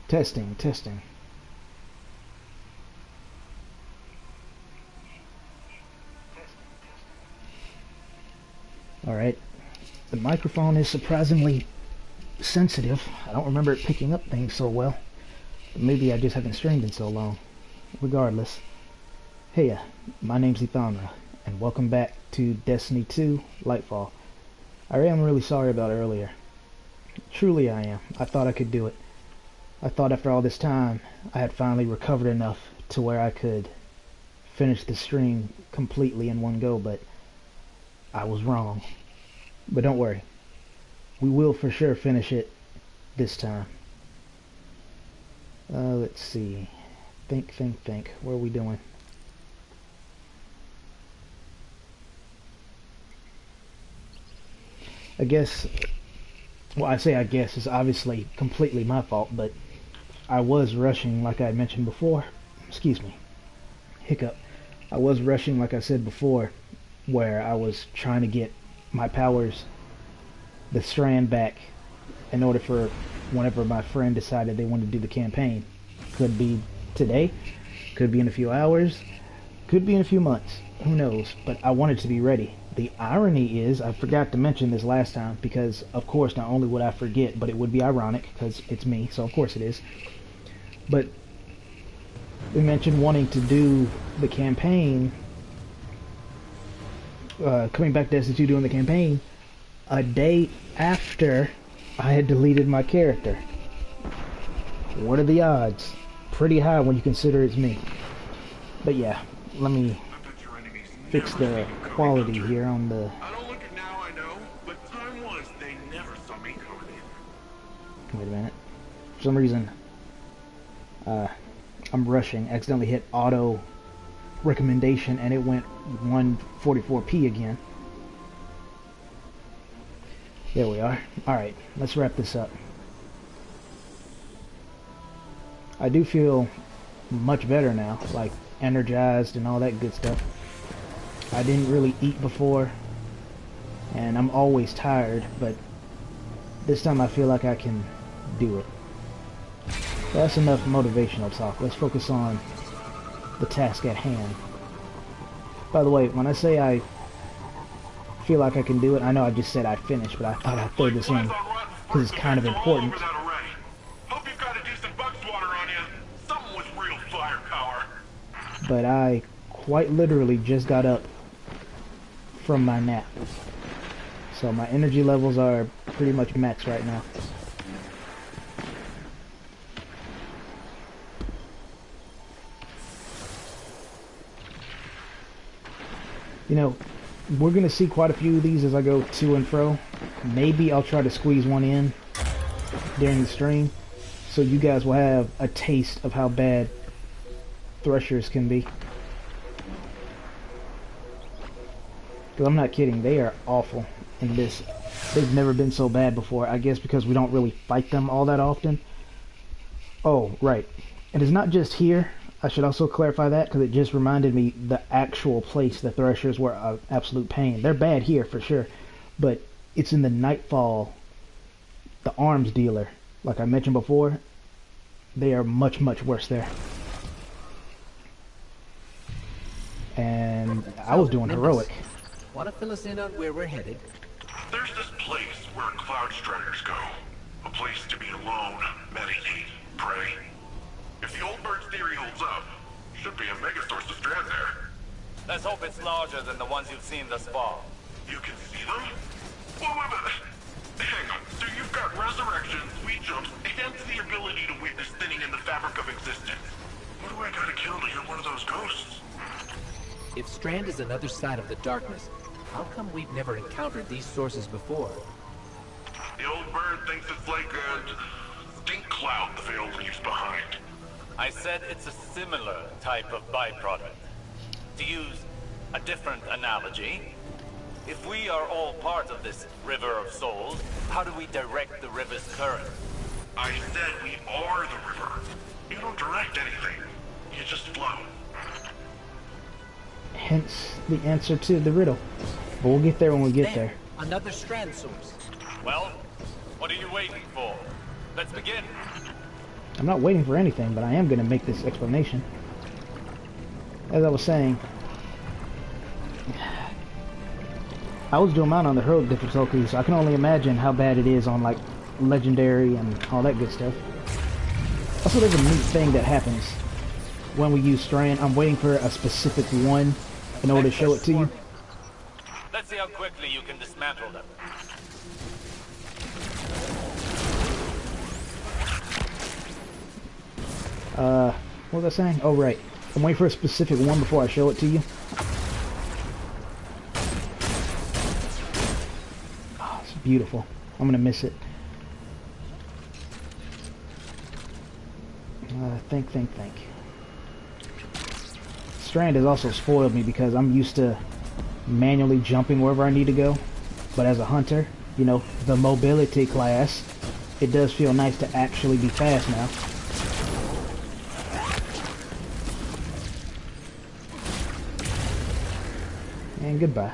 Testing, testing. Alright. The microphone is surprisingly sensitive. I don't remember it picking up things so well. But maybe I just haven't streamed in so long. Regardless. Hey, my name's Ethonra, and welcome back to Destiny 2 Lightfall. I am really sorry about earlier. Truly I am. I thought I could do it. I thought after all this time, I had finally recovered enough to where I could finish the stream completely in one go, but I was wrong. But don't worry. We will for sure finish it this time. Let's see. Think. What are we doing? I guess, well, I say I guess, it's obviously completely my fault, but I was rushing like I mentioned before. Excuse me. Hiccup. I was rushing like I said before, where I was trying to get my powers, the strand back, in order for whenever my friend decided they wanted to do the campaign. Could be today, could be in a few hours, could be in a few months, who knows, but I wanted to be ready. The irony is, I forgot to mention this last time, because of course not only would I forget, but it would be ironic, because it's me, so of course it is. But we mentioned wanting to do the campaign, coming back to Destiny 2 doing the campaign, a day after I had deleted my character. What are the odds? Pretty high when you consider it's me. But yeah, let me fix the quality here on the... I don't look it now, I know, but time was they never saw me coming in. Wait a minute. For some reason, I'm rushing. Accidentally hit auto recommendation and it went 144p again. There we are. Alright, let's wrap this up. I do feel much better now, like energized and all that good stuff. I didn't really eat before, and I'm always tired, but this time I feel like I can do it. That's enough motivational talk. Let's focus on the task at hand. By the way, when I say I feel like I can do it, I know I just said I finished, but I thought I'd throw this in because it's kind of important. Hope you've got a decent bug swatter on you. Something with real firepower. But I quite literally just got up from my nap. So my energy levels are pretty much max right now. You know, we're going to see quite a few of these as I go to and fro. Maybe I'll try to squeeze one in during the stream, so you guys will have a taste of how bad threshers can be. Because I'm not kidding, they are awful in this. They've never been so bad before, I guess because we don't really fight them all that often. Oh, right. And it's not just here. I should also clarify that because it just reminded me the actual place the threshers were an absolute pain. They're bad here for sure, but it's in the Nightfall, the arms dealer. Like I mentioned before, they are much worse there. And I was doing heroic. Want to fill us in on where we're headed? There's this place where cloud striders go. A place to be alone, meditate, pray. If the old bird's theory holds up, should be a mega source of strand there. Let's hope it's larger than the ones you've seen thus far. You can see them? Wait. Hang on. So you've got resurrections, sweet jumps, and the ability to witness thinning in the fabric of existence. What do I gotta kill to get one of those ghosts? If Strand is another side of the darkness, how come we've never encountered these sources before? The old bird thinks it's like a stink cloud the Veil leaves behind. I said it's a similar type of byproduct. To use a different analogy, if we are all part of this river of souls, how do we direct the river's current? I said we are the river. You don't direct anything. You just flow. Hence the answer to the riddle. But we'll get there when we get there. Another Strand source. Well, what are you waiting for? Let's begin. I'm not waiting for anything, but I am going to make this explanation. As I was saying, I was doing mine on the heroic difficulty, so I can only imagine how bad it is on like legendary and all that good stuff. Also, there's a neat thing that happens when we use Strand. I'm waiting for a specific one in order to show it to you. Let's see how quickly you can dismantle them. What was I saying? Oh, right. I'm waiting for a specific one before I show it to you. Oh, it's beautiful. I'm gonna miss it. Think. Strand has also spoiled me because I'm used to manually jumping wherever I need to go. But as a hunter, you know, the mobility class, it does feel nice to actually be fast now. And goodbye.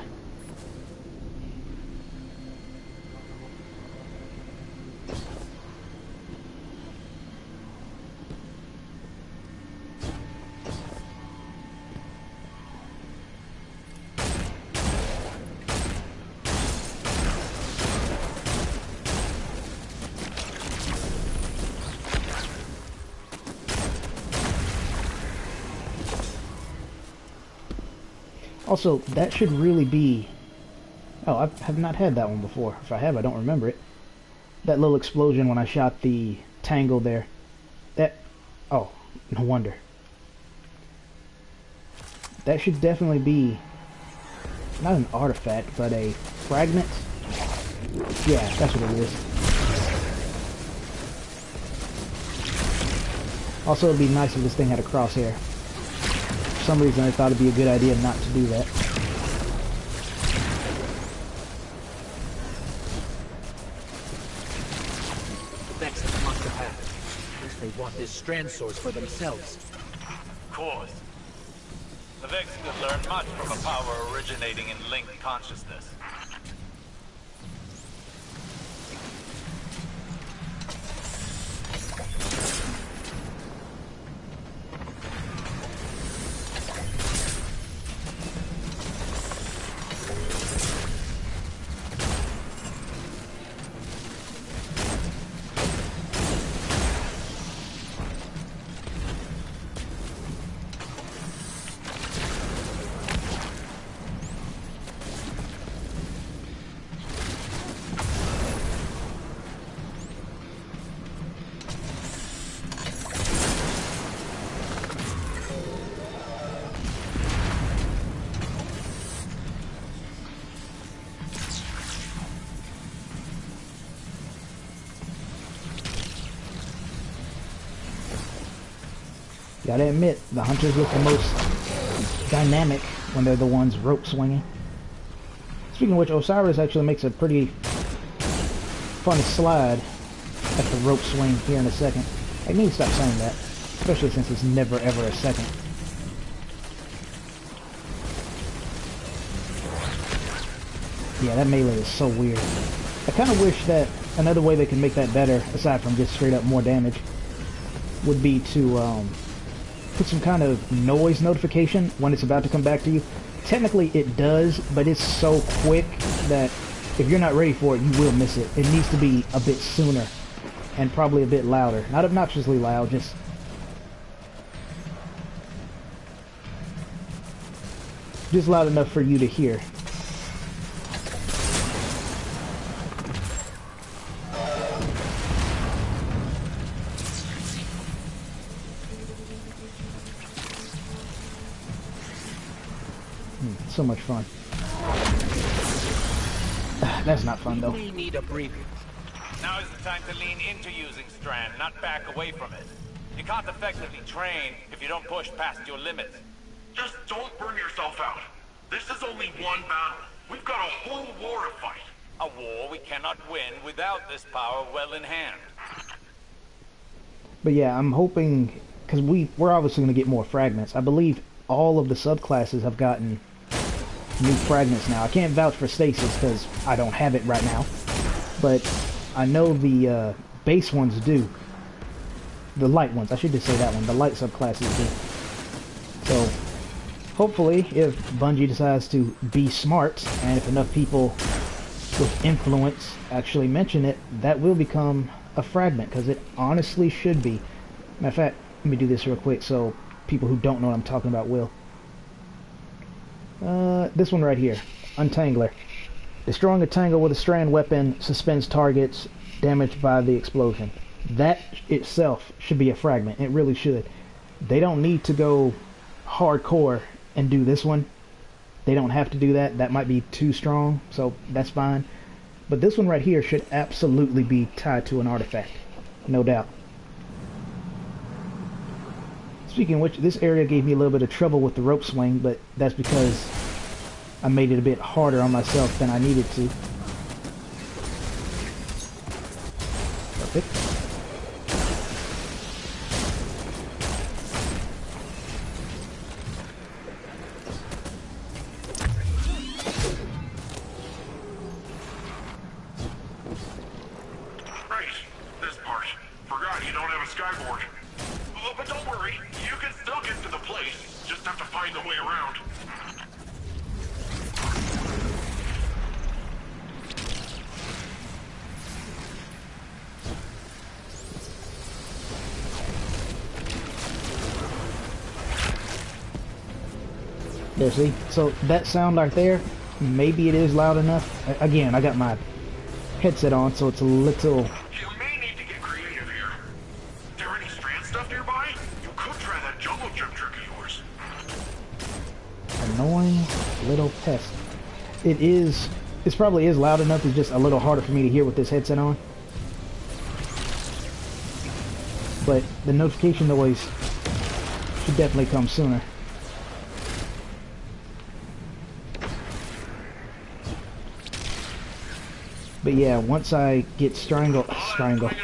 Also, that should really be... Oh, I have not had that one before. If I have, I don't remember it. That little explosion when I shot the tangle there. That... Oh, no wonder. That should definitely be... Not an artifact, but a fragment. Yeah, that's what it is. Also, it'd be nice if this thing had a crosshair. For some reason I thought it'd be a good idea not to do that. The Vexes must have had it. At least they want this strand source for themselves. Of course. The Vex could learn much from a power originating in linked consciousness. Gotta admit, the hunters look the most dynamic when they're the ones rope swinging. Speaking of which, Osiris actually makes a pretty fun slide at the rope swing here in a second. I need to stop saying that, especially since it's never ever a second. Yeah, that melee is so weird. I kind of wish that another way they could make that better, aside from just straight up more damage, would be to put some kind of noise notification when it's about to come back to you. Technically it does, but it's so quick that if you're not ready for it, you will miss it. It needs to be a bit sooner and probably a bit louder. Not obnoxiously loud, just loud enough for you to hear. So much fun. That's not fun though. We need a breather. Now is the time to lean into using Strand, not back away from it. You can't effectively train if you don't push past your limits. Just don't burn yourself out. This is only one battle. We've got a whole war to fight. A war we cannot win without this power well in hand. But yeah, I'm hoping, because we're obviously going to get more fragments. I believe all of the subclasses have gotten new fragments now. I can't vouch for Stasis because I don't have it right now, but I know the base ones do. the light ones. I should just say that one. The light subclasses do. So hopefully, if Bungie decides to be smart, and if enough people with influence actually mention it, that will become a fragment, because it honestly should be. Matter of fact, let me do this real quick so people who don't know what I'm talking about will. This one right here, Untangler. Destroying a tangle with a strand weapon suspends targets damaged by the explosion. That itself should be a fragment. It really should. They don't need to go hardcore and do this one. They don't have to do that. That might be too strong, so that's fine. But this one right here should absolutely be tied to an artifact. No doubt. Speaking of which, this area gave me a little bit of trouble with the rope swing, but that's because I made it a bit harder on myself than I needed to. Perfect. Right, this part. Forgot you don't have a skyboard. Oh, but don't worry, you can still get to the place. Just have to find the way around. There, see? So that sound right there, maybe it is loud enough. Again, I got my headset on, so it's a little... You may need to get creative here. There any strand stuff nearby? You could try that jungle gym trick of yours. Annoying little pest. It probably is loud enough. It's just a little harder for me to hear with this headset on. But the notification noise should definitely come sooner. But yeah, once I get strangle. Swinging around,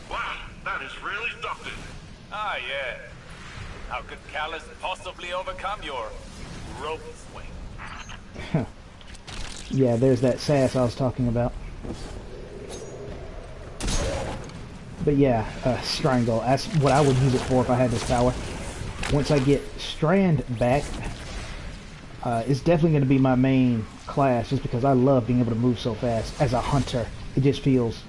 wow, that is really something. Ah, yeah. How could Callus possibly overcome your rope swing? Yeah, there's that sass I was talking about. But yeah, strangle. That's what I would use it for if I had this power. Once I get strand back, it's definitely going to be my main class, just because I love being able to move so fast. As a hunter, it just feels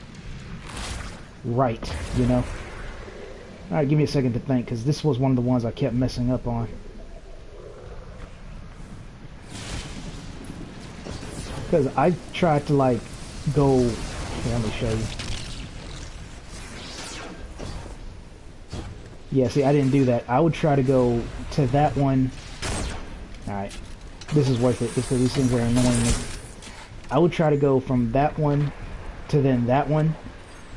right, you know? Alright, give me a second to think, because this was one of the ones I kept messing up on. Because I tried to, like, go... Here, let me show you. Yeah, see, I didn't do that. I would try to go to that one. Alright. This is worth it, just because these things are annoying me. I would try to go from that one to then that one,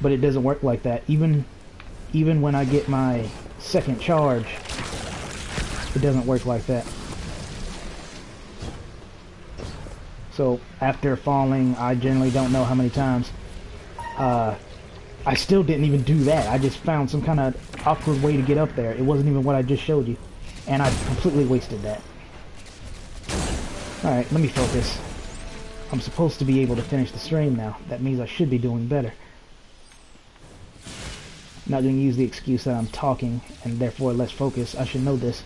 but it doesn't work like that. Even when I get my second charge, it doesn't work like that. So after falling, I generally don't know how many times, I still didn't even do that. I just found some kind of awkward way to get up there. It wasn't even what I just showed you, and I completely wasted that. Alright, let me focus. I'm supposed to be able to finish the stream now. That means I should be doing better. I'm not going to use the excuse that I'm talking and therefore less focus. I should know this.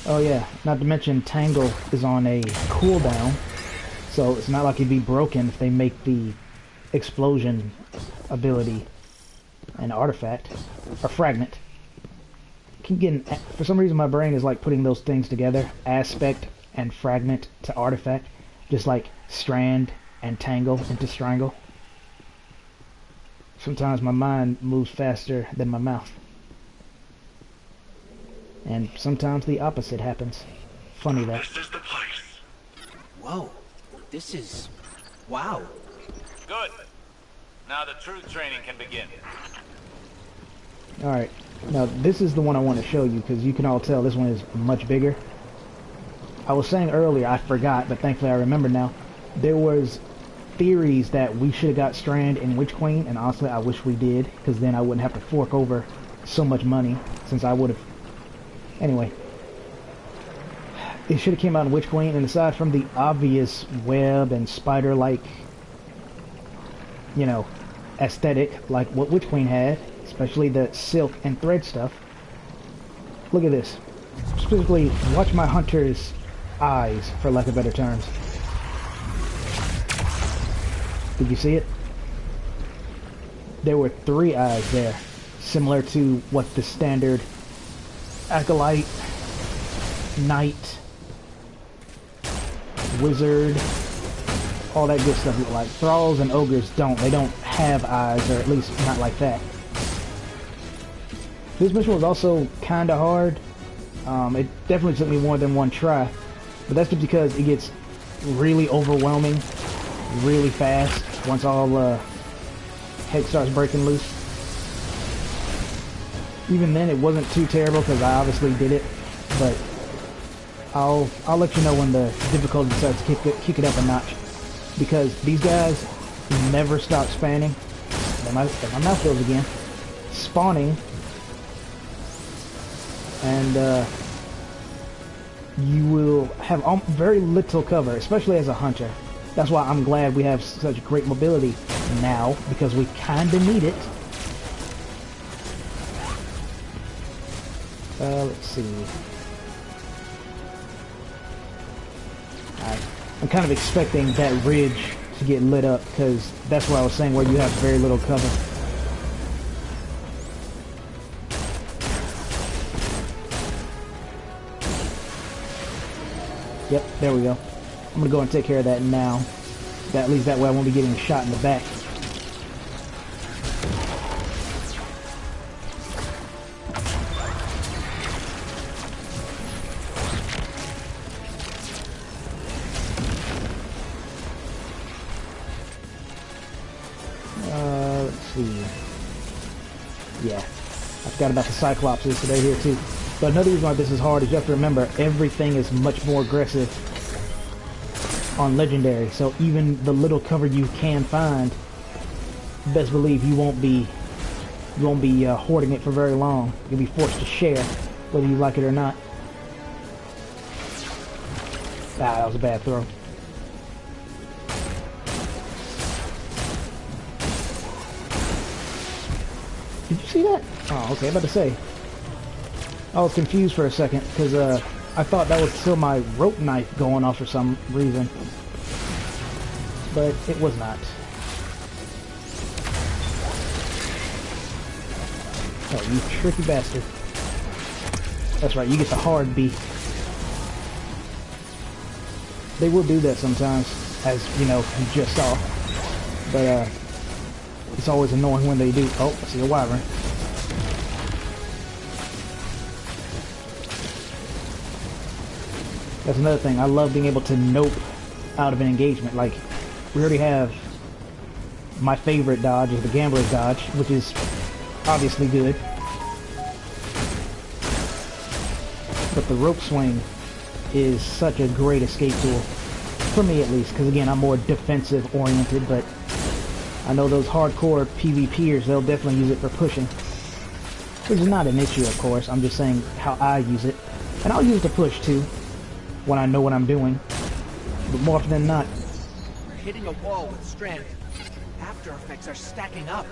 Oh yeah, not to mention Tangle is on a cooldown, so it's not like it'd be broken if they make the explosion ability an artifact, or fragment. Keep getting, for some reason my brain is like putting those things together, aspect and fragment to artifact, just like strand and tangle into strangle. Sometimes my mind moves faster than my mouth. And sometimes the opposite happens. funny that. This is the place. Whoa, this is... wow. Good. Now the true training can begin. Alright, now this is the one I want to show you, because you can all tell this one is much bigger. I was saying earlier, I forgot, but thankfully I remember now, there was theories that we should have got Strand and Witch Queen, and honestly I wish we did, because then I wouldn't have to fork over so much money, since I would have... Anyway. It should have came out in Witch Queen, and aside from the obvious web and spider-like, you know, aesthetic, like what Witch Queen had, especially the silk and thread stuff. Look at this. Specifically, watch my hunter's eyes, for lack of better terms. Did you see it? There were 3 eyes there, similar to what the standard acolyte, knight, wizard, all that good stuff look like. Thralls and ogres don't. They don't have eyes, or at least not like that. This mission was also kind of hard. It definitely took me more than one try, but that's just because it gets really overwhelming really fast once all heck starts breaking loose. Even then it wasn't too terrible because I obviously did it, but I'll let you know when the difficulty starts to kick it up a notch, because these guys never stop spanning. My mouth goes again. Spawning. And you will have very little cover, especially as a hunter. That's why I'm glad we have such great mobility now, because we kinda need it. Let's see. I'm kind of expecting that ridge to get lit up, because that's what I was saying, where you have very little cover. Yep, there we go. I'm gonna go and take care of that now. At least that way I won't be getting shot in the back. Let's see. Yeah, I forgot about the Cyclopses, so they're here too. But another reason why this is hard is you have to remember everything is much more aggressive on Legendary. So even the little cover you can find, best believe you won't be hoarding it for very long. You'll be forced to share, whether you like it or not. Ah, that was a bad throw. Did you see that? Oh, okay, I'm about to say. I was confused for a second, because I thought that was still my rope knife going off for some reason. But it was not. Oh, you tricky bastard. That's right, you get the hard B. They will do that sometimes, as, you know, you just saw. But, it's always annoying when they do. Oh, I see a wyvern. That's another thing. I love being able to nope out of an engagement. Like, we already have my favorite dodge is the gambler's dodge, which is obviously good. But the rope swing is such a great escape tool. For me at least, because again, I'm more defensive oriented, but I know those hardcore PvPers, they'll definitely use it for pushing. Which is not an issue, of course. I'm just saying how I use it. And I'll use it to push too, when I know what I'm doing. But more often than not. We're hitting a wall with Strand. After effects are stacking up.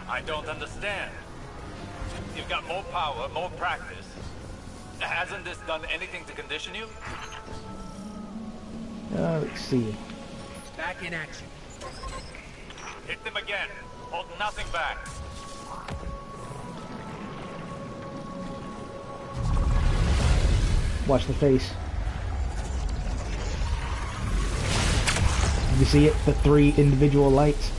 I don't understand. You've got more power, more practice. Hasn't this done anything to condition you? Let's see. Back in action. Hit them again. Hold nothing back. Watch the face. You see it? The 3 individual lights.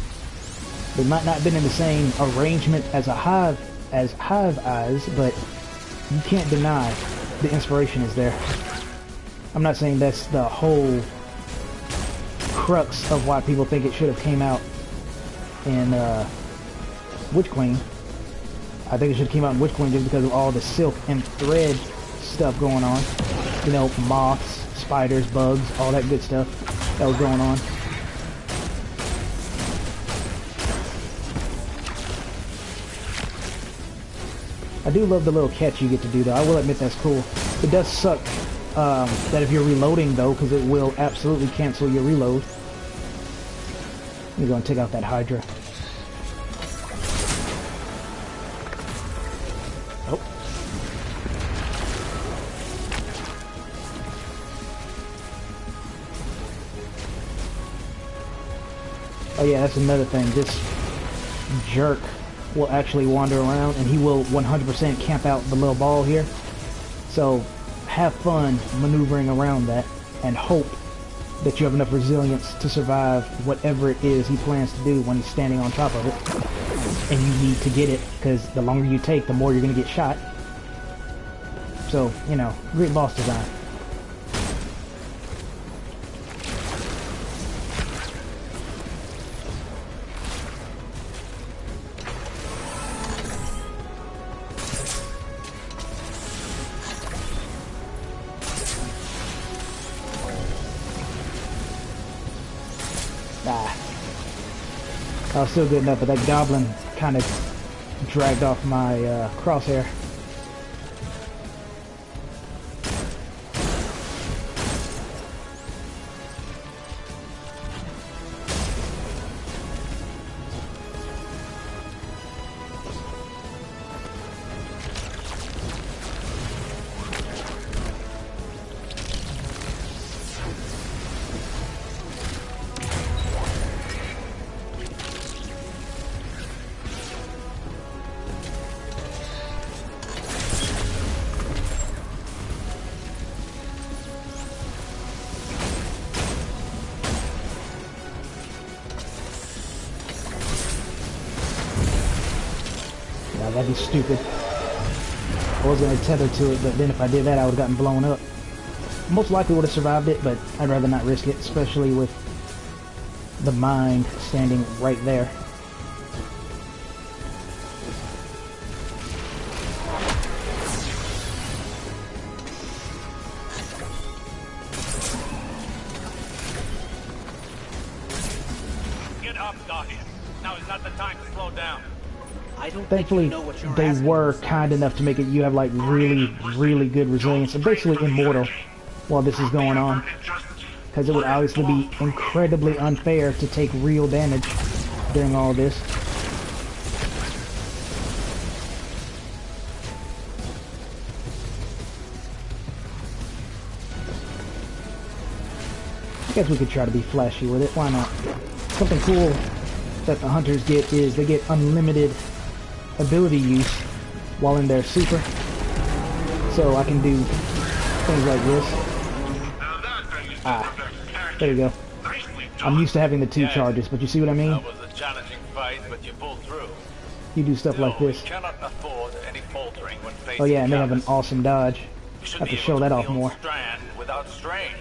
They might not have been in the same arrangement as hive eyes, but you can't deny the inspiration is there. I'm not saying that's the whole crux of why people think it should have came out in Witch Queen. I think it should have came out in Witch Queen just because of all the silk and thread stuff going on. You know, moths, spiders, bugs, all that good stuff that was going on. I do love the little catch you get to do though. I will admit that's cool. It does suck that if you're reloading though, because it will absolutely cancel your reload. Let me go and take out that Hydra. Oh. Oh yeah, that's another thing. This jerk will actually wander around and he will 100% camp out the little ball here. So have fun maneuvering around that and hope that you have enough resilience to survive whatever it is he plans to do when he's standing on top of it. And you need to get it, because the longer you take, the more you're going to get shot. So, you know, great boss design. I was still good enough, but that goblin kind of dragged off my crosshair. That'd be stupid. I was going to tether to it, but then if I did that, I would have gotten blown up. Most likely would have survived it, but I'd rather not risk it, especially with the mine standing right there. Get up, Guardian. Now is not the time to slow down. Thankfully, they were kind enough to make it you have like really, really good resilience and basically immortal while this is going on. Because it would obviously be incredibly unfair to take real damage during all this. I guess we could try to be flashy with it. Why not? Something cool that the hunters get is they get unlimited ability use while in their super, so I can do things like this. There you go. I'm used to having the two charges, but you see what I mean? That was a challenging fight, but you pulled through. You do stuff like this. We cannot afford any faltering when facing Oh yeah, and they have an counters. awesome dodge. We Have to show that off more. Strand without strain.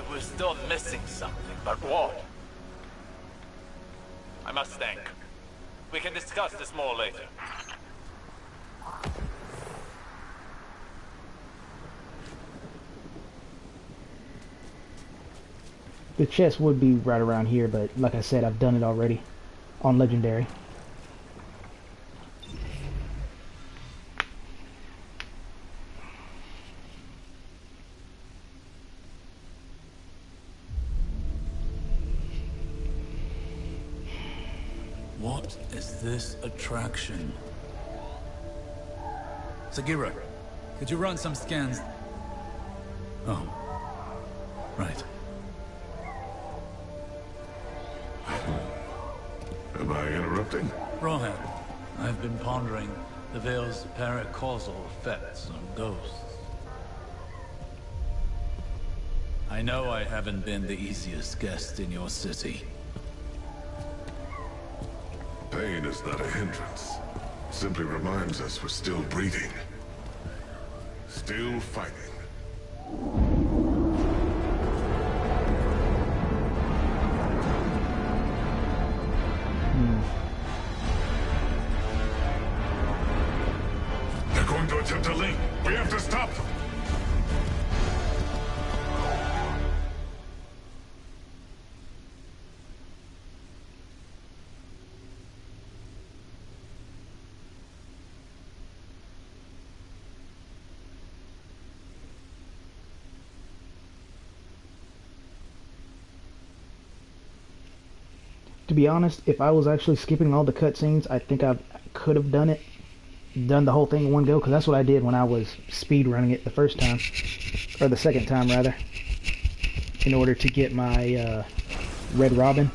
We're still missing something, but what? I must think. We can discuss this more later. The chest would be right around here, but like I said, I've done it already on Legendary. What is this attraction? Sagira, could you run some scans? Oh, right. Am I interrupting? Rohan, I've been pondering the Veil's paracausal effects on ghosts. I know I haven't been the easiest guest in your city. Pain is not a hindrance. Simply reminds us we're still breathing. Still fighting. They're going to attempt a link. We have to stop them. To be honest, if I was actually skipping all the cutscenes, I think I could have done the whole thing in one go, because that's what I did when I was speed running it the first time, or the second time rather, in order to get my Red Robin.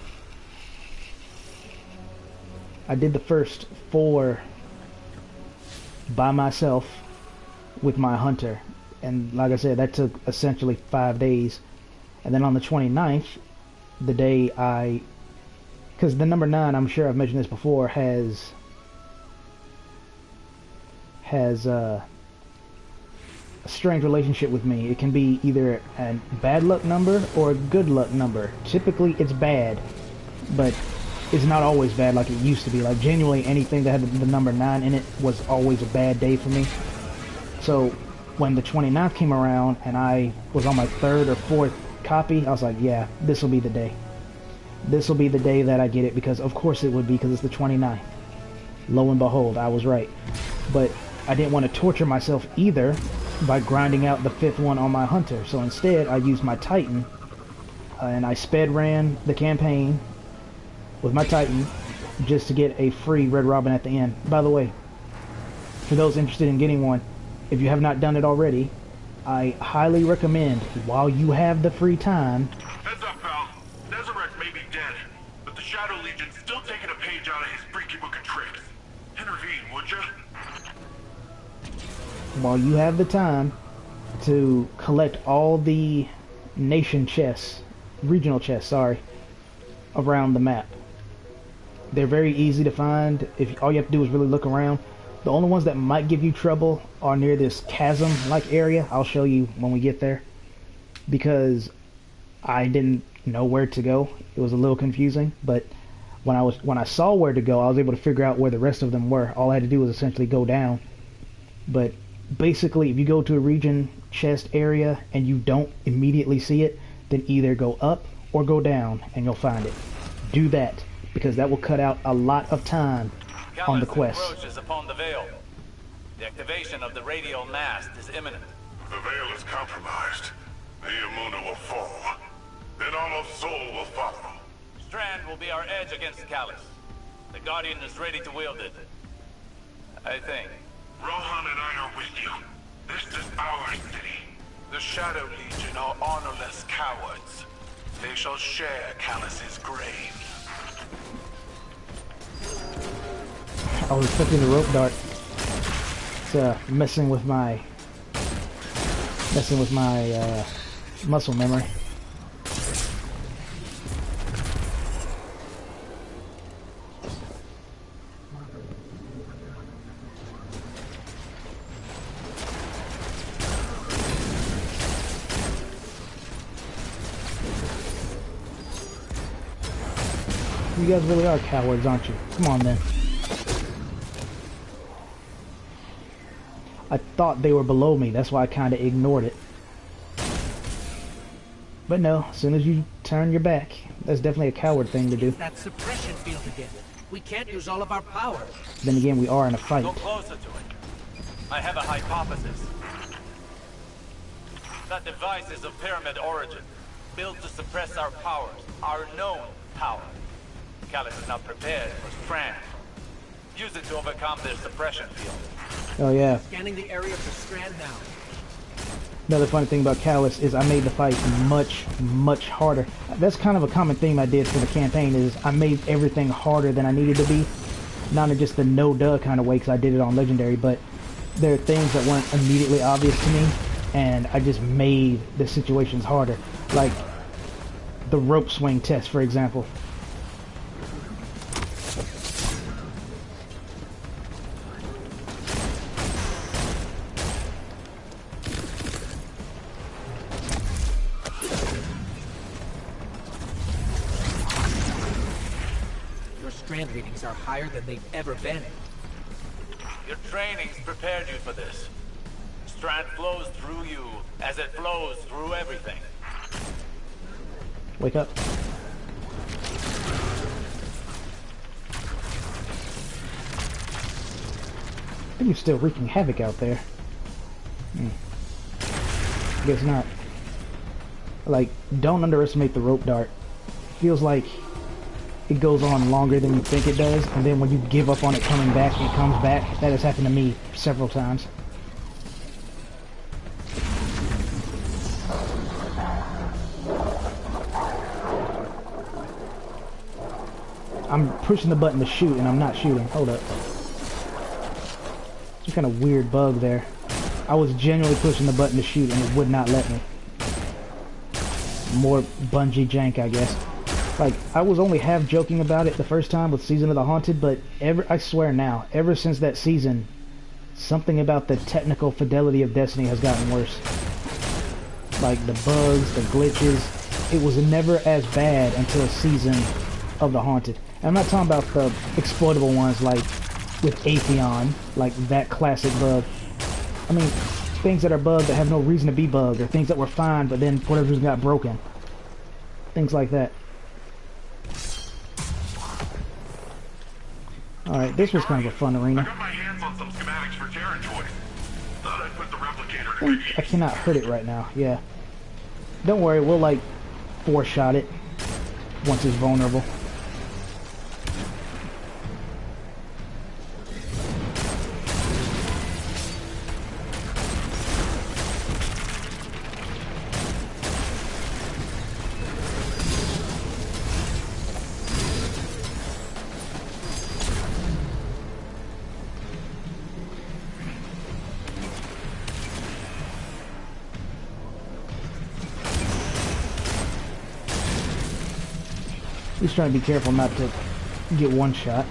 I did the first 4 by myself with my hunter, and like I said, that took essentially 5 days. And then on the 29th, the day because the number 9, I'm sure I've mentioned this before, has a strange relationship with me. It can be either a bad luck number or a good luck number. Typically it's bad, but it's not always bad like it used to be. Like genuinely anything that had the number 9 in it was always a bad day for me. So when the 29th came around and I was on my 3rd or 4th copy, I was like, yeah, this will be the day. This will be the day that I get it, because of course it would be, because it's the 29th. Lo and behold, I was right. But I didn't want to torture myself either by grinding out the 5th one on my hunter. So instead, I used my Titan, and I sped ran the campaign with my Titan just to get a free Red Robin at the end. By the way, for those interested in getting one, if you have not done it already, I highly recommend, while you have the free time... Heads up, pal. Nezarek may be dead, but the Shadow Legion's still taking a page out of his freaky book of tricks. Intervene, would ya? While you have the time to collect all the nation chests, regional chests, sorry, around the map. They're very easy to find. If all you have to do is really look around. The only ones that might give you trouble are near this chasm-like area. I'll show you when we get there, because I didn't know where to go. It was a little confusing, but when I saw where to go, I was able to figure out where the rest of them were. All I had to do was essentially go down. But basically, if you go to a region chest area and you don't immediately see it, then either go up or go down and you'll find it. Do that, because that will cut out a lot of time on the quest. Approaches upon the Veil. The activation of the radial mast is imminent. The Veil is compromised. The Imuna will fall. Then almost Soul will follow. Strand will be our edge against Callus. The Guardian is ready to wield it. I think. Rohan and I are with you. This is our city. The Shadow Legion are honorless cowards. They shall share Callus's grave. I was expecting the rope dart. It's messing with my muscle memory. You guys really are cowards, aren't you? Come on, then. I thought they were below me, that's why I kind of ignored it. But no, as soon as you turn your back, that's definitely a coward thing to do. That suppression field again. We can't use all of our power. Then again, we are in a fight. Go closer to it. I have a hypothesis. That device is of pyramid origin, built to suppress our powers, our known power. Callus is not prepared for Strand. Use it to overcome their suppression field. Oh yeah. Scanning the area for Strand now. Another funny thing about Callus is I made the fight much, much harder. That's kind of a common theme I did for the campaign, is I made everything harder than I needed to be. Not in just the no-duh kind of way, because I did it on Legendary, but there are things that weren't immediately obvious to me, and I just made the situations harder. Like the rope swing test, for example. Your strand readings are higher than they've ever been. Your training's prepared you for this. Strand flows through you as it flows through everything. Wake up. I think you're still wreaking havoc out there. Guess not. Like, don't underestimate the rope dart. Feels like it goes on longer than you think it does, and then when you give up on it coming back, it comes back. That has happened to me several times. I'm pushing the button to shoot, and I'm not shooting. Hold up. Some kind of weird bug there. I was genuinely pushing the button to shoot, and it would not let me. More Bungie jank, I guess. Like, I was only half joking about it the first time with Season of the Haunted, but I swear now, ever since that season, something about the technical fidelity of Destiny has gotten worse. Like, the bugs, the glitches, it was never as bad until Season of the Haunted. And I'm not talking about the exploitable ones like with Ethonra, like that classic bug. I mean, things that are bugged that have no reason to be bugged, or things that were fine but then for whatever reason got broken. Things like that. Alright, this was kind of a fun arena. I got my hands on some schematics for Terran toys. Thought I'd put the replicator to good I use. cannot hurt it right now, yeah. Don't worry, we'll like 4-shot it once it's vulnerable. Just trying to be careful not to get one shot.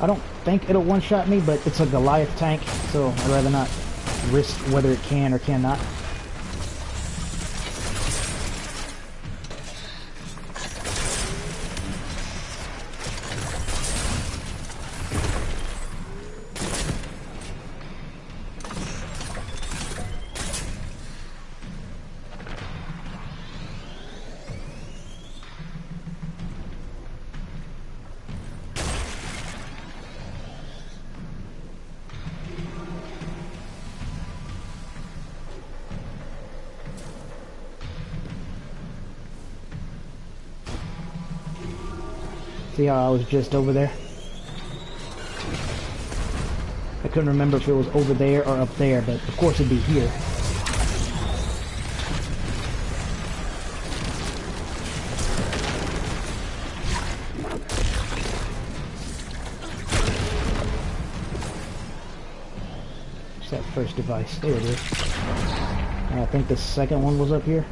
I don't think it'll one-shot me, but it's a Goliath tank, so I'd rather not risk whether it can or cannot. See how I was just over there? I couldn't remember if it was over there or up there, but of course it'd be here. What's that first device? There it is. And I think the second one was up here.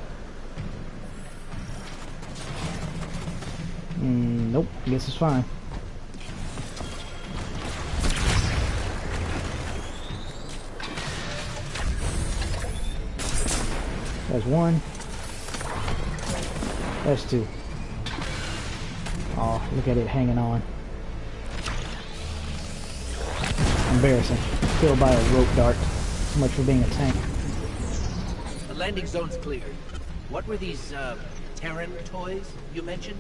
Nope, I guess it's fine. There's one. There's two. Oh, look at it hanging on. Embarrassing. Killed by a rope dart. So much for being a tank. The landing zone's cleared. What were these, Terran toys you mentioned?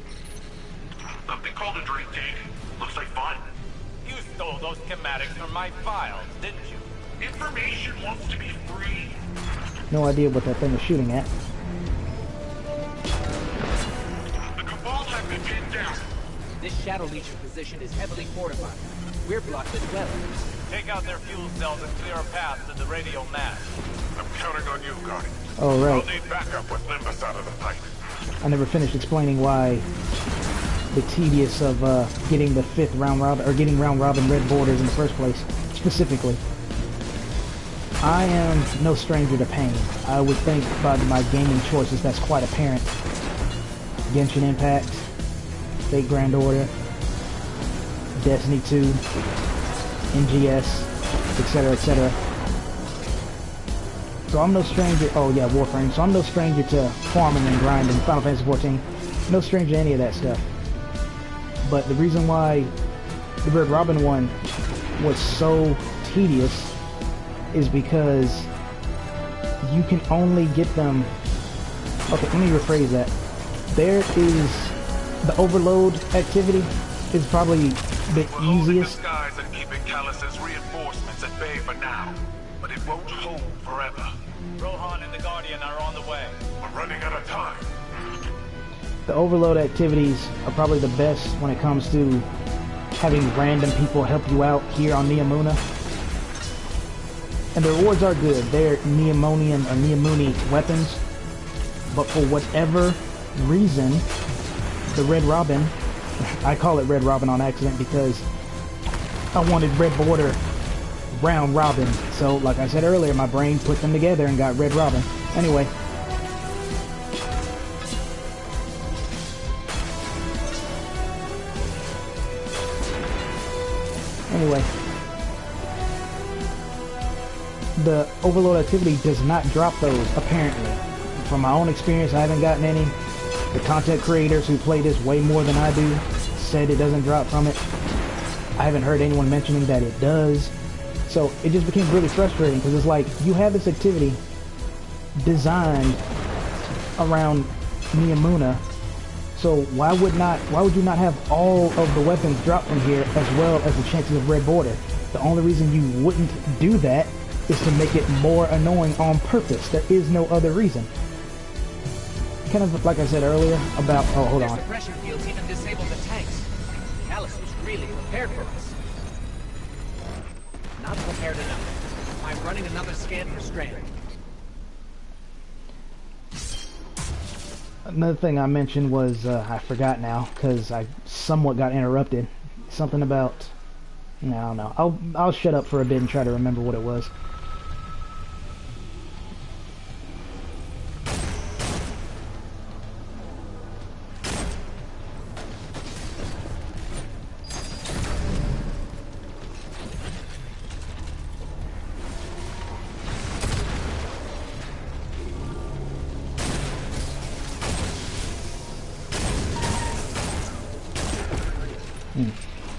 Something called a drink tank. Looks like fun. You stole those schematics from my files, didn't you? Information wants to be free. No idea what that thing is shooting at. The Cabal have been pinned down. This Shadow Legion position is heavily fortified. We're blocked as well. Take out their fuel cells and clear a path to the radial mass. I'm counting on you, Guardian. Oh, right. I'll need backup with Limbus out of the fight. I never finished explaining why the tedious of getting the 5th round robin, or getting round robin red borders in the first place, specifically. I am no stranger to pain. I would think by my gaming choices that's quite apparent. Genshin Impact, Fate Grand Order, Destiny 2, NGS, etc., etc. So I'm no stranger, oh yeah, Warframe, so I'm no stranger to farming and grinding, Final Fantasy 14. No stranger to any of that stuff. But the reason why the Red Robin one was so tedious is because you can only get them... Okay, let me rephrase that. There is... The overload activity is probably the easiest. The skies and keeping Callus's reinforcements at bay for now, but it won't hold forever. Rohan and the Guardian are on the way. We're running out of time. The overload activities are probably the best when it comes to having random people help you out here on Neomuna. And the rewards are good. They're Neomonian or Neomuni weapons. But for whatever reason, the Red Robin, I call it Red Robin on accident because I wanted Red Border Round Robin. So, like I said earlier, my brain put them together and got Red Robin. Anyway. The overload activity does not drop those, apparently. From my own experience, I haven't gotten any. The content creators who play this way more than I do said it doesn't drop from it. I haven't heard anyone mentioning that it does. So it just became really frustrating because it's like, you have this activity designed around Neomuna, so why would you not have all of the weapons drop from here as well as the chances of Red Border? The only reason you wouldn't do that is to make it more annoying on purpose. There is no other reason. Kind of like I said earlier about... Oh, hold on. The pressure fields even disabled the tanks. Callus was really prepared for us. Not prepared enough. I'm running another scan for Strand. Another thing I mentioned was, I forgot now, because I somewhat got interrupted. Something about... No, I don't know. I'll shut up for a bit and try to remember what it was.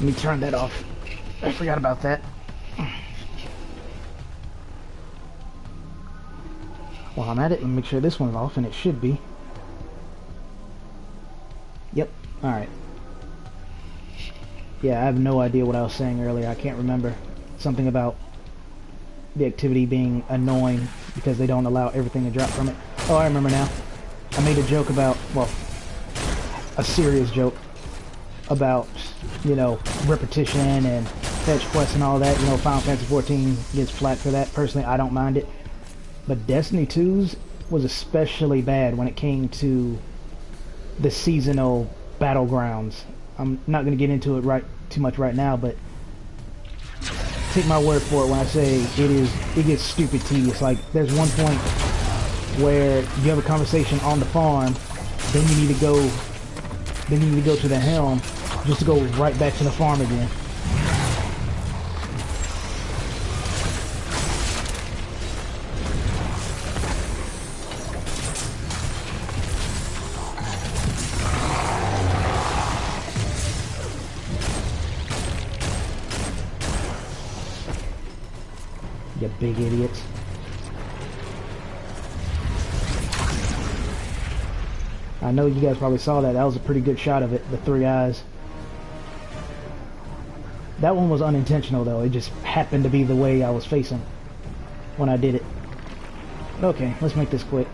Let me turn that off. I forgot about that. While I'm at it, let me make sure this one's off, and it should be. Yep. Alright. Yeah, I have no idea what I was saying earlier. I can't remember. Something about the activity being annoying because they don't allow everything to drop from it. Oh, I remember now. I made a joke about, well, a serious joke about, you know, repetition and fetch quests and all that. You know, Final Fantasy 14 gets flack for that. Personally, I don't mind it. But Destiny 2's was especially bad when it came to the seasonal battlegrounds. I'm not going to get into it too much right now, but take my word for it when I say it gets stupid tedious. Like, there's one point where you have a conversation on the farm, then you need to go to the helm just to go right back to the farm again. You big idiots. I know you guys probably saw that. That was a pretty good shot of it, the three eyes. That one was unintentional though. It just happened to be the way I was facing when I did it. Okay, let's make this quick.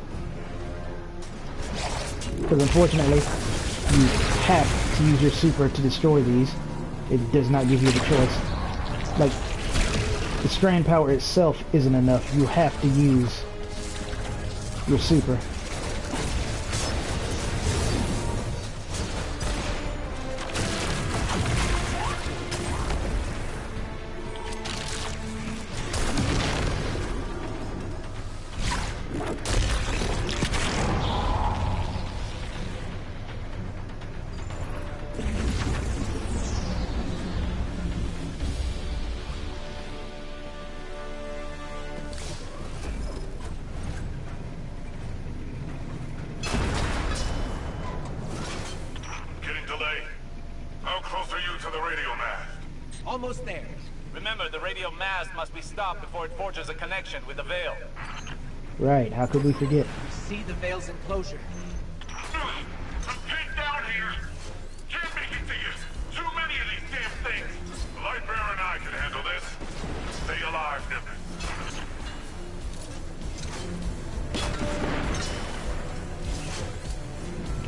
Because unfortunately, you have to use your super to destroy these. It does not give you the choice. Like, the strand power itself isn't enough. You have to use your super. Almost there. Remember, the radio mast must be stopped before it forges a connection with the Veil. Right, how could we forget? See the Veil's enclosure. I'm pinned down here. Can't make it to you. Too many of these damn things. The Lightbearer and I can handle this. Stay alive, Nip.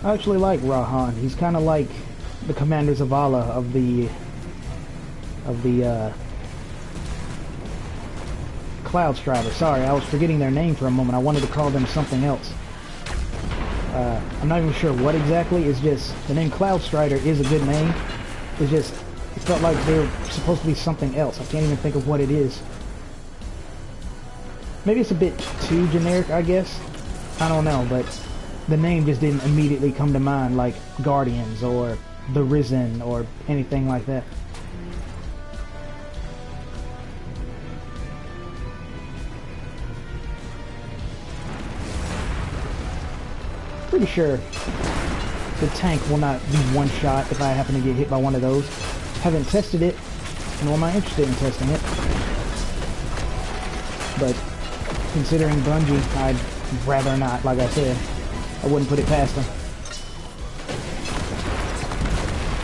I actually like Rahan. He's kind of like the Commander Zavala of the Cloud Strider. Sorry, I was forgetting their name for a moment. I wanted to call them something else. I'm not even sure what exactly. It's just the name Cloud Strider is a good name. It's just it felt like they were supposed to be something else. I can't even think of what it is. Maybe it's a bit too generic, I guess. I don't know, but the name just didn't immediately come to mind, like Guardians or The Risen or anything like that. Pretty sure the tank will not be one shot if I happen to get hit by one of those. Haven't tested it, nor am I interested in testing it. But considering Bungie, I'd rather not, like I said. I wouldn't put it past them.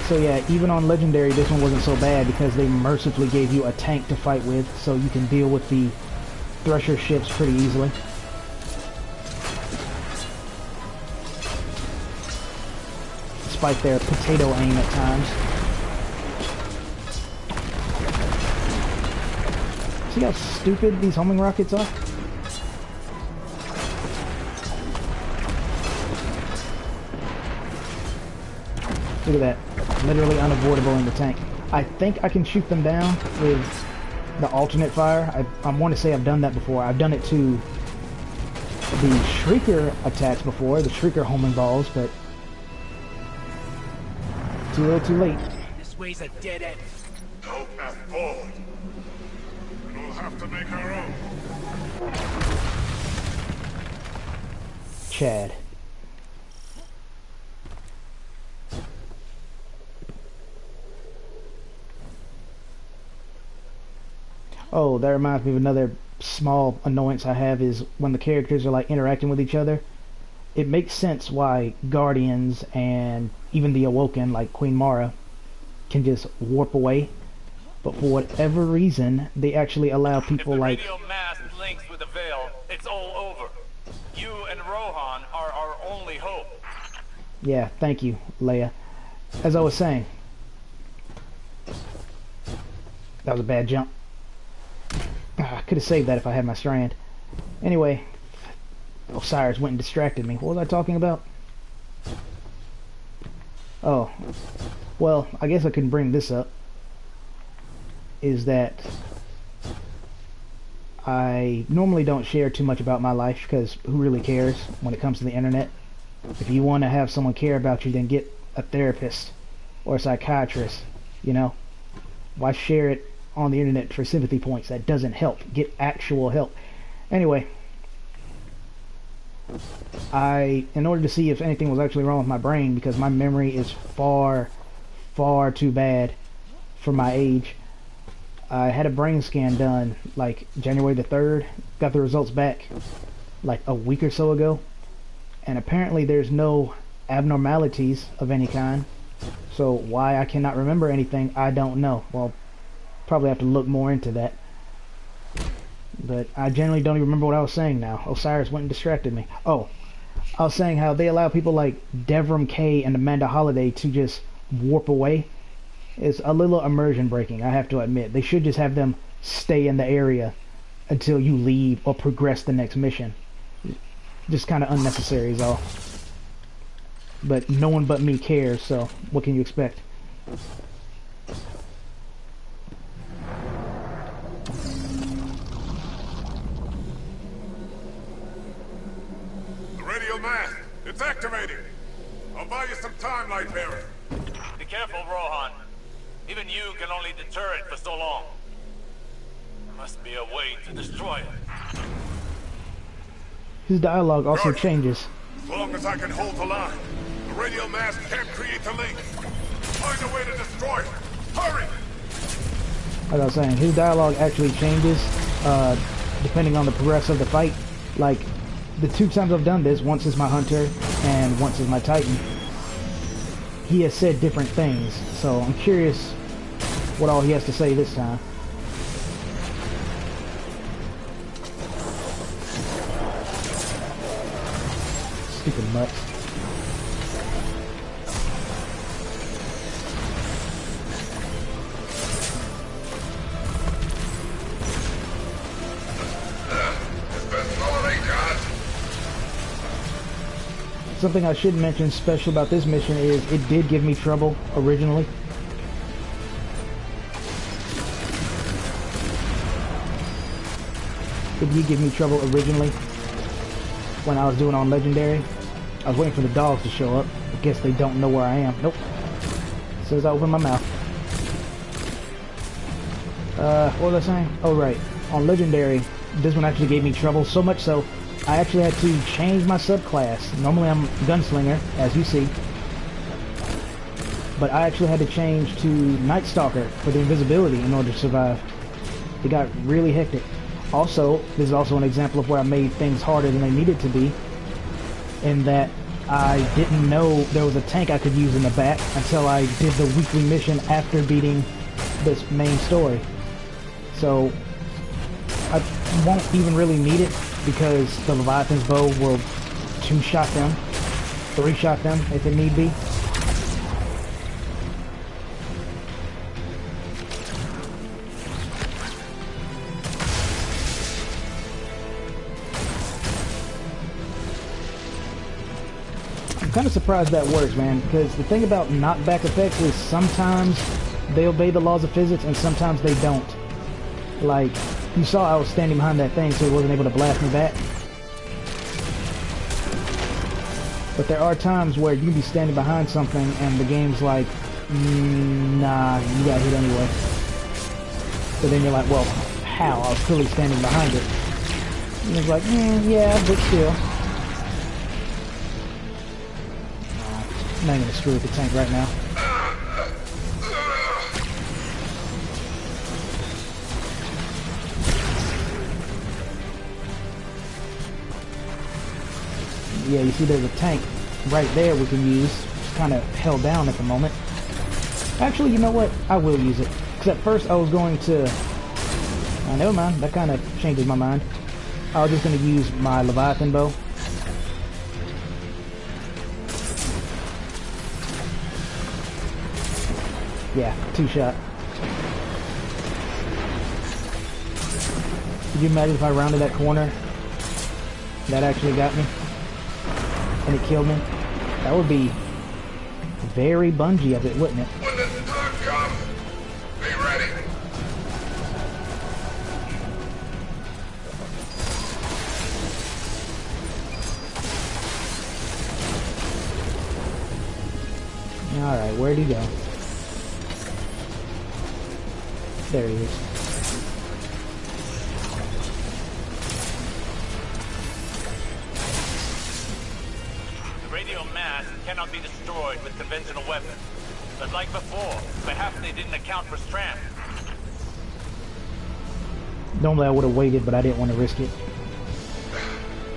So yeah, even on Legendary, this one wasn't so bad because they mercifully gave you a tank to fight with, so you can deal with the Thresher ships pretty easily. Despite their potato aim at times. See how stupid these homing rockets are? Look at that. Literally unavoidable in the tank. I think I can shoot them down with the alternate fire. I want to say I've done that before. I've done it to the Shrieker attacks before, the Shrieker homing balls, but too little too late. This way's a dead end. No path forward. We'll have to make our own. Chad. Oh, that reminds me of another small annoyance I have is when the characters are like interacting with each other. It makes sense why Guardians and even the Awoken, like Queen Mara, can just warp away. But for whatever reason, they actually allow people like... If the radio mast links with the Veil, it's all over. You and Rohan are our only hope. Yeah, thank you, Leia. As I was saying... That was a bad jump. I could have saved that if I had my strand. Anyway, Osiris went and distracted me. What was I talking about? Oh, well, I guess I can bring this up. Is that I normally don't share too much about my life because who really cares when it comes to the internet? If you want to have someone care about you, then get a therapist or a psychiatrist, you know? Why share it on the internet for sympathy points? That doesn't help. Get actual help. Anyway, in order to see if anything was actually wrong with my brain, because my memory is far too bad for my age, I had a brain scan done like January the 3rd. Got the results back like a week or so ago, and apparently there's no abnormalities of any kind. So why I cannot remember anything, I don't know. Well, probably have to look more into that. But I generally don't even remember what I was saying now. Osiris went and distracted me. Oh, I was saying how they allow people like Devram Kay and Amanda Holiday to just warp away. It's a little immersion breaking, I have to admit. They should just have them stay in the area until you leave or progress the next mission. Just kind of unnecessary is all. But no one but me cares, so what can you expect? The radio mast, it's activated. I'll buy you some time, Lightbearer. Be careful, Rohan. Even you can only deter it for so long. Must be a way to destroy it. His dialogue also Good. changes. As long as I can hold the line, the radio mast can't create the link. Find a way to destroy it. Hurry! As I was saying, his dialogue actually changes depending on the progress of the fight. Like, the 2 times I've done this, once as my hunter and once as my titan, he has said different things. So I'm curious what all he has to say this time. Stupid mutt. Something I should mention special about this mission is it did give me trouble originally. It did give me trouble originally when I was doing on Legendary. I was waiting for the dogs to show up. I guess they don't know where I am. Nope. As soon as I open my mouth. What was I saying? Oh right. On Legendary, this one actually gave me trouble, so much so I actually had to change my subclass. Normally I'm Gunslinger, as you see. But I actually had to change to Night Stalker for the invisibility in order to survive. It got really hectic. Also, this is also an example of where I made things harder than they needed to be, in that I didn't know there was a tank I could use in the back until I did the weekly mission after beating this main story. So I won't even really need it because the Leviathan's bow will 2-shot them, 3-shot them if it need be. I'm kind of surprised that works, man, because the thing about knockback effects is sometimes they obey the laws of physics and sometimes they don't. Like, you saw I was standing behind that thing so it wasn't able to blast me back. But there are times where you can be standing behind something and the game's like, nah, you got hit anyway. So then you're like, well, how? I was clearly standing behind it. And it's like, yeah, but still. I'm not gonna screw with the tank right now. Yeah, you see there's a tank right there we can use. It's kind of held down at the moment. Actually, you know what? I will use it. Because at first I was going to... Oh, never mind. That kind of changes my mind. I was just going to use my Leviathan bow. Yeah, 2-shot. Could you imagine if I rounded that corner? That actually got me. And it killed me. That would be very Bungie of it, wouldn't it? When the time comes, be ready. Alright, where'd he go? There he is. Cannot be destroyed with conventional weapons. But like before, perhaps they didn't account for strand. Normally I would have waited, but I didn't want to risk it.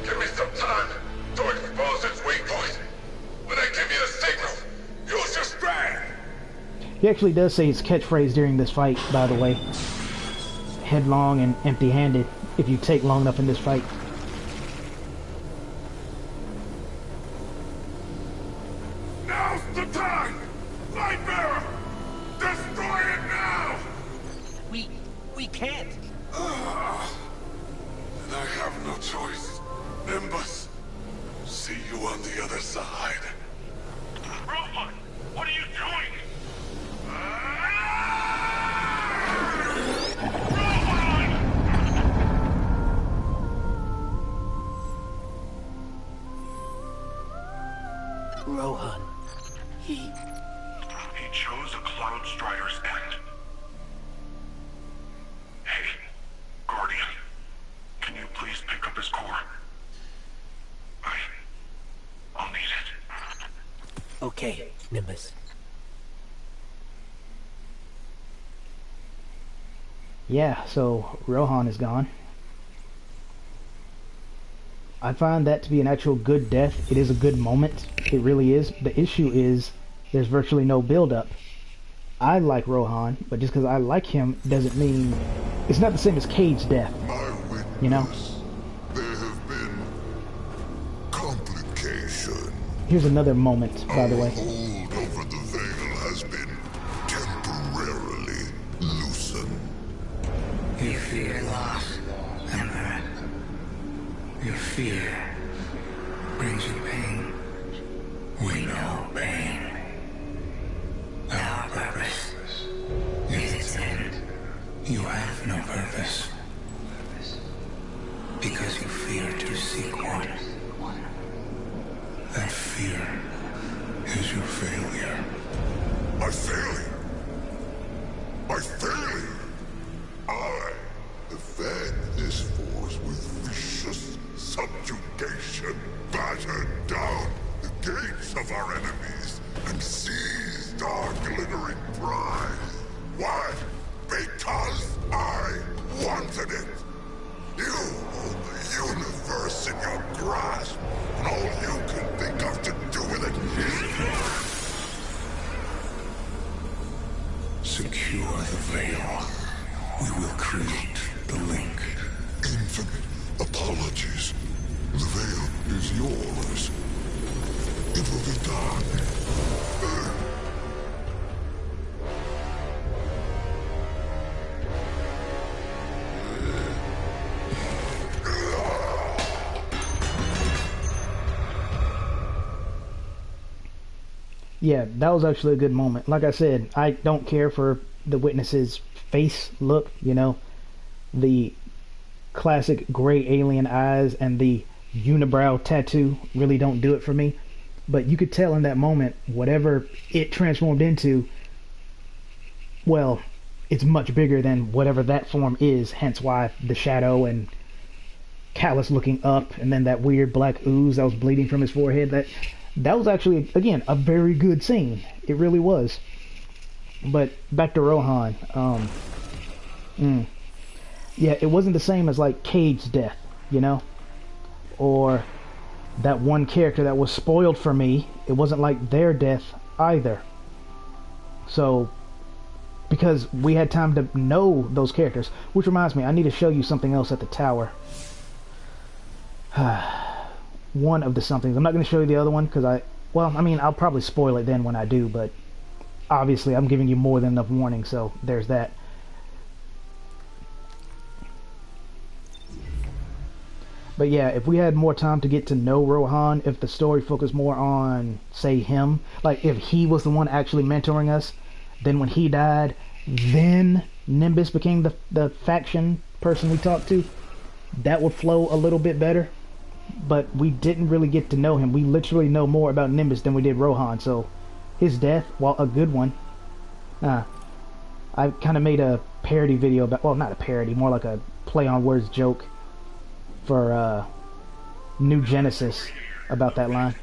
Give me some time to expose its weak point. When I give you the signal, use your strand. He actually does say his catchphrase during this fight, by the way. Headlong and empty-handed, if you take long enough in this fight. We can't. Then I have no choice. Nimbus, see you on the other side. Rohan, what are you doing? Rohan. He chose a Cloud Strider's end. Hey, Guardian, can you please pick up his core? I'll need it. Okay, Nimbus. yeah, so Rohan is gone. I find that to be an actual good death. It is a good moment. It really is. The issue is there's virtually no build-up. I like Rohan, but just because I like him doesn't mean... It's not the same as Cade's death, My witness, you know? there have been complications. Here's another moment, by the way. Hold over the veil has been temporarily loosened. You fear loss, Emperor. Your fear brings you pain. We know pain. Our purpose is its end. You have no purpose. Because you fear to seek one. That fear is your failure. My failure! My failure! I have fed this force with vicious subjugation, battered down the gates of our enemies, and seized our glittering prize. Why? Because I wanted it! You hold the universe in your grasp, and all you can think of to do with it is... Secure the veil. We will create the link. Infinite apologies. The veil is yours. It will be done. Yeah, that was actually a good moment. Like I said, I don't care for the witness's face look, you know, the classic gray alien eyes and the unibrow tattoo really don't do it for me. But you could tell in that moment, whatever it transformed into, well, it's much bigger than whatever that form is, hence why the shadow and Callus looking up and then that weird black ooze that was bleeding from his forehead, that was actually, again, a very good scene. It really was. But back to Rohan. Yeah, it wasn't the same as like Cade's death, you know? Or that one character that was spoiled for me. It wasn't like their death either. So, because we had time to know those characters. Which reminds me, I need to show you something else at the tower. One of the somethings. I'm not going to show you the other one because I'll probably spoil it then when I do, but obviously I'm giving you more than enough warning, so there's that. But yeah, if we had more time to get to know Rohan, if the story focused more on, say, him, like if he was the one actually mentoring us, then when he died, then Nimbus became the faction person we talked to, that would flow a little bit better. But we didn't really get to know him. We literally know more about Nimbus than we did Rohan, so his death, while a good one, I kind of made a parody video about, well, not a parody, more like a play on words joke for New Genesis about that line.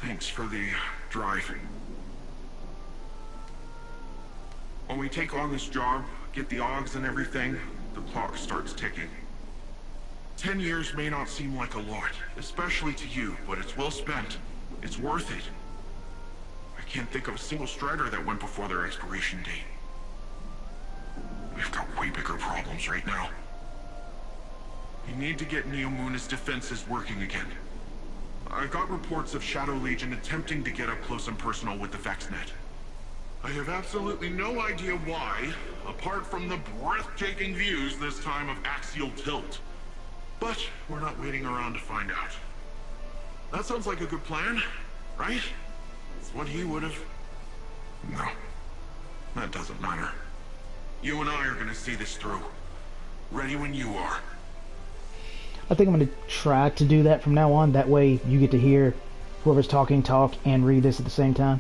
Thanks for the drive. When we take on this job, get the Augs and everything, the clock starts ticking. 10 years may not seem like a lot, especially to you, but it's well spent. It's worth it. I can't think of a single strider that went before their expiration date. We've got way bigger problems right now. We need to get Neomuna's defenses working again. I got reports of Shadow Legion attempting to get up close and personal with the VexNet. I have absolutely no idea why, apart from the breathtaking views this time of axial tilt. But we're not waiting around to find out. That sounds like a good plan, right? It's what he would have... No, that doesn't matter. You and I are gonna see this through. Ready when you are. I think I'm going to try to do that from now on. That way you get to hear whoever's talking talk and read this at the same time.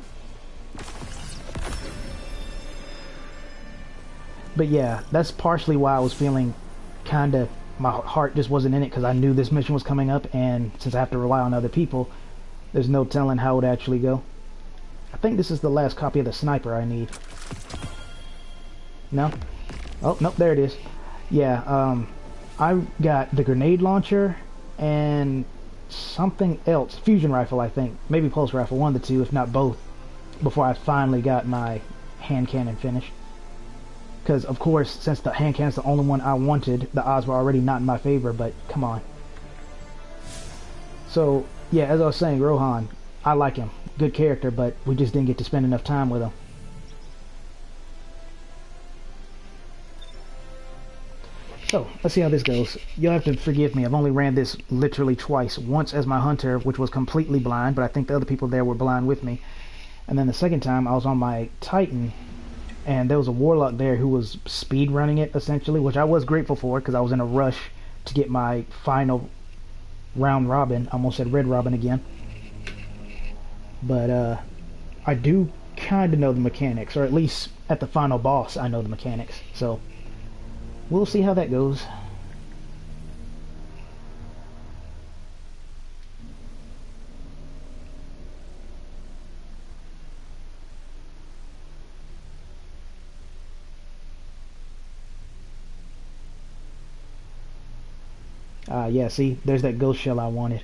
But yeah, that's partially why I was feeling kind of, my heart just wasn't in it, because I knew this mission was coming up, and since I have to rely on other people, There's no telling how it would actually go. I think this is the last copy of the sniper I need. No? Oh, nope, there it is. Yeah, I got the grenade launcher and something else. Fusion rifle, I think. Maybe pulse rifle, one of the two, if not both, before I finally got my hand cannon finished. Because, of course, since the hand cannon's the only one I wanted, the odds were already not in my favor, but come on. So, yeah, as I was saying, Rohan, I like him. Good character, but we just didn't get to spend enough time with him. So, let's see how this goes. You'll have to forgive me. I've only ran this literally twice. Once as my hunter, which was completely blind, but I think the other people there were blind with me. And then the second time, I was on my Titan, and there was a warlock there who was speed running it, essentially, which I was grateful for, because I was in a rush to get my final round robin. I almost said red robin again. But, I do kind of know the mechanics, or at least at the final boss, I know the mechanics. So, we'll see how that goes. Yeah, see, there's that ghost shell I wanted.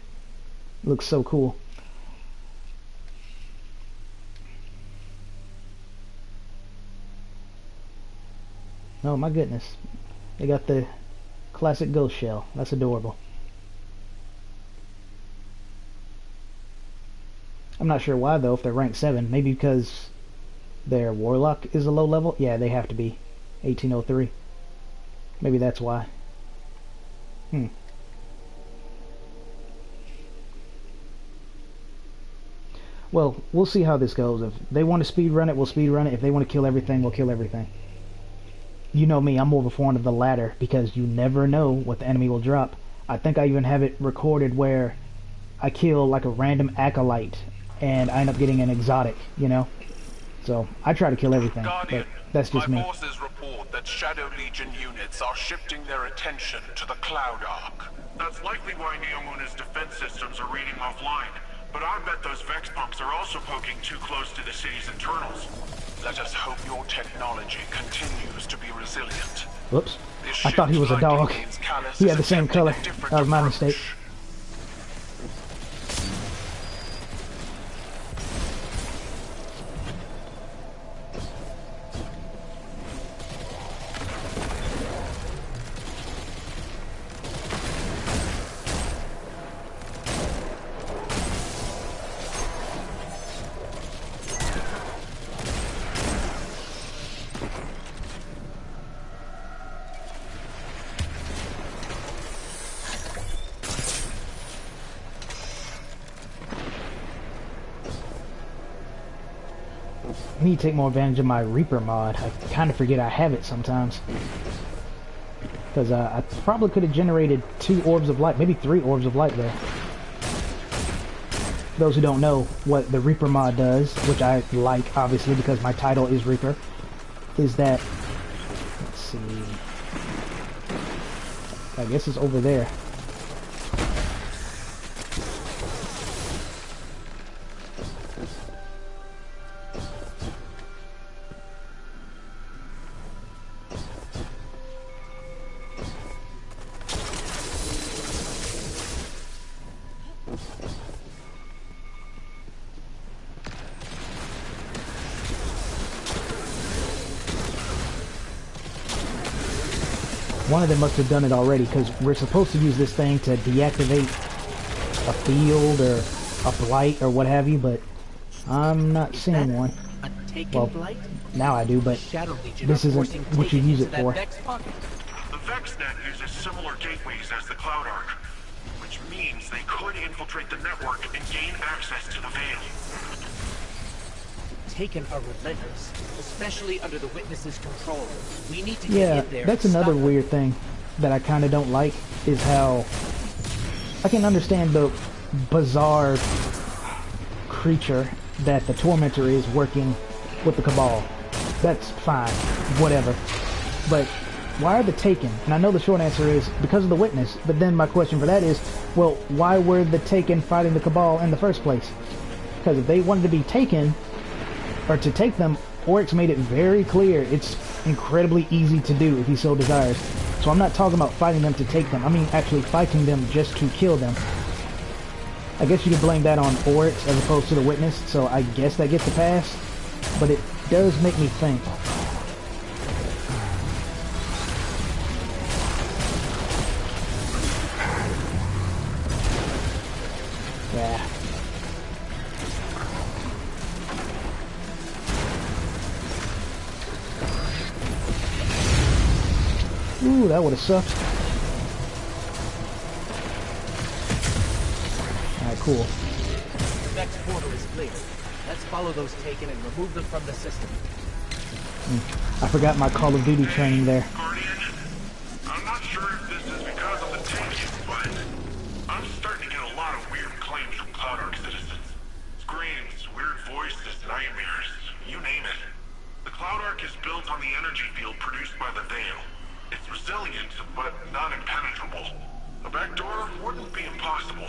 Looks so cool. Oh my goodness. They got the classic ghost shell. That's adorable. I'm not sure why though, if they're ranked 7. Maybe because their warlock is a low level? Yeah, they have to be. 1803. Maybe that's why. Well, we'll see how this goes. If they want to speed run it, we'll speed run it. If they want to kill everything, we'll kill everything. You know me, I'm more of a fan of the latter, because you never know what the enemy will drop. I think I even have it recorded where I kill like a random acolyte, and I end up getting an exotic, you know? So, I try to kill everything, Guardian, but that's just me. my bosses report that Shadow Legion units are shifting their attention to the Cloud Arc. That's likely why Neomuna's defense systems are reading offline. But I bet those Vex punks are also poking too close to the city's internals. Let us hope your technology continues to be resilient. Whoops. I thought he was a dog. He had the same color. That was my mistake. I need to take more advantage of my Reaper mod. I kind of forget I have it sometimes. Because I probably could have generated 2 orbs of light, maybe 3 orbs of light there. Those who don't know what the Reaper mod does, which I like obviously because my title is Reaper, is that, let's see, I guess it's over there. One of them must have done it already, because we're supposed to use this thing to deactivate a field or a blight or what have you, but I'm not seeing one. Well, now I do, but this isn't what you use it for. The VexNet uses similar gateways as the Cloud Arc, which means they could infiltrate the network and gain access to the Veil. Taken are relentless, especially under the Witness's control. We need to get in there. That's another weird thing that I kind of don't like, is how I can understand the bizarre creature that the Tormentor is working with the Cabal. That's fine, whatever. But why are the Taken? And I know the short answer is because of the Witness, but then my question for that is, well, why were the Taken fighting the Cabal in the first place? Because if they wanted to be taken, or to take them, Oryx made it very clear it's incredibly easy to do if he so desires. So I'm not talking about fighting them to take them, I mean actually fighting them just to kill them. I guess you could blame that on Oryx as opposed to the Witness, so I guess that gets the pass, but it does make me think. Yeah. Ooh, that would have sucked. Alright, cool. Next portal is clear. Let's follow those Taken and remove them from the system. I forgot my Call of Duty training there. Guardian, I'm not sure if this is because of the Taken, but I'm starting to get a lot of weird claims from Cloud Ark citizens. Screams, weird voices, nightmares, you name it. The Cloud Ark is built on the energy field produced by the Veil. It's resilient, but not impenetrable. A backdoor wouldn't be impossible.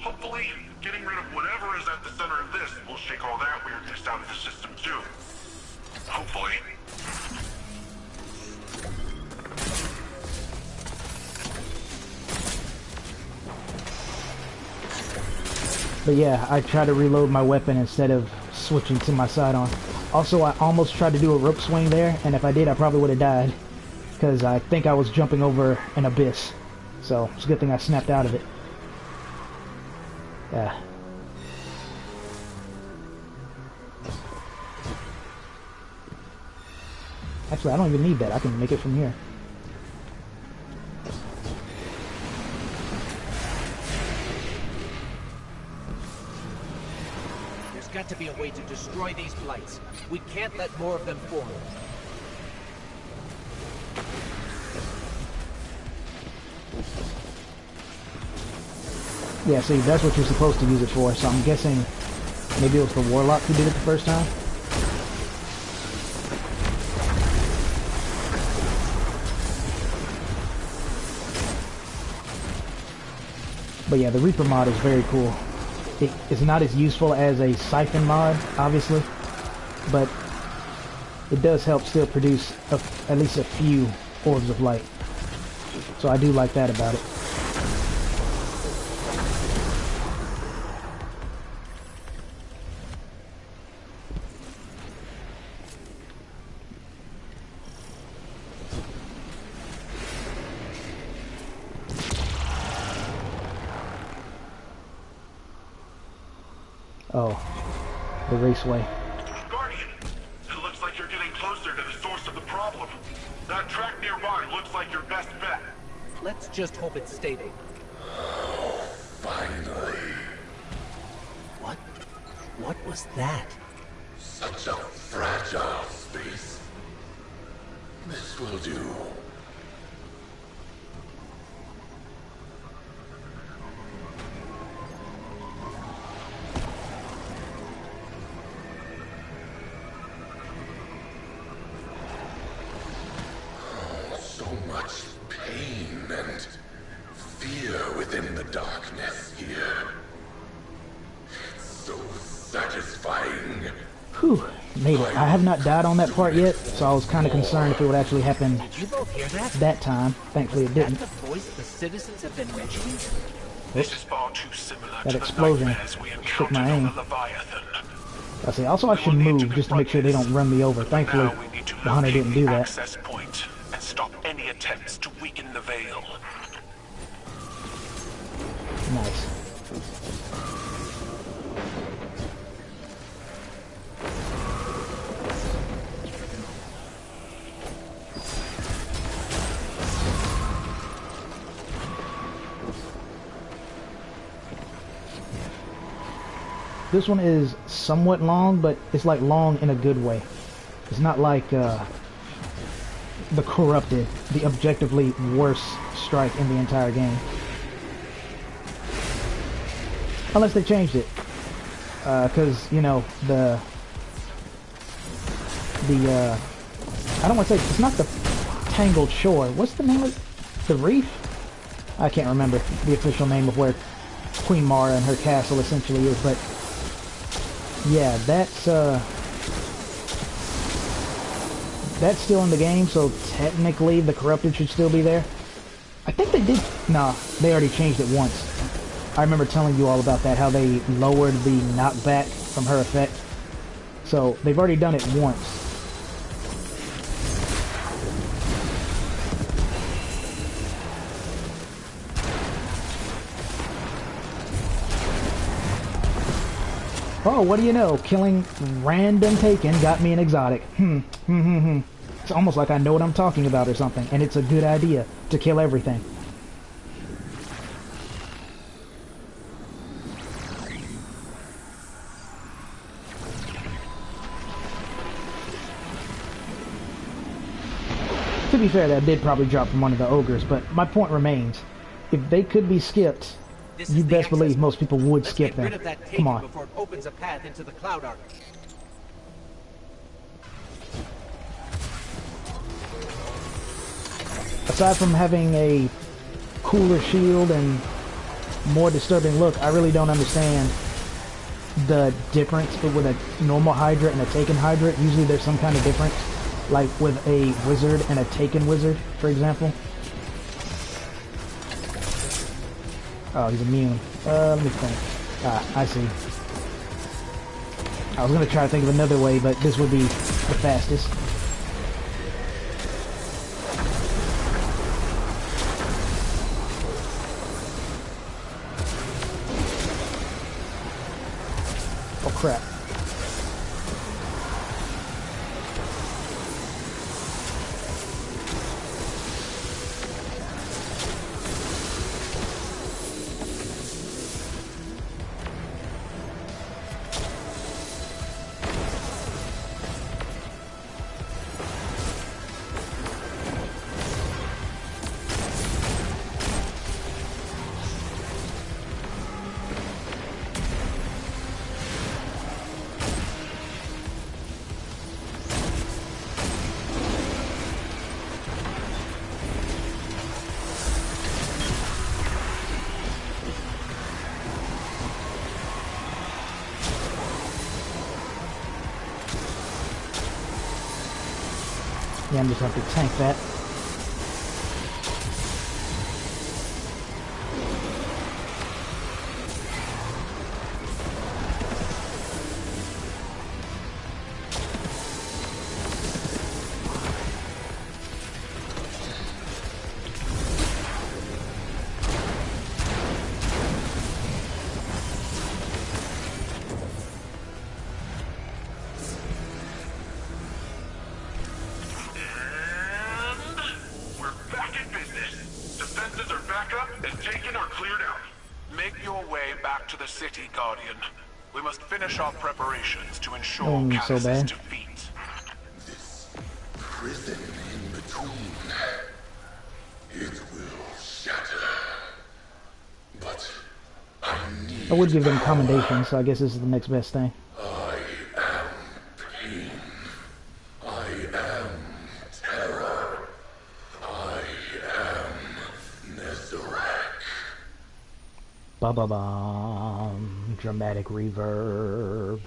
Hopefully, getting rid of whatever is at the center of this will shake all that weirdness out of the system too. Hopefully. But yeah, I try to reload my weapon instead of switching to my sidearm. Also, I almost tried to do a rope swing there, and if I did, I probably would have died. Because I think I was jumping over an abyss. So, it's a good thing I snapped out of it. Yeah. Actually, I don't even need that. I can make it from here. There's got to be a way to destroy these blights. We can't let more of them form. Yeah, see, that's what you're supposed to use it for, so I'm guessing maybe it was the Warlock who did it the first time. But yeah, the Reaper mod is very cool. It is not as useful as a Siphon mod, obviously, but it does help still produce at least a few orbs of light. So I do like that about it. Oh, the raceway. Guardian, it looks like you're getting closer to the source of the problem. That track nearby looks like your best bet. Let's just hope it's stable. Finally. What was that? Such a fragile space. This will do. So much pain and fear within the darkness here. It's so satisfying. Whew, made it. I have not died on that part yet, so I was kind of concerned if it would actually happen Did you both hear that? that time. Thankfully it That's didn't. the voice the citizens have been mentioning? This is far too similar That to explosion the nightmares we shook encountered my on aim. the Leviathan. I say, also I should move just to make sure they don't run me over. Thankfully, Now we need to the hunter locate didn't do the that. access point and stop any attempts to weaken the veil. Nice. This one is somewhat long, but it's like long in a good way. It's not like the Corrupted, the objectively worst strike in the entire game. Unless they changed it. Because, you know, I don't want to say, it's not the Tangled Shore. What's the name of the reef? I can't remember the official name of where Queen Mara and her castle essentially is, but yeah, that's still in the game, so technically the Corrupted should still be there. I think they did. Nah, they already changed it once. I remember telling you all about that, how they lowered the knockback from her effect. So they've already done it once. Oh, what do you know? Killing random Taken got me an exotic. It's almost like I know what I'm talking about or something, and it's a good idea to kill everything. To be fair, that did probably drop from one of the ogres, but my point remains. If they could be skipped, you best believe most people would skip them. Come on. Before it opens a path into the Cloud Arc. Aside from having a cooler shield and more disturbing look, I really don't understand the difference with a normal Hydra and a Taken Hydra. Usually there's some kind of difference, like with a wizard and a Taken wizard, for example. Oh, he's immune. Let me think. Ah, I see. I was gonna try to think of another way, but this would be the fastest. Oh crap. Yeah, I'm just gonna have to tank that. So bad. This prison in between, it will shatter. But I would give them commendation, so I guess this is the next best thing. I am pain. I am terror. I am Nezarec. Ba-ba-bum. Dramatic reverb.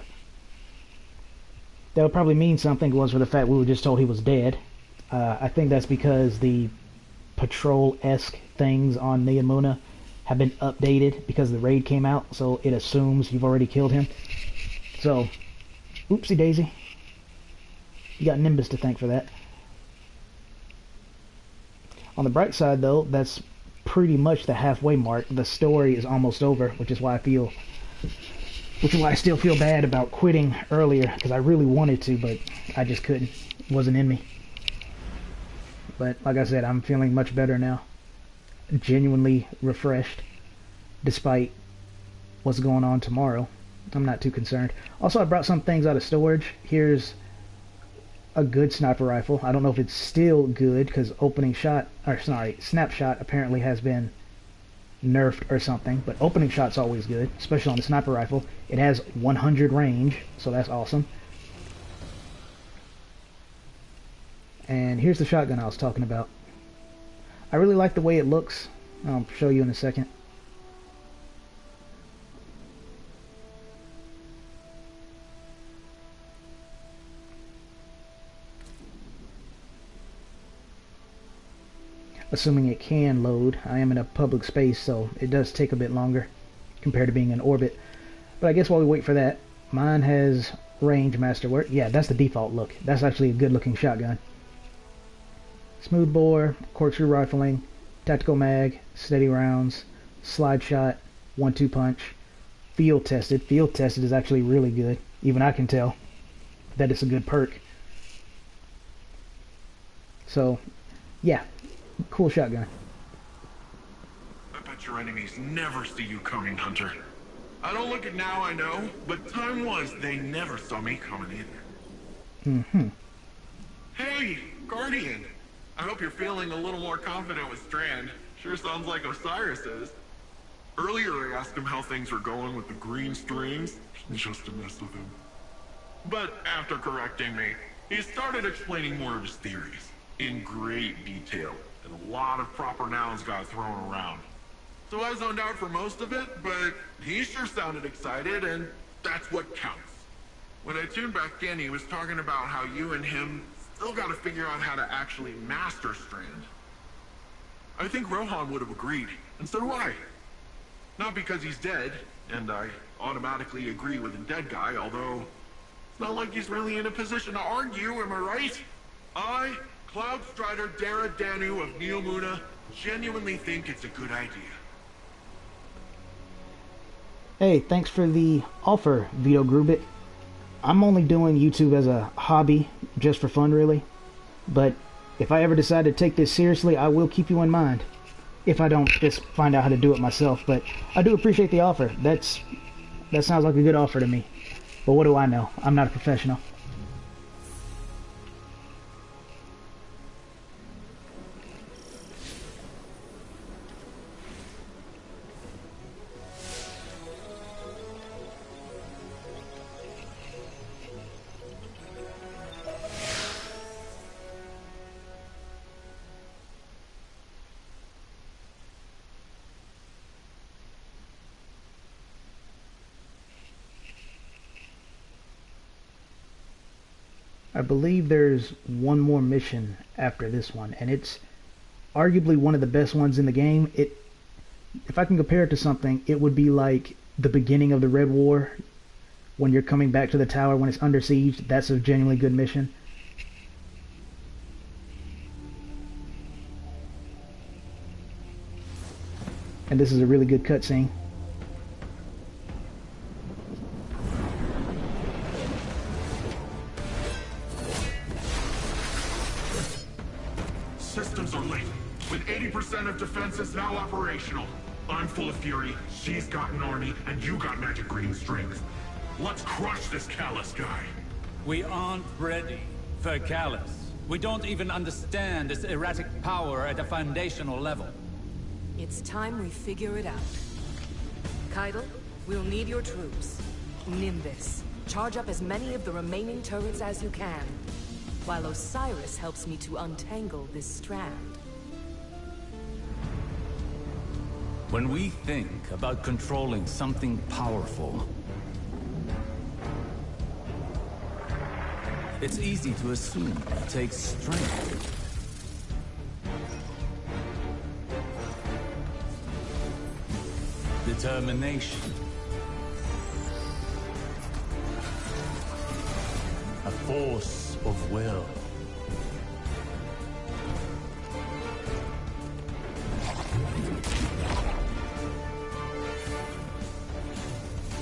That would probably mean something was for the fact we were just told he was dead. I think that's because the patrol-esque things on Neomuna have been updated because the raid came out, so it assumes you've already killed him. So, oopsie daisy. You got Nimbus to thank for that. On the bright side, though, that's pretty much the halfway mark. The story is almost over, which is why I still feel bad about quitting earlier, because I really wanted to, but I just couldn't. It wasn't in me. But like I said, I'm feeling much better now. Genuinely refreshed, despite what's going on tomorrow. I'm not too concerned. Also, I brought some things out of storage. Here's a good sniper rifle. I don't know if it's still good, because snapshot apparently has been nerfed or something, but opening shot's always good, especially on the sniper rifle. It has 100 range, so that's awesome. And here's the shotgun I was talking about. I really like the way it looks. I'll show you in a second. Assuming it can load. I am in a public space, so it does take a bit longer compared to being in orbit. But I guess while we wait for that, mine has range masterwork. Yeah, that's the default look. That's actually a good looking shotgun. Smooth bore, corkscrew rifling, tactical mag, steady rounds, slide shot, 1-2 punch, field tested. Field tested is actually really good. Even I can tell that it's a good perk. So, yeah, cool shotgun. I bet your enemies never see you coming, Hunter. I don't look it now, I know, but time was they never saw me coming either. Mm-hmm. Hey, Guardian. I hope you're feeling a little more confident with Strand. Sure sounds like Osiris is. Earlier I asked him how things were going with the green strings, just to mess with him. But after correcting me, he started explaining more of his theories, in great detail, and a lot of proper nouns got thrown around. So I zoned out for most of it, but he sure sounded excited, and that's what counts. When I tuned back in, he was talking about how you and him still gotta figure out how to actually master Strand. I think Rohan would have agreed, and so do I. Not because he's dead, and I automatically agree with the dead guy, although it's not like he's really in a position to argue, am I right? I, Cloud Strider Dara Danu of Neomuna, genuinely think it's a good idea. Hey, thanks for the offer, Vito Grubit. I'm only doing YouTube as a hobby, just for fun really. But if I ever decide to take this seriously, I will keep you in mind. If I don't just find out how to do it myself. But I do appreciate the offer. That sounds like a good offer to me. But what do I know? I'm not a professional. I believe there's one more mission after this one, and it's arguably one of the best ones in the game. If I can compare it to something, it would be like the beginning of the Red War, when you're coming back to the tower when it's under siege. That's a genuinely good mission. And this is a really good cutscene. Systems are late, with 80% of defenses now operational. I'm full of fury, she's got an army, and you got magic green strings. Let's crush this Callus guy. We aren't ready for Callus. We don't even understand its erratic power at a foundational level. It's time we figure it out. Keitel, we'll need your troops. Nimbus, charge up as many of the remaining turrets as you can, while Osiris helps me to untangle this strand. When we think about controlling something powerful, it's easy to assume it takes strength. Determination. A force of will.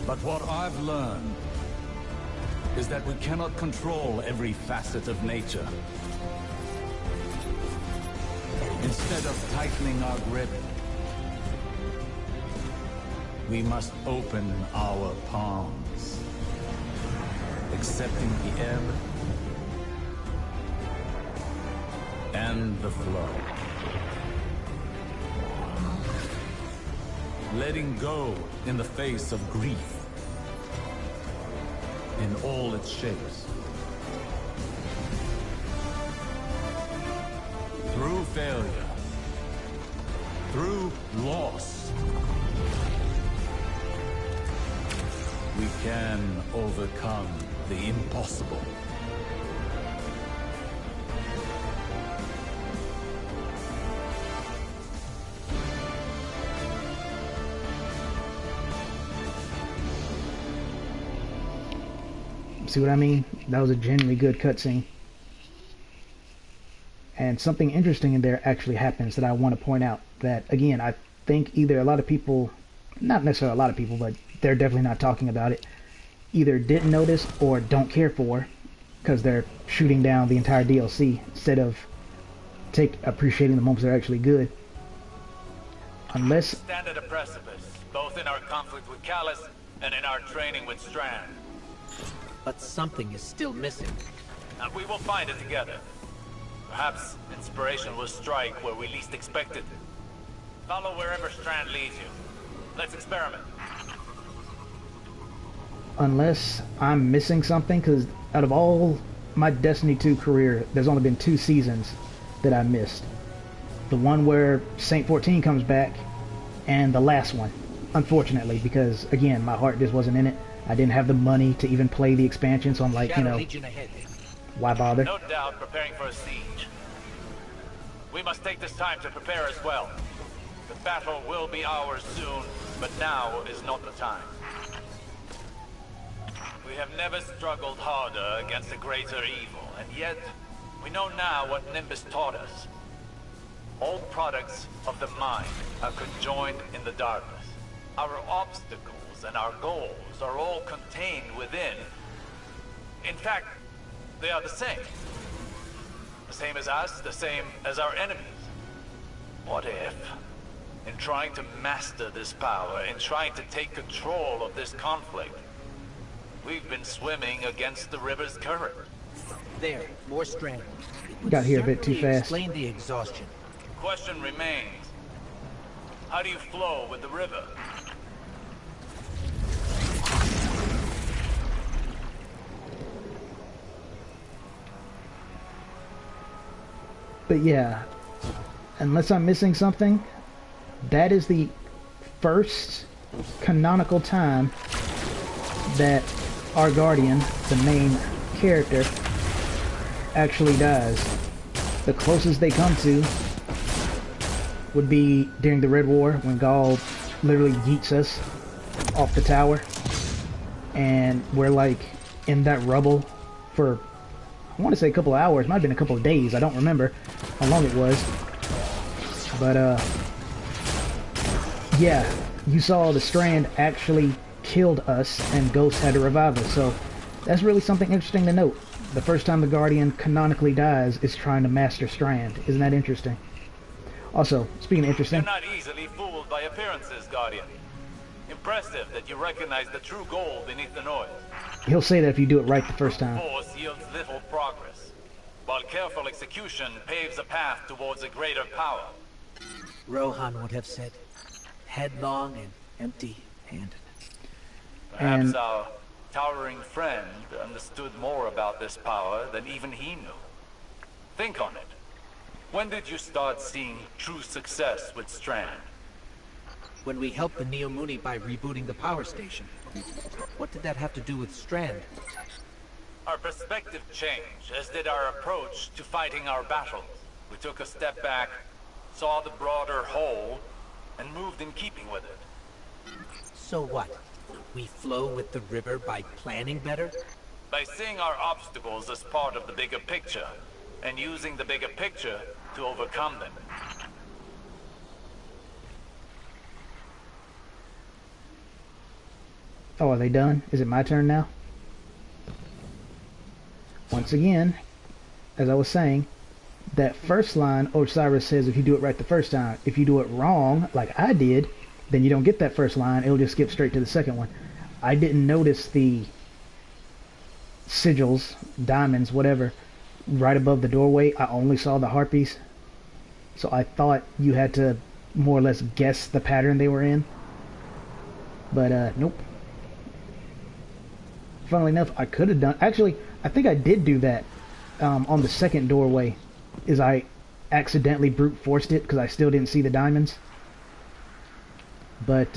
But what I've learned is that we cannot control every facet of nature. Instead of tightening our grip, we must open our palms, accepting the ebb and the flow. Letting go in the face of grief in all its shapes. failure, through loss, we can overcome the impossible. See what I mean? That was a genuinely good cutscene. And something interesting in there actually happens that I want to point out. That, again, I think either a lot of people, not necessarily a lot of people, but they're definitely not talking about it, either didn't notice or don't care for, because they're shooting down the entire DLC instead of appreciating the moments that are actually good. Unless... Stand at a precipice, both in our conflict with Callus and in our training with Strand. But something is still missing. And we will find it together. Perhaps inspiration will strike where we least expect it. Follow wherever Strand leads you. Let's experiment. Unless I'm missing something, because out of all my Destiny 2 career, there's only been 2 seasons that I missed. The one where Saint 14 comes back, and the last one. Unfortunately, because, again, my heart just wasn't in it. I didn't have the money to even play the expansion, so I'm like, Shadow you know, Legion ahead. Why bother? No doubt preparing for a siege. We must take this time to prepare as well. The battle will be ours soon, but now is not the time. We have never struggled harder against a greater evil, and yet we know now what Nimbus taught us. All products of the mind are conjoined in the darkness. Our obstacles and our goals are all contained within. In fact, they are the same. The same as us, the same as our enemies. What if, in trying to master this power, in trying to take control of this conflict, we've been swimming against the river's current? There, more Strand. Got here a bit too fast. Explain the exhaustion. Question remains. How do you flow with the river? But yeah, unless I'm missing something, that is the first canonical time that our Guardian, the main character, actually dies. The closest they come to would be during the Red War, when Gaul literally yeets us off the tower, and we're like in that rubble for, I want to say a couple of hours, might have been a couple of days, I don't remember how long it was. But yeah, you saw the Strand actually killed us and Ghost had to revive us, so that's really something interesting to note. The first time the Guardian canonically dies is trying to master Strand. Isn't that interesting? Also, speaking of interesting... You're not easily fooled by appearances, Guardian. Impressive that you recognize the true goal beneath the noise. He'll say that if you do it right the first time. Force yields little progress, while careful execution paves a path towards a greater power. Rohan would have said, headlong and empty-handed. Perhaps our towering friend understood more about this power than even he knew. Think on it. When did you start seeing true success with Strand? When we helped the Neomuni by rebooting the power station. What did that have to do with Strand? Our perspective changed, as did our approach to fighting our battles. We took a step back, saw the broader whole, and moved in keeping with it. So what? We flow with the river by planning better? By seeing our obstacles as part of the bigger picture, and using the bigger picture to overcome them. Oh, are they done? Is it my turn now? Once again, as I was saying, that first line, Osiris says if you do it right the first time. If you do it wrong, like I did, then you don't get that first line. It'll just skip straight to the second one. I didn't notice the sigils, diamonds, whatever, right above the doorway. I only saw the harpies. So I thought you had to more or less guess the pattern they were in. But, nope. Funnily enough, I could have done... Actually, I think I did do that on the second doorway. Is I accidentally brute forced it because I still didn't see the diamonds. But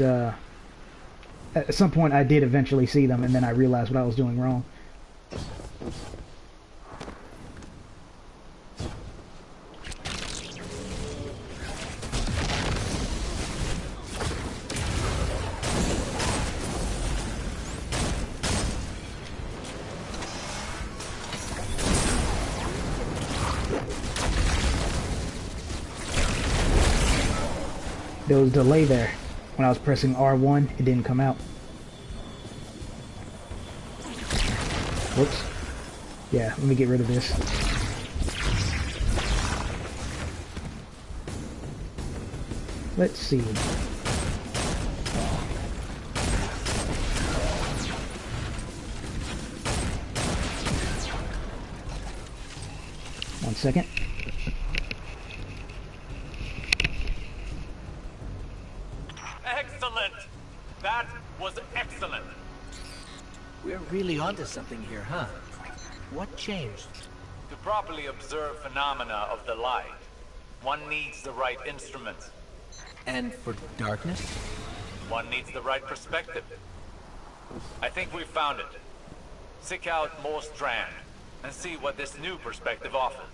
at some point I did eventually see them, and then I realized what I was doing wrong. There was a delay there. When I was pressing R1, it didn't come out. Whoops. Yeah, let me get rid of this. Let's see. One second. Excellent! That was excellent! We're really onto something here, huh? What changed? To properly observe phenomena of the light, one needs the right instruments. And for darkness? One needs the right perspective. I think we've found it. Seek out more Strand and see what this new perspective offers.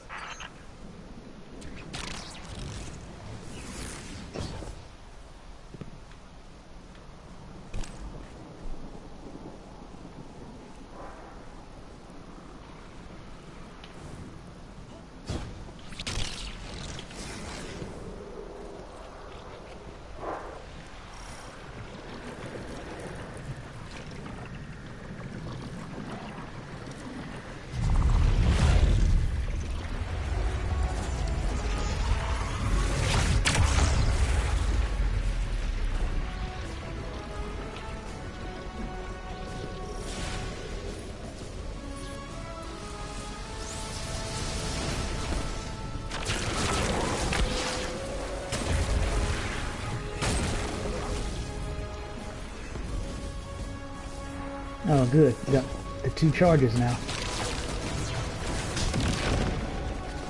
Oh, good. We got the 2 charges now.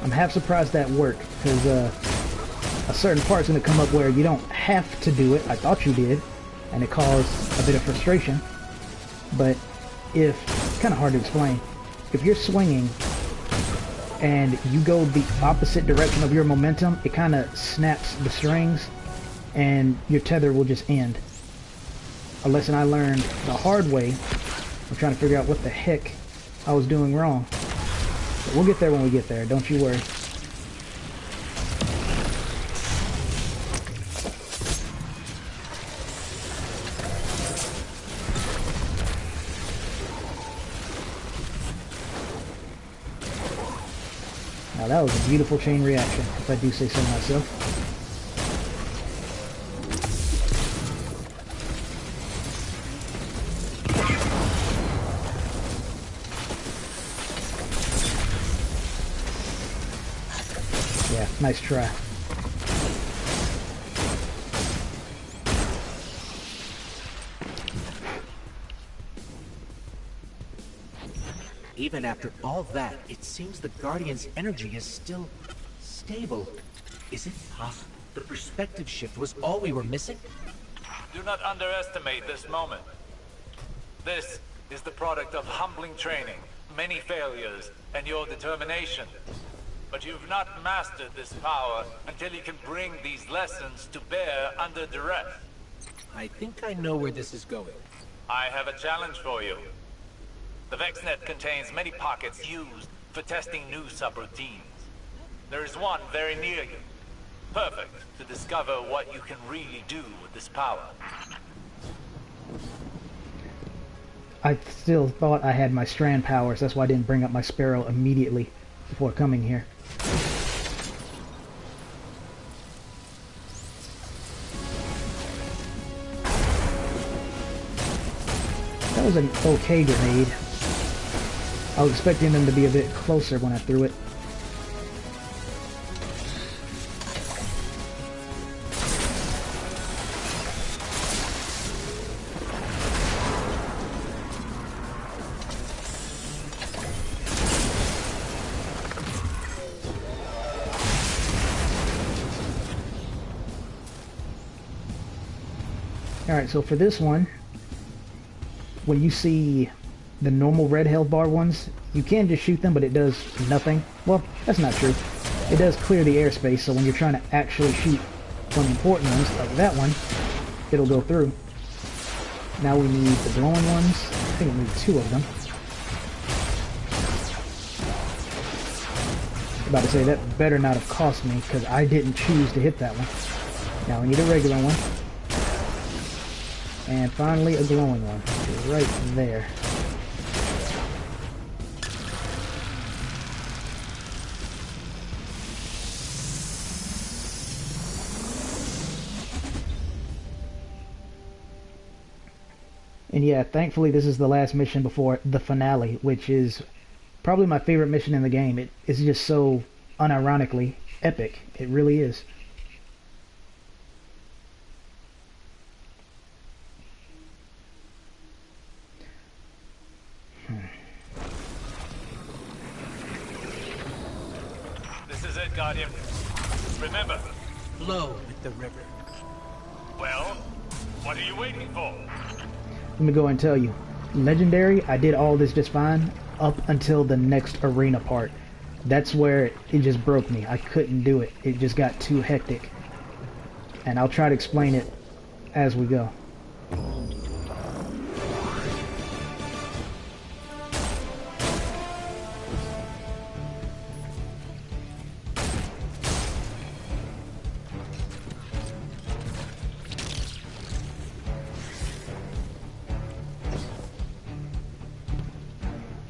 I'm half surprised that worked, because a certain part's going to come up where you don't have to do it. I thought you did, and it caused a bit of frustration. But if... it's kind of hard to explain. If you're swinging and you go the opposite direction of your momentum, it kind of snaps the strings, and your tether will just end. A lesson I learned the hard way. I'm trying to figure out what the heck I was doing wrong. But we'll get there when we get there, don't you worry. Now that was a beautiful chain reaction, if I do say so myself. Yeah, nice try. Even after all that, it seems the Guardian's energy is still stable. Is it possible the perspective shift was all we were missing? Do not underestimate this moment. This is the product of humbling training, many failures, and your determination. But you've not mastered this power until you can bring these lessons to bear under duress. I think I know where this is going. I have a challenge for you. The VexNet contains many pockets used for testing new subroutines. There is one very near you. Perfect to discover what you can really do with this power. I still thought I had my Strand powers, that's why I didn't bring up my Sparrow immediately before coming here. That was an okay grenade. I was expecting them to be a bit closer when I threw it. Alright, so for this one, when you see the normal red health bar ones, you can just shoot them, but it does nothing. Well, that's not true. It does clear the airspace, so when you're trying to actually shoot one of the important ones, like that one, it'll go through. Now we need the glowing ones. I think we need 2 of them. About to say, that better not have cost me, because I didn't choose to hit that one. Now we need a regular one. And finally, a glowing one. Right there. And yeah, thankfully this is the last mission before the finale, which is probably my favorite mission in the game. It's just so unironically epic. It really is. This is it, Guardian. Remember, Flow with the river. well, what are you waiting for? Let me go and tell you. Legendary, I did all this just fine up until the next arena part. That's where it just broke me. I couldn't do it. It just got too hectic. And I'll try to explain it as we go.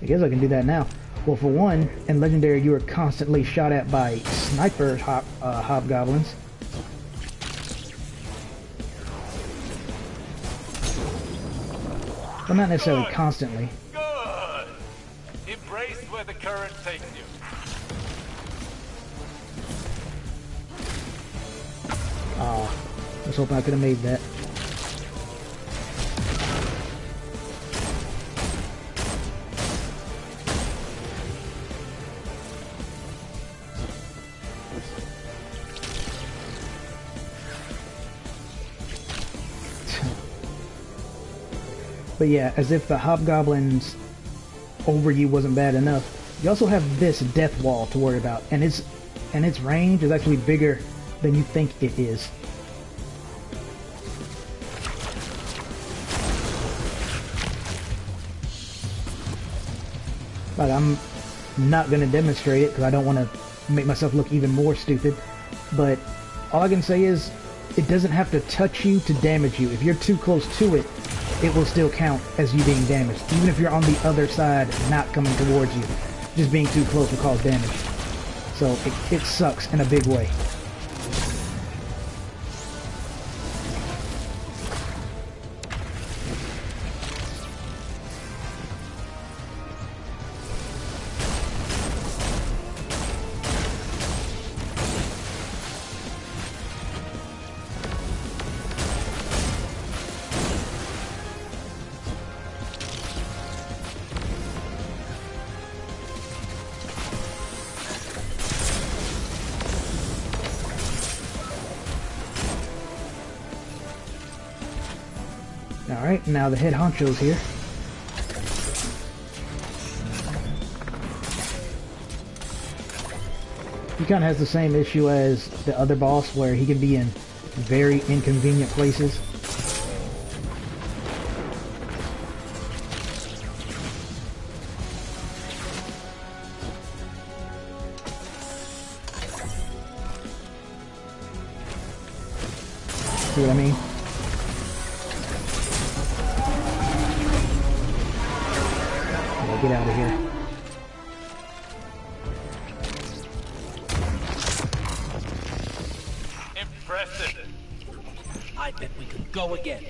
I guess I can do that now. Well, for one, in Legendary, you are constantly shot at by sniper hobgoblins. Well, not necessarily constantly. Good. Embrace where the current takes you. I was hoping I could have made that. But yeah, as if the hobgoblins over you wasn't bad enough, you also have this death wall to worry about, and its range is actually bigger than you think it is. But I'm not going to demonstrate it because I don't want to make myself look even more stupid. But all I can say is it doesn't have to touch you to damage you. If you're too close to it, it will still count as you being damaged. Even if you're on the other side, not coming towards you. Just being too close will cause damage. So it sucks in a big way. Alright, now the head honcho's here. He kind of has the same issue as the other boss, where he can be in very inconvenient places. See what I mean? Get out of here. Impressive. I bet we could go again.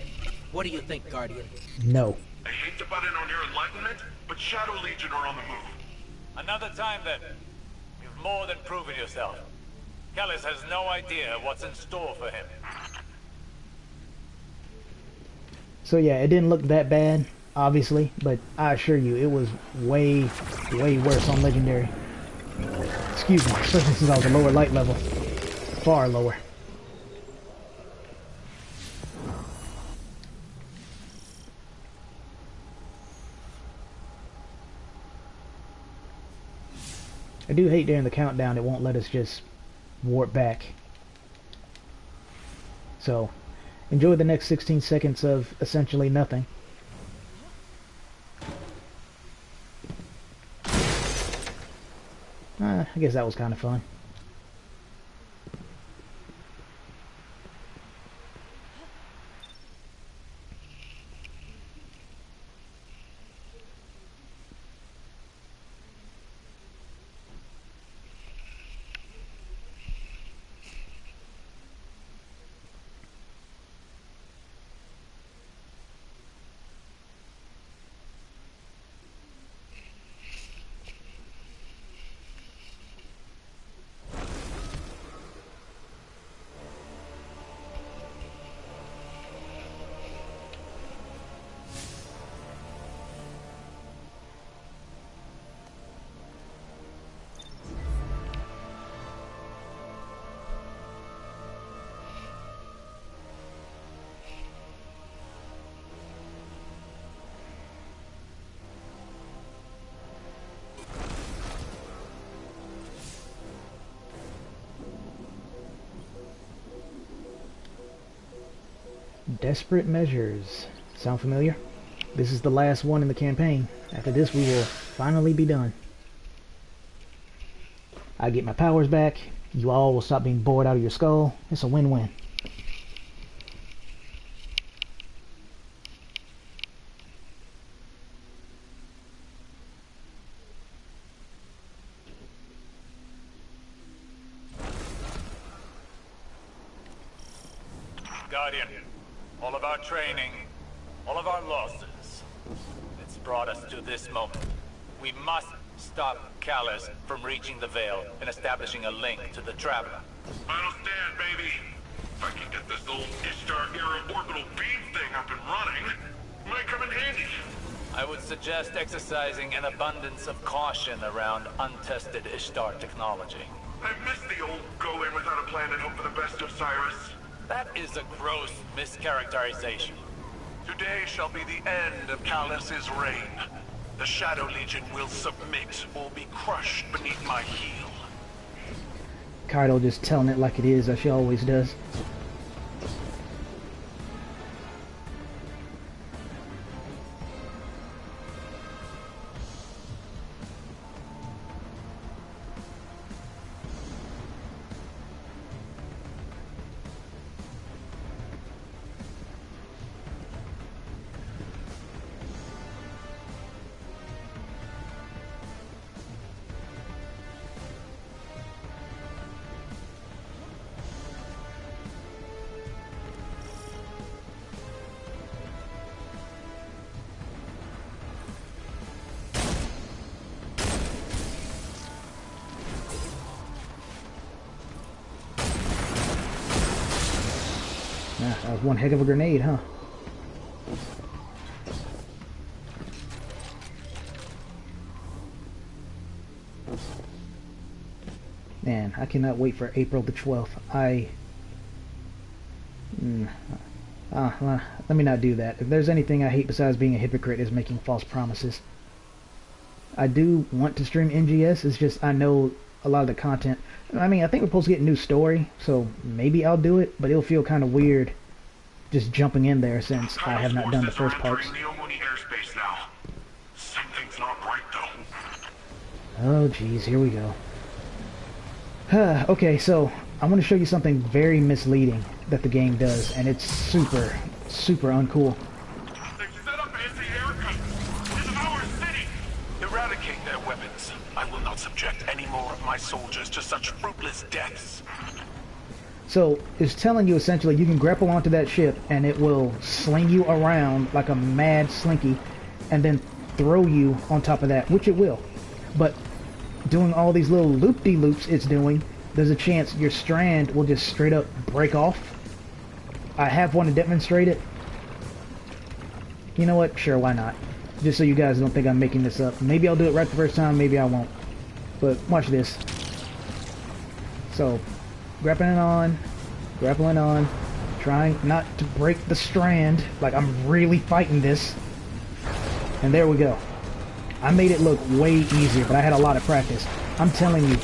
What do you think, Guardian? No. I hate to butt in on your enlightenment, but Shadow Legion are on the move. Another time then. You've more than proven yourself. Kellis has no idea what's in store for him. So yeah, it didn't look that bad, obviously, but I assure you, it was way, way worse on Legendary. Excuse me, especially since I was a lower light level. Far lower. I do hate during the countdown it won't let us just warp back. So, enjoy the next 16 seconds of essentially nothing. I guess that was kind of fun. Desperate measures. Sound familiar? This is the last one in the campaign. After this we will finally be done. I get my powers back. You all will stop being bored out of your skull. It's a win-win. Guardian, all of our training, all of our losses, it's brought us to this moment. We must stop Callus from reaching the Veil and establishing a link to the Traveler. Final stand, baby. If I can get this old Ishtar-era orbital beam thing up and running, it might come in handy. I would suggest exercising an abundance of caution around untested Ishtar technology. I miss the old go in without a plan and hope for the best of Cyrus. That is a gross mischaracterization. Today shall be the end of Callus's reign. The Shadow Legion will submit or be crushed beneath my heel. Kaido just telling it like it is, as she always does. That was one heck of a grenade, huh? Man, I cannot wait for April the 12th. Let me not do that. If there's anything I hate besides being a hypocrite is making false promises. I do want to stream NGS, it's just I know a lot of the content. I mean, I think we're supposed to get a new story, so maybe I'll do it, but it'll feel kind of weird just jumping in there since I have not done the first parts. Airspace now. Something's not right though. Oh geez, here we go. Okay, so I want to show you something very misleading that the game does, and it's super uncool. They've set up anti-air guns in our city. Eradicate their weapons. I will not subject any more of my soldiers to such fruitless deaths. So it's telling you essentially you can grapple onto that ship and it will sling you around like a mad slinky and then throw you on top of that, which it will. But doing all these little loop-de-loops it's doing, there's a chance your strand will just straight up break off. I have one to demonstrate it. You know what? Sure, why not? Just so you guys don't think I'm making this up. Maybe I'll do it right the first time, maybe I won't. But watch this. So, grappling on, trying not to break the strand, like I'm really fighting this. And there we go. I made it look way easier, but I had a lot of practice. I'm telling you,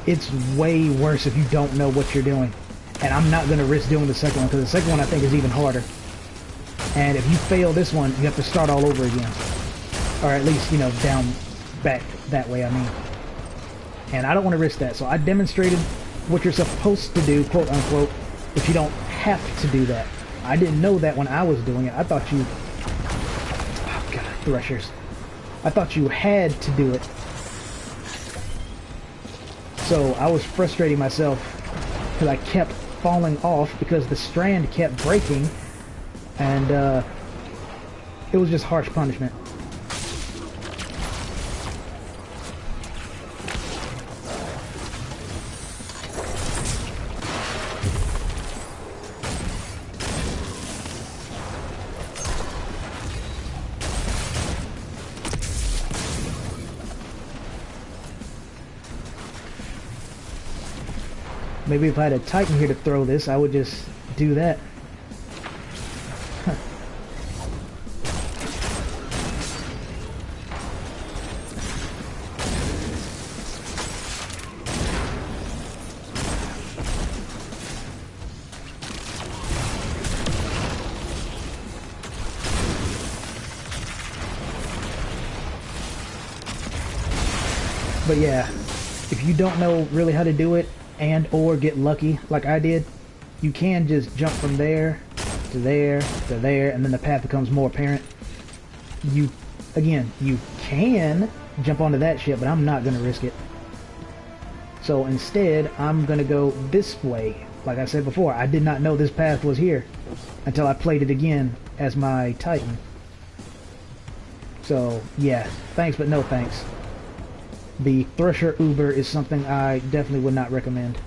it's way worse if you don't know what you're doing. And I'm not going to risk doing the second one, because the second one I think is even harder. And if you fail this one, you have to start all over again. Or at least, you know, back that way, I mean. And I don't want to risk that, so I demonstrated what you're supposed to do, quote unquote, but you don't have to do that. I didn't know that when I was doing it. I thought you... Oh, God, threshers. I thought you had to do it. So I was frustrating myself because I kept falling off because the strand kept breaking, and it was just harsh punishment. Maybe if I had a Titan here to throw this, I would just do that. Huh. But yeah, if you don't know really how to do it, and or get lucky like I did, you can just jump from there to there to there, and then the path becomes more apparent. You can jump onto that ship, but I'm not gonna risk it. So instead, I'm gonna go this way. Like I said before, I did not know this path was here until I played it again as my Titan. So yeah, thanks but no thanks. The Thresher Uber is something I definitely would not recommend.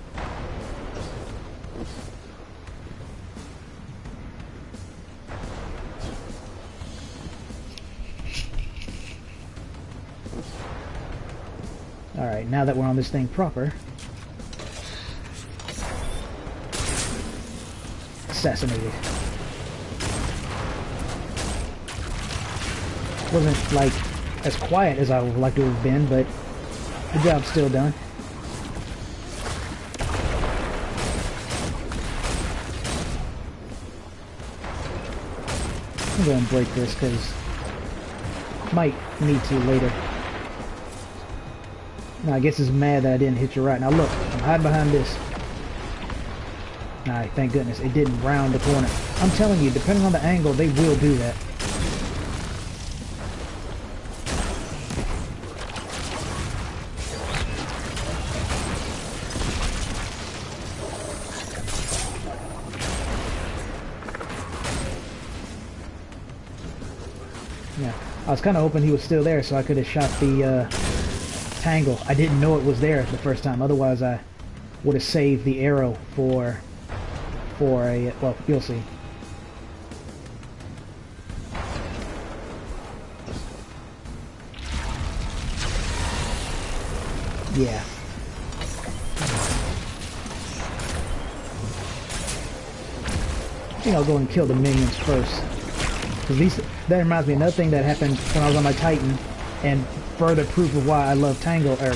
Alright, now that we're on this thing proper... Assassinated. Wasn't, like, as quiet as I would like to have been, but... the job's still done. I'm going to break this because might need to later. Now I guess it's mad that I didn't hit you right. Now look, I'm hiding behind this. Alright, thank goodness. It didn't round the corner. I'm telling you, depending on the angle, they will do that. Yeah, I was kind of hoping he was still there so I could have shot the tangle. I didn't know it was there the first time. Otherwise, I would have saved the arrow for a... well, you'll see. Yeah. I think I'll go and kill the minions first. That reminds me, another thing that happened when I was on my Titan, and further proof of why I love Tangle, or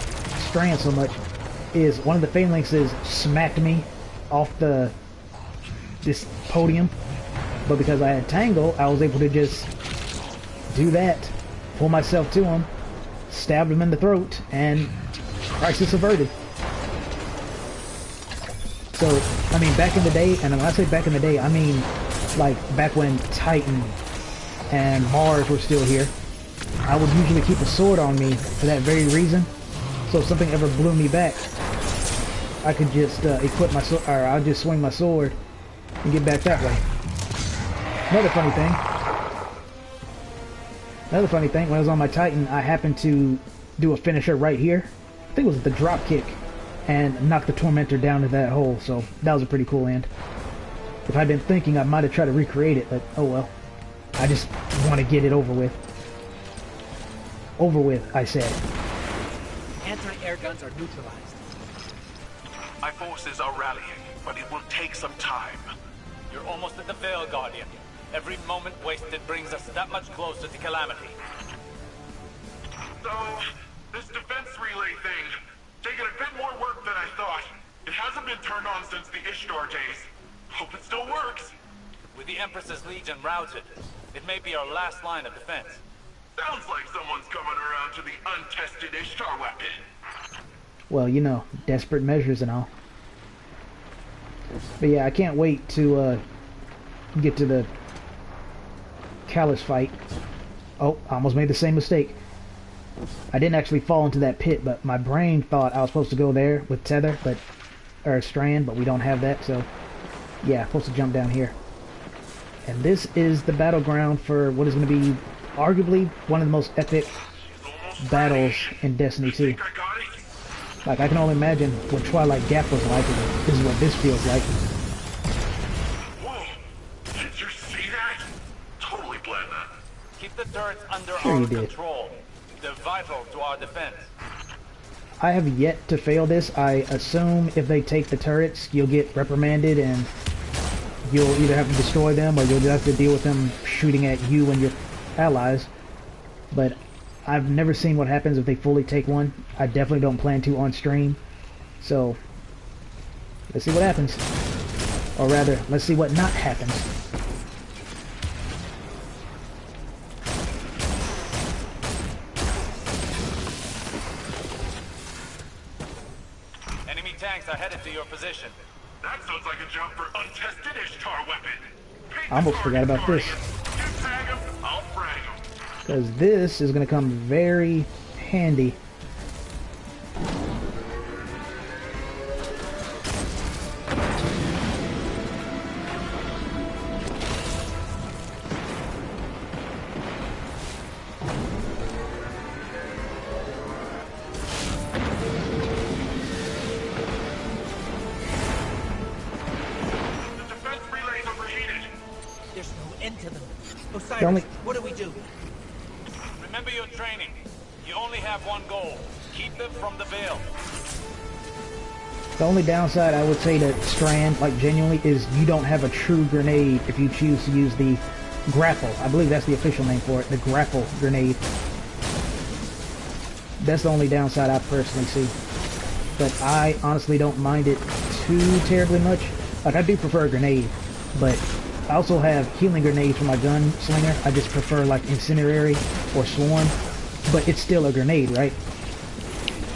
Strand so much, is one of the phalanxes smacked me off this podium, but because I had Tangle, I was able to just do that, pull myself to him, stab him in the throat, and crisis averted. So, I mean, back in the day, and when I say back in the day, I mean like back when Titan and Mars were still here, I would usually keep a sword on me for that very reason. So if something ever blew me back, I could just equip my sword, or I'll just swing my sword and get back that way. Another funny thing, when I was on my Titan, I happened to do a finisher right here. I think it was the drop kick, and knock the Tormentor down to that hole, so that was a pretty cool end. If I'd been thinking, I might have tried to recreate it, but oh well. I just want to get it over with. Over with, I said. Anti-air guns are neutralized. My forces are rallying, but it will take some time. You're almost at the Veil, Guardian. Every moment wasted brings us that much closer to Calamity. Ishtar days. Hope it still works. With the Empress's Legion routed, it may be our last line of defense. Sounds like someone's coming around to the untested Ishtar weapon. Well, you know, desperate measures and all. But yeah, I can't wait to get to the Callus fight. Oh, I almost made the same mistake. I didn't actually fall into that pit, but my brain thought I was supposed to go there with tether, or strand, but we don't have that, so yeah, supposed to jump down here. And this is the battleground for what is going to be arguably one of the most epic battles in Destiny 2. Like, I can only imagine what Twilight Gap was like, and this is what this feels like. Whoa! Did you see that? Totally planned that. Keep the turrets under Sure our you did. control. They're vital to our defense. I have yet to fail this. I assume if they take the turrets, you'll get reprimanded and you'll either have to destroy them or you'll just have to deal with them shooting at you and your allies. But I've never seen what happens if they fully take one. I definitely don't plan to on stream. So, let's see what happens. Or rather, let's see what not happens. Enemy tanks are headed to your position. That sounds like a job for untested Ishtar weapon. Paint I almost the forgot about target, this. Guardian. You tag him, I'll frag him. Because this is going to come very handy. The defense relay's overheated. There's no end to them. The Osiris, only- what do we do? Remember your training. You only have one goal. Keep them from the Veil. The only downside I would say to Strand, like genuinely, is you don't have a true grenade if you choose to use the grapple. I believe that's the official name for it, the grapple grenade. That's the only downside I personally see. But I honestly don't mind it too terribly much. Like, I do prefer a grenade, but I also have healing grenades for my gunslinger. I just prefer like incendiary or swarm, but it's still a grenade, right?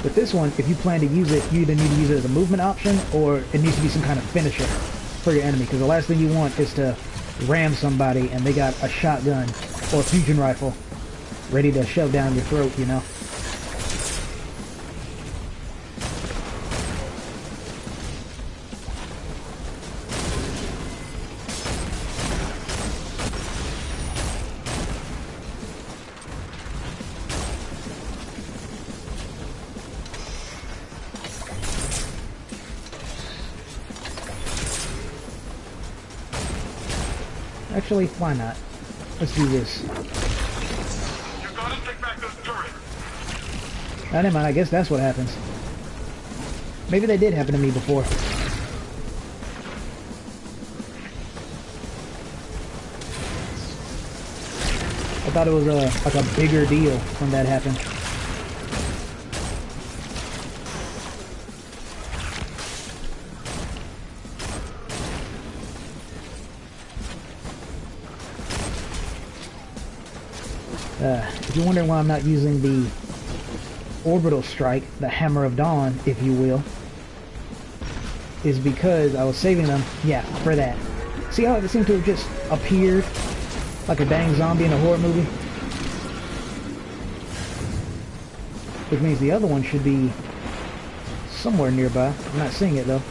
With this one, if you plan to use it, you either need to use it as a movement option or it needs to be some kind of finisher for your enemy, because the last thing you want is to ram somebody and they got a shotgun or a fusion rifle ready to shove down your throat, you know? Actually, why not? Let's do this. You gotta take back those turrets. Ah, never mind, I guess that's what happens. Maybe they did happen to me before. I thought it was like a bigger deal when that happened. If you're wondering why I'm not using the orbital strike, the Hammer of Dawn, if you will, is because I was saving them, yeah, for that. See how it seemed to have just appeared like a dang zombie in a horror movie? Which means the other one should be somewhere nearby. I'm not seeing it though.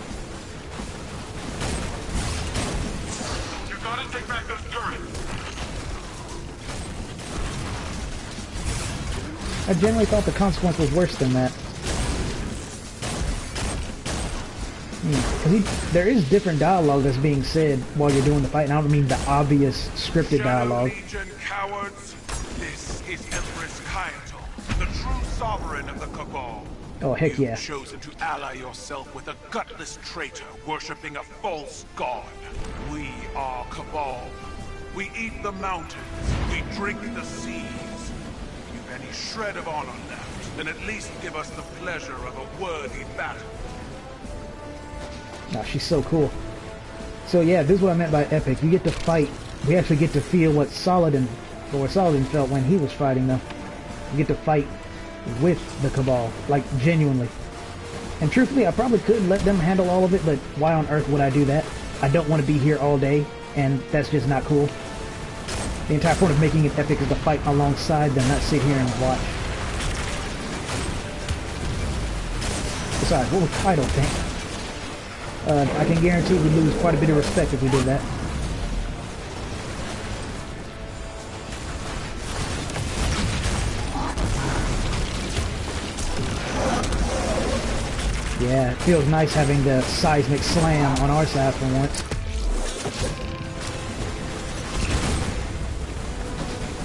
You gotta take back those turrets. I generally thought the consequence was worse than that. Because there is different dialogue that's being said while you're doing the fight, and I don't mean the obvious scripted dialogue. Legion cowards, this is Empress Kaito, the true sovereign of the Cabal. Oh, heck yeah. You've chosen to ally yourself with a gutless traitor worshipping a false god. We are Cabal. We eat the mountains. We drink the seas. If you've any shred of honor left, then at least give us the pleasure of a worthy battle. Nah, she's so cool. So yeah, this is what I meant by epic. You get to fight. We actually get to feel what Saladin felt when he was fighting them. You get to fight with the Cabal, like genuinely. And truthfully, I probably could let them handle all of it, but why on earth would I do that? I don't want to be here all day, and that's just not cool. The entire point of making it epic is to fight alongside them, not sit here and watch. Besides, what would Kaido think? I can guarantee we'd lose quite a bit of respect if we did that. Yeah, it feels nice having the seismic slam on our side for once.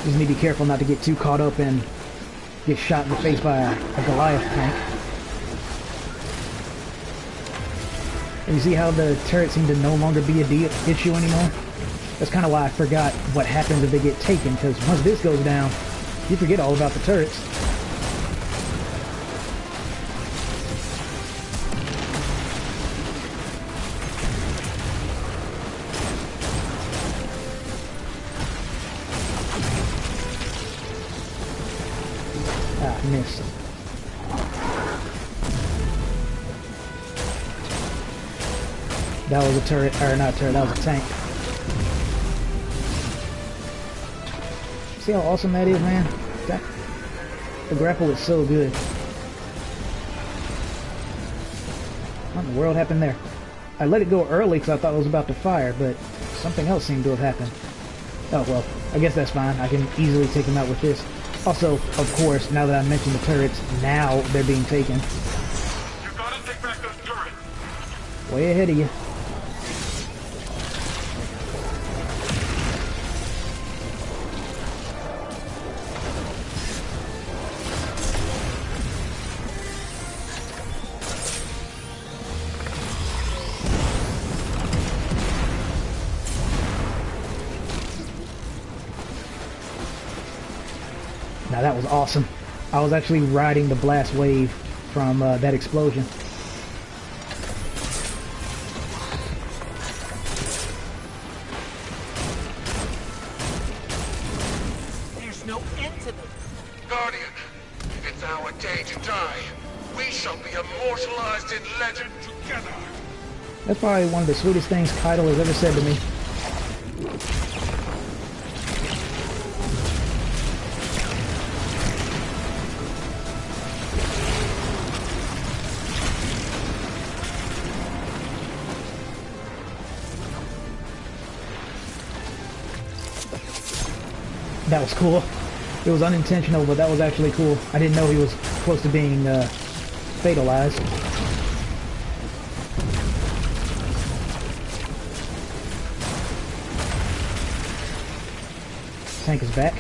Just need to be careful not to get too caught up and get shot in the face by a Goliath tank. And you see how the turrets seem to no longer be a issue anymore? That's kind of why I forgot what happens if they get taken, because once this goes down, you forget all about the turrets. Ah, missed. That was a turret, or not a turret, that was a tank. See how awesome that is, man? The grapple is so good. What in the world happened there? I let it go early because I thought it was about to fire, but something else seemed to have happened. Oh well, I guess that's fine. I can easily take him out with this. Also, of course, now that I mentioned the turrets, now they're being taken. You gotta take back those turrets. Way ahead of you. Now that was awesome. I was actually riding the blast wave from that explosion. There's no end to them. Guardian, it's our day to die. We shall be immortalized in legend together. That's probably one of the sweetest things Kaido has ever said to me. That was cool. It was unintentional, but that was actually cool. I didn't know he was close to being fatalized. Tank is back.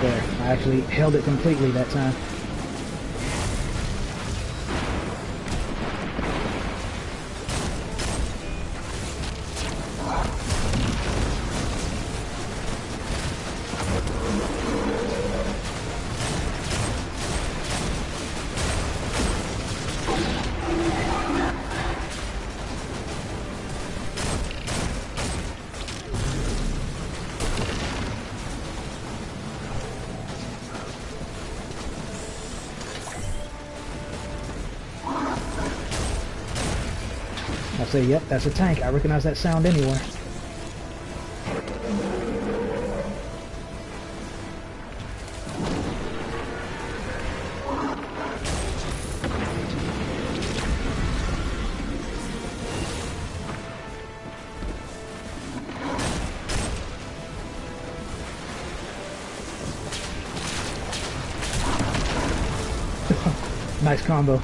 There, I actually held it completely that time. I say, yep, that's a tank. I recognize that sound anywhere. Nice combo.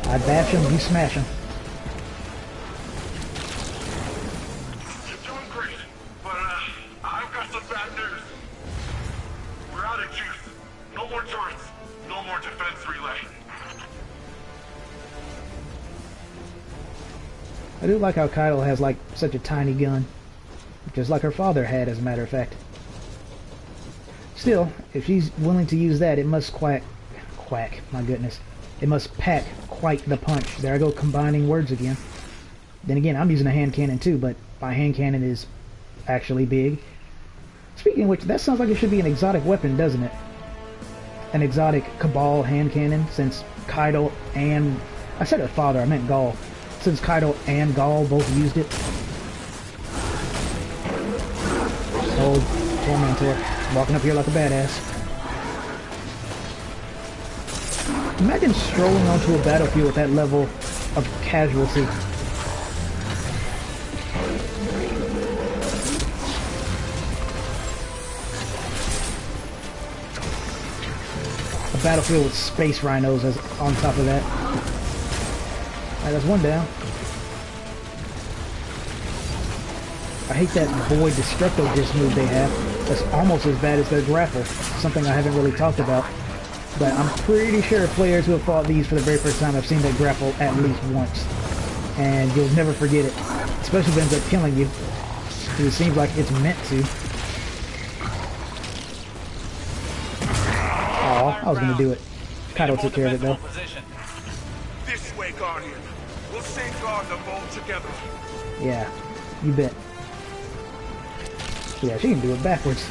I bash him, you smash him. You're doing great, but I've got some bad news. We're out of juice. No more turrets. No more defense relay. I do like how Kaido has like such a tiny gun. just like her father had, as a matter of fact. Still, if she's willing to use that, it must quack, my goodness. It must pack quite the punch. There I go, combining words again. Then again, I'm using a hand cannon too, but my hand cannon is actually big. Speaking of which, that sounds like it should be an exotic weapon, doesn't it? An exotic Cabal hand cannon, since Kaido and... I said her father, I meant Gaul. Since Kaido and Gaul both used it. Oh, Tormentor, walking up here like a badass. Imagine strolling onto a battlefield with that level of casualty. A battlefield with space rhinos as on top of that. Alright, that's one down. I hate that Void Destructo Disc move they have. That's almost as bad as their grapple. Something I haven't really talked about. But I'm pretty sure players who have fought these for the very first time have seen that grapple at least once. And you'll never forget it. Especially if it ends up killing you. Because it seems like it's meant to. Aw, I was gonna do it. Kaido took care of it though. This way, Guardian. We'll safeguard the vault together. Yeah, you bet. Yeah, she can do it backwards.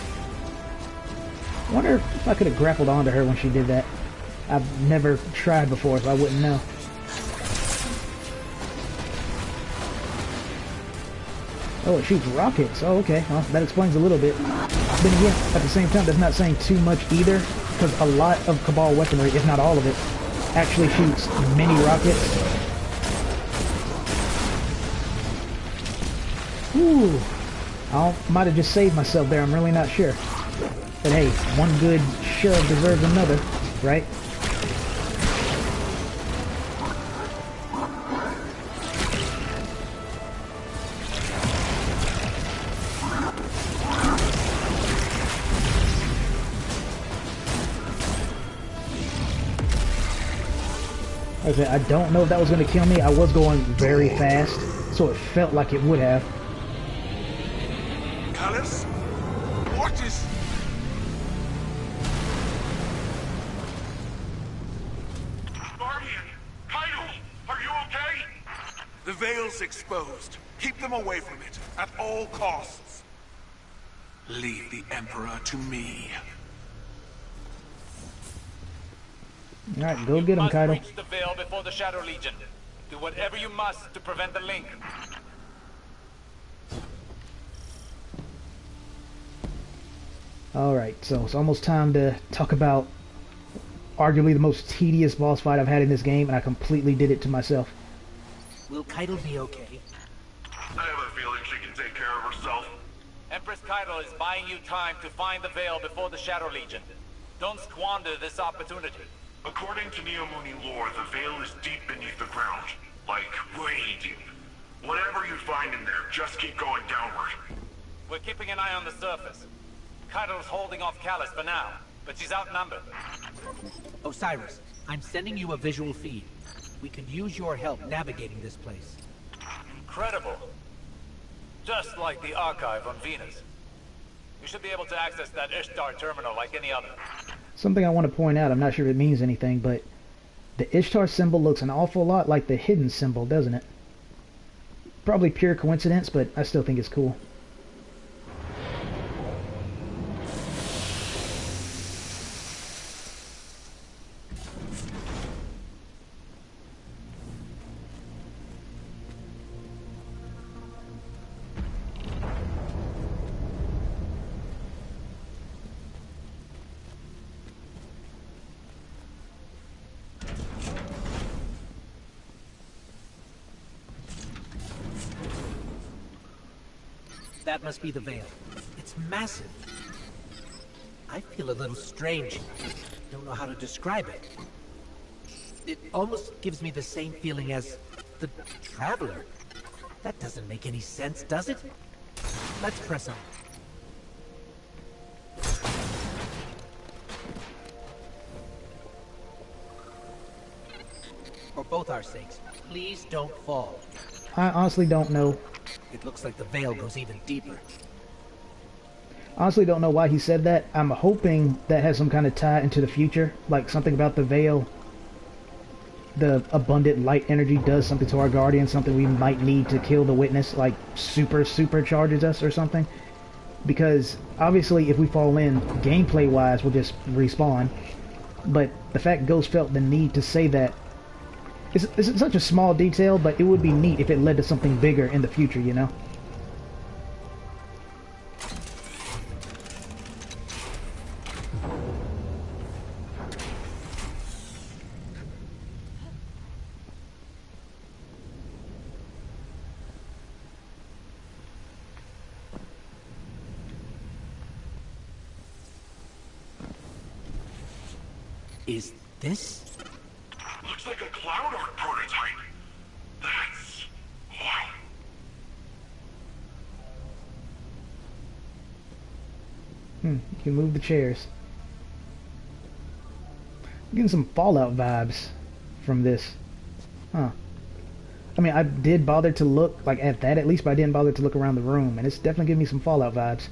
I wonder if I could have grappled onto her when she did that. I've never tried before, so I wouldn't know. Oh, it shoots rockets. Oh, okay. Well, that explains a little bit. Then again, at the same time, that's not saying too much either, because a lot of Cabal weaponry, if not all of it, actually shoots mini rockets. Ooh. I might have just saved myself there. I'm really not sure. But hey, one good shove deserves another, right? Like I said, I don't know if that was going to kill me. I was going very fast, so it felt like it would have. Callus? What is... Guardian! Kaido! Are you okay? The Veil's exposed. Keep them away from it, at all costs. Leave the Emperor to me. Alright, go get him, Kaido. Reach the Veil before the Shadow Legion. Do whatever you must to prevent the link. Alright, so it's almost time to talk about arguably the most tedious boss fight I've had in this game, and I completely did it to myself. Will Kaido be okay? I have a feeling she can take care of herself. Empress Kaido is buying you time to find the Veil before the Shadow Legion. Don't squander this opportunity. According to Neomuni lore, the Veil is deep beneath the ground. Like, way deep. Whatever you find in there, just keep going downward. We're keeping an eye on the surface. Kaido's holding off Callus for now, but she's outnumbered. Osiris, I'm sending you a visual feed. We could use your help navigating this place. Incredible. Just like the archive on Venus. You should be able to access that Ishtar terminal like any other. Something I want to point out, I'm not sure if it means anything, but the Ishtar symbol looks an awful lot like the hidden symbol, doesn't it? Probably pure coincidence, but I still think it's cool. That must be the Veil. It's massive. I feel a little strange. Don't know how to describe it. It almost gives me the same feeling as the Traveler. That doesn't make any sense, does it? Let's press on. For both our sakes, please don't fall. I honestly don't know. It looks like the Veil goes even deeper. Honestly, don't know why he said that. I'm hoping that has some kind of tie into the future, like something about the veil. The abundant light energy does something to our guardian, something we might need to kill the witness, like supercharges us or something. Because obviously, if we fall in, gameplay-wise, we'll just respawn. But the fact Ghost felt the need to say that it's such a small detail, but it would be neat if it led to something bigger in the future, you know? Is this? Looks like a Cloud Arc prototype. That's... wow. You can move the chairs. I'm getting some Fallout vibes from this. Huh. I mean, I did bother to look, like, at that at least, but I didn't bother to look around the room, and it's definitely giving me some Fallout vibes.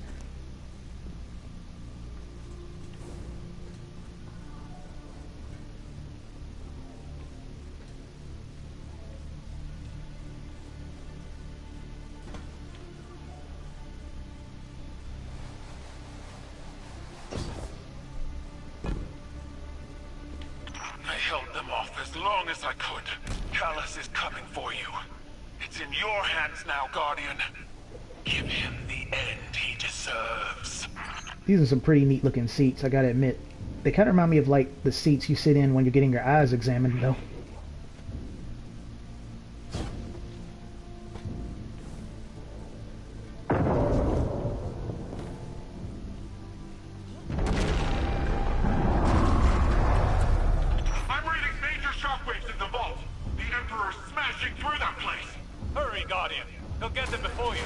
I held them off as long as I could. Callus is coming for you. It's in your hands now, Guardian. Give him the end he deserves. These are some pretty neat looking seats, I gotta admit. They kind of remind me of, like, the seats you sit in when you're getting your eyes examined, though. I'm reading major shockwaves in the vault. The Emperor's smashing through that place. Hurry, Guardian. He'll get them before you.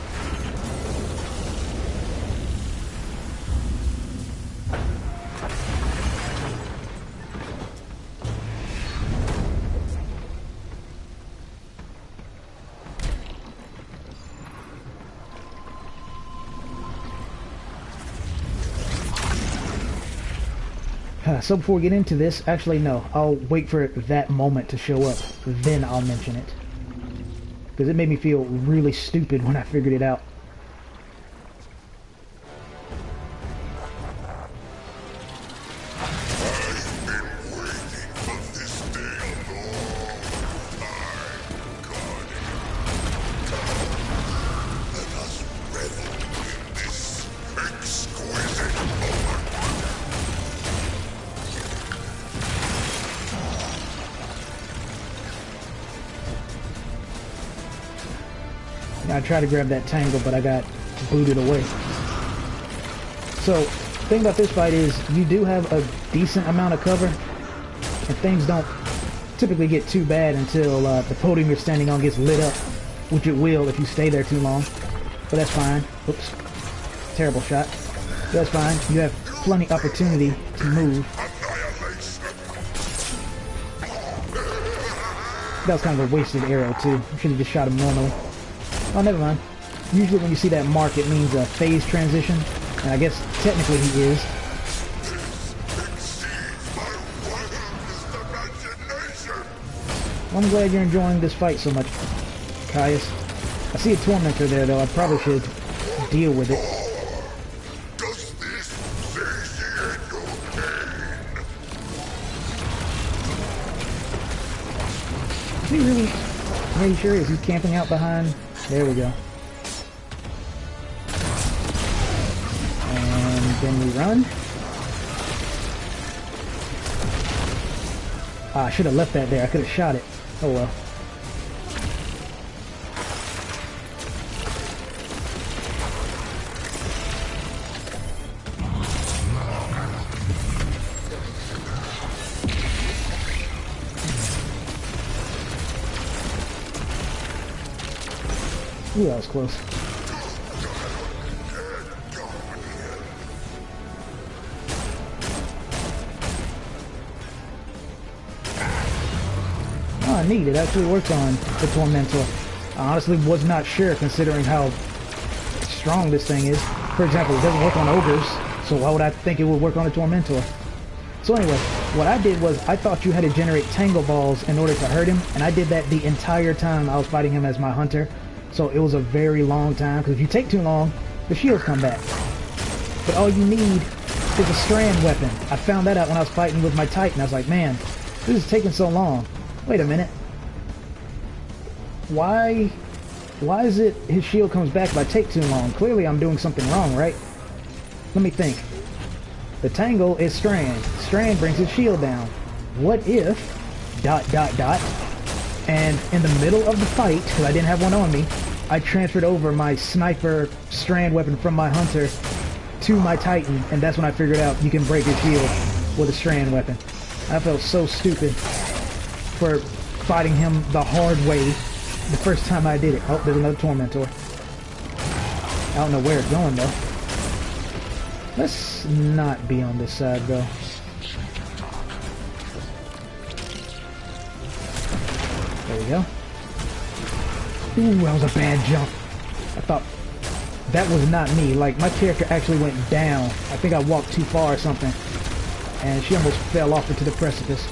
So before we get into this, actually no, I'll wait for that moment to show up, then I'll mention it. Because it made me feel really stupid when I figured it out. I've been waiting for this day a long time, Guardian. Let us revel in this exquisite moment. I tried to grab that tangle, but I got booted away. So, the thing about this fight is, you do have a decent amount of cover, and things don't typically get too bad until the podium you're standing on gets lit up, which it will if you stay there too long. But that's fine. Oops. Terrible shot. That's fine. You have plenty opportunity to move. That was kind of a wasted arrow, too. I should have just shot him normally. Oh, never mind. Usually when you see that mark, it means a phase transition. And I guess technically he is. Well, I'm glad you're enjoying this fight so much, Caius. I see a tormentor there, though. I probably should deal with it. Does this satiate your pain? Is he really... Are you sure? Is he camping out behind... There we go. And then we run. Ah, I should have left that there. I could have shot it. Oh well. Ooh, that was close. Oh, neat. It actually worked on the Tormentor. I honestly was not sure, considering how strong this thing is. For example, it doesn't work on ogres, so why would I think it would work on a tormentor? So anyway, what I did was I thought you had to generate tangle balls in order to hurt him, and I did that the entire time I was fighting him as my hunter. So it was a very long time, because if you take too long, the shields come back. But all you need is a strand weapon. I found that out when I was fighting with my Titan. I was like, man, this is taking so long. Wait a minute. Why is it his shield comes back if I take too long? Clearly I'm doing something wrong, right? Let me think. The tangle is strand. Strand brings his shield down. What if... ... And in the middle of the fight, because I didn't have one on me, I transferred over my sniper strand weapon from my hunter to my Titan, and that's when I figured out you can break his shield with a strand weapon. I felt so stupid for fighting him the hard way the first time I did it. Oh, there's another tormentor. I don't know where it's going though. Let's not be on this side though. There we go. Ooh, that was a bad jump. I thought that was not me. Like, my character actually went down. I think I walked too far or something. And she almost fell off into the precipice.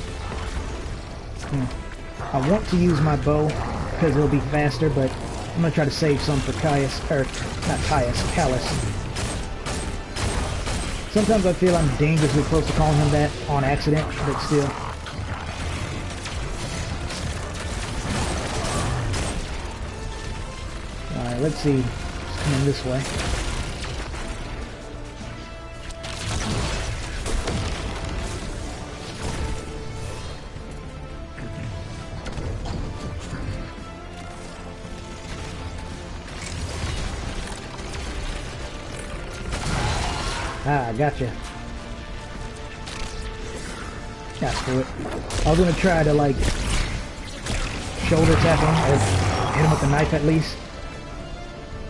I want to use my bow because it'll be faster, but I'm going to try to save some for Caius. Or, not Caius, Callus. Sometimes I feel I'm dangerously close to calling him that on accident, but still. Alright, let's see. It's coming this way. Ah, I gotcha. Yeah, screw it. I was gonna try to, like, shoulder tap him, or hit him with the knife at least.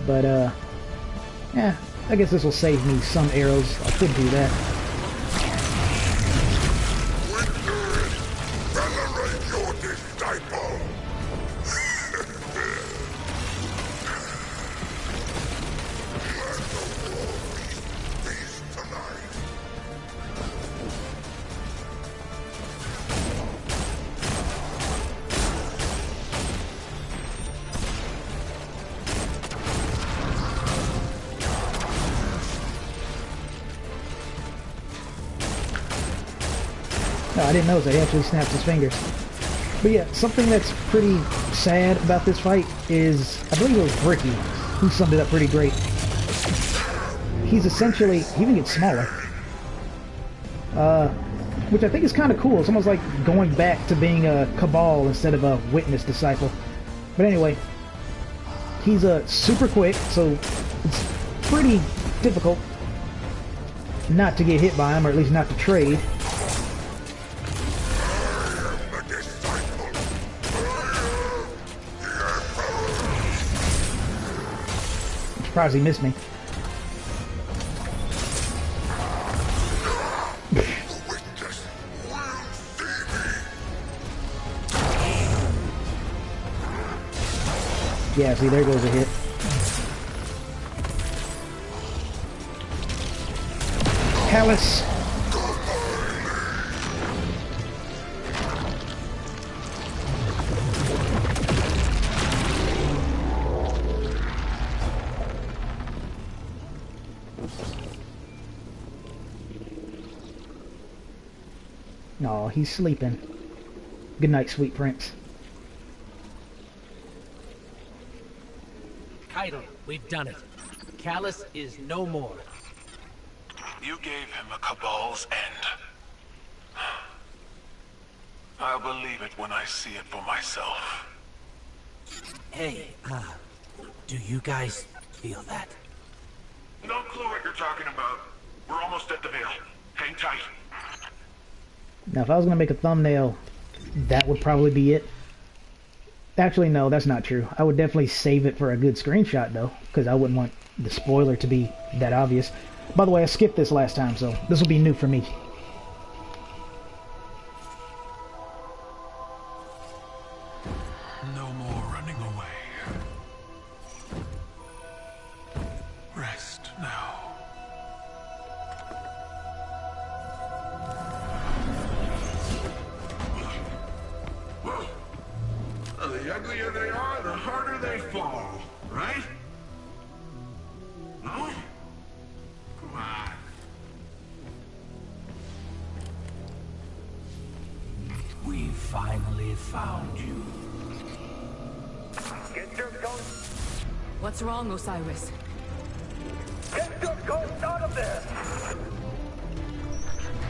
But, yeah, I guess this will save me some arrows. I could do that. No, I didn't notice that he actually snapped his fingers. But yeah, something that's pretty sad about this fight is, I believe it was Bricky who summed it up pretty great. He's essentially, he even gets smaller. Which I think is kind of cool. It's almost like going back to being a Cabal instead of a Witness disciple. But anyway, he's super quick, so it's pretty difficult not to get hit by him, or at least not to trade. Surprised he missed me. Yeah, see, there goes a hit. Callus. No, he's sleeping. Good night, sweet prince. Kaido, we've done it. Callus is no more. You gave him a Cabal's end. I'll believe it when I see it for myself. Hey, do you guys feel that? No clue what you're talking about. We're almost at the Veil. Hang tight. Now, if I was going to make a thumbnail, that would probably be it. Actually, no, that's not true. I would definitely save it for a good screenshot, though, because I wouldn't want the spoiler to be that obvious. By the way, I skipped this last time, so this will be new for me. No more running away. The uglier they are, the harder they fall, right? No? Come on. We finally found you. Get your ghost! What's wrong, Osiris? Get your ghost out of there!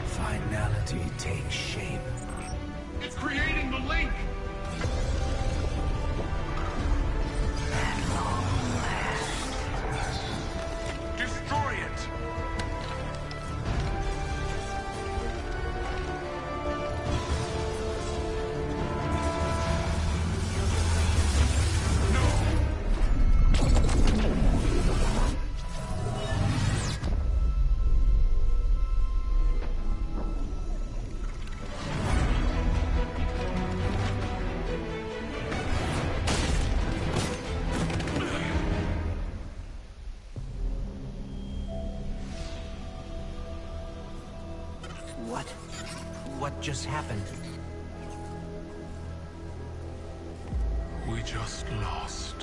Finality takes shape. It's creating the link! At long last. Destroy it! What just happened? We just lost.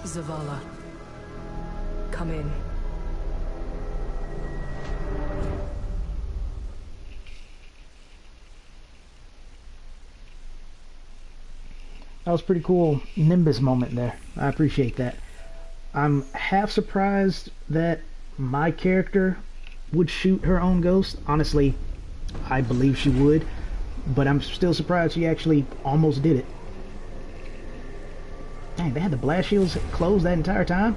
Zavala. Come in. That was pretty cool Nimbus moment there. I appreciate that. I'm half surprised that my character would shoot her own ghost. Honestly, I believe she would, but I'm still surprised she actually almost did it. Dang, they had the blast shields closed that entire time?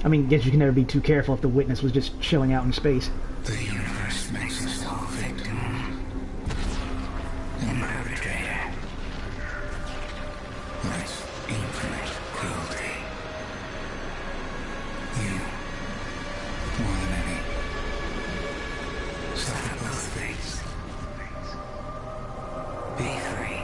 I mean, guess you can never be too careful if the witness was just chilling out in space. The universe makes us all victim. And perpetrator. With infinite cruelty. You, more than any, suffer both fates. Be free.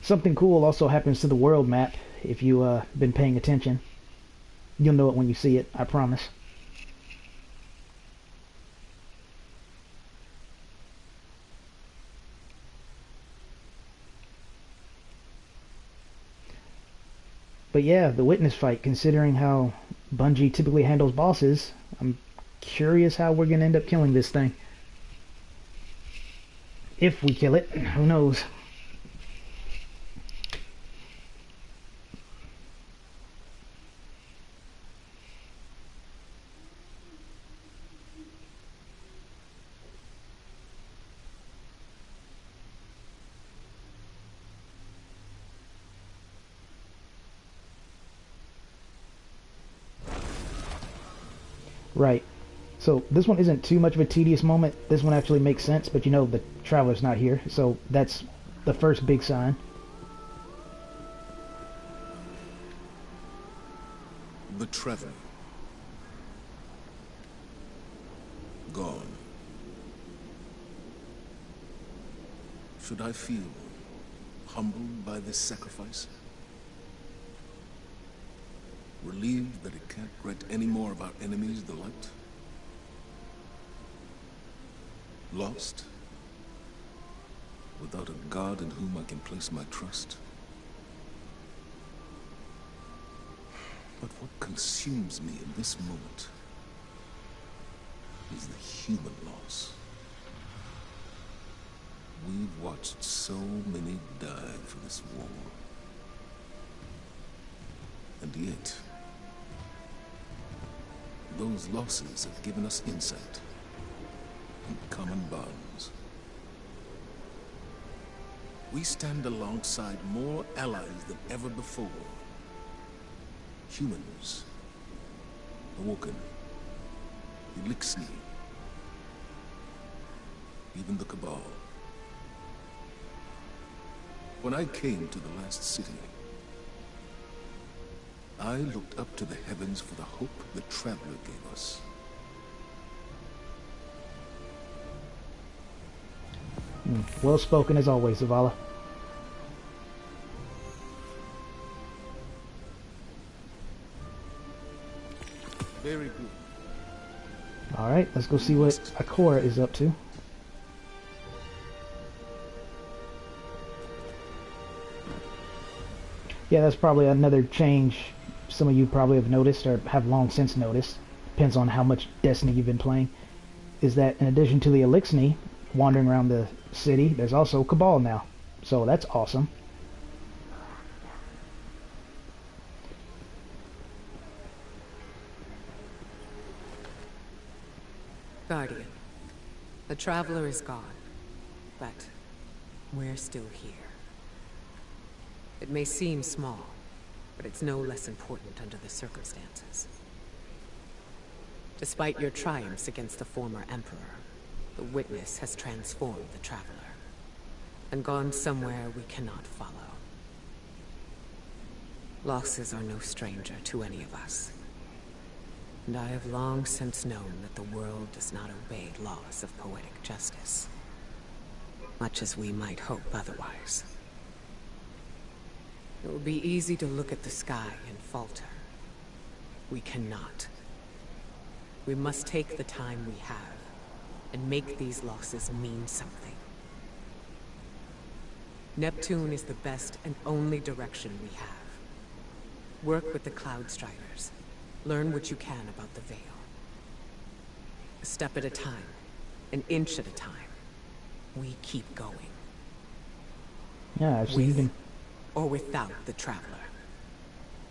Something cool also happens to the world map if you've been paying attention. You'll know it when you see it, I promise. But yeah, the witness fight, considering how Bungie typically handles bosses, I'm curious how we're going to end up killing this thing. If we kill it, who knows? Right. So this one isn't too much of a tedious moment. This one actually makes sense, but you know the Traveler's not here, so that's the first big sign. The Traveler. Gone. Should I feel humbled by this sacrifice? Relieved that it can't grant any more of our enemies the light? Lost? Without a god in whom I can place my trust? But what consumes me in this moment is the human loss. We've watched so many die for this war. And yet, those losses have given us insight and common bonds. We stand alongside more allies than ever before. Humans awoken, Elixir, even the Cabal. When I came to the last city, I looked up to the heavens for the hope the Traveler gave us. Well spoken as always, Zavala. Very good. Alright, let's go see what Ikora is up to. Yeah, that's probably another change some of you probably have noticed or have long since noticed. Depends on how much Destiny you've been playing. Is that in addition to the Elixir wandering around the city, there's also Cabal now. So that's awesome. Guardian, the Traveler is gone, but we're still here. It may seem small, but it's no less important under the circumstances. Despite your triumphs against the former Emperor, the Witness has transformed the Traveler, and gone somewhere we cannot follow. Losses are no stranger to any of us. And I have long since known that the world does not obey laws of poetic justice, much as we might hope otherwise. It will be easy to look at the sky and falter. We cannot. We must take the time we have, and make these losses mean something. Neptune is the best and only direction we have. Work with the Cloud Striders. Learn what you can about the Veil. A step at a time, an inch at a time. We keep going. Yeah, I've seen even... or without the Traveler.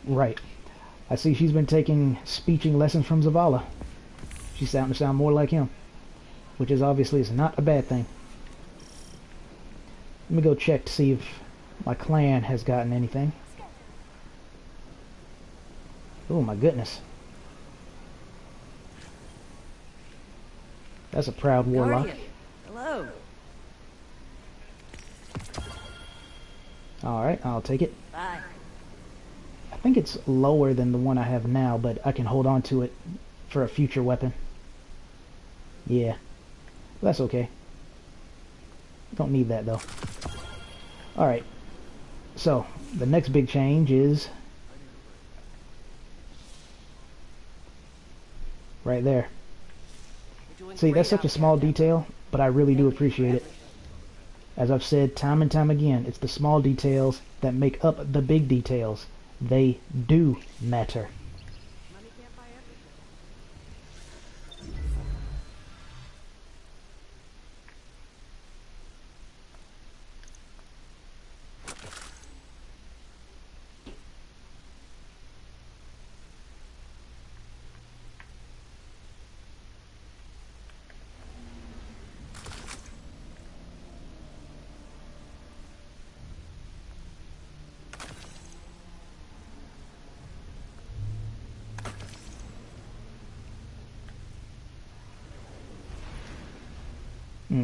Right. I see she's been taking speeching lessons from Zavala. She's starting to sound more like him, which is obviously is not a bad thing. Let me go check to see if my clan has gotten anything. Oh my goodness. That's a proud warlock. Guardian. Hello. Alright, I'll take it. Bye. I think it's lower than the one I have now, but I can hold on to it for a future weapon. Yeah. That's okay. Don't need that though. Alright. So, the next big change is right there. See, that's such a small detail, but I really do appreciate it. As I've said time and time again, it's the small details that make up the big details. They do matter.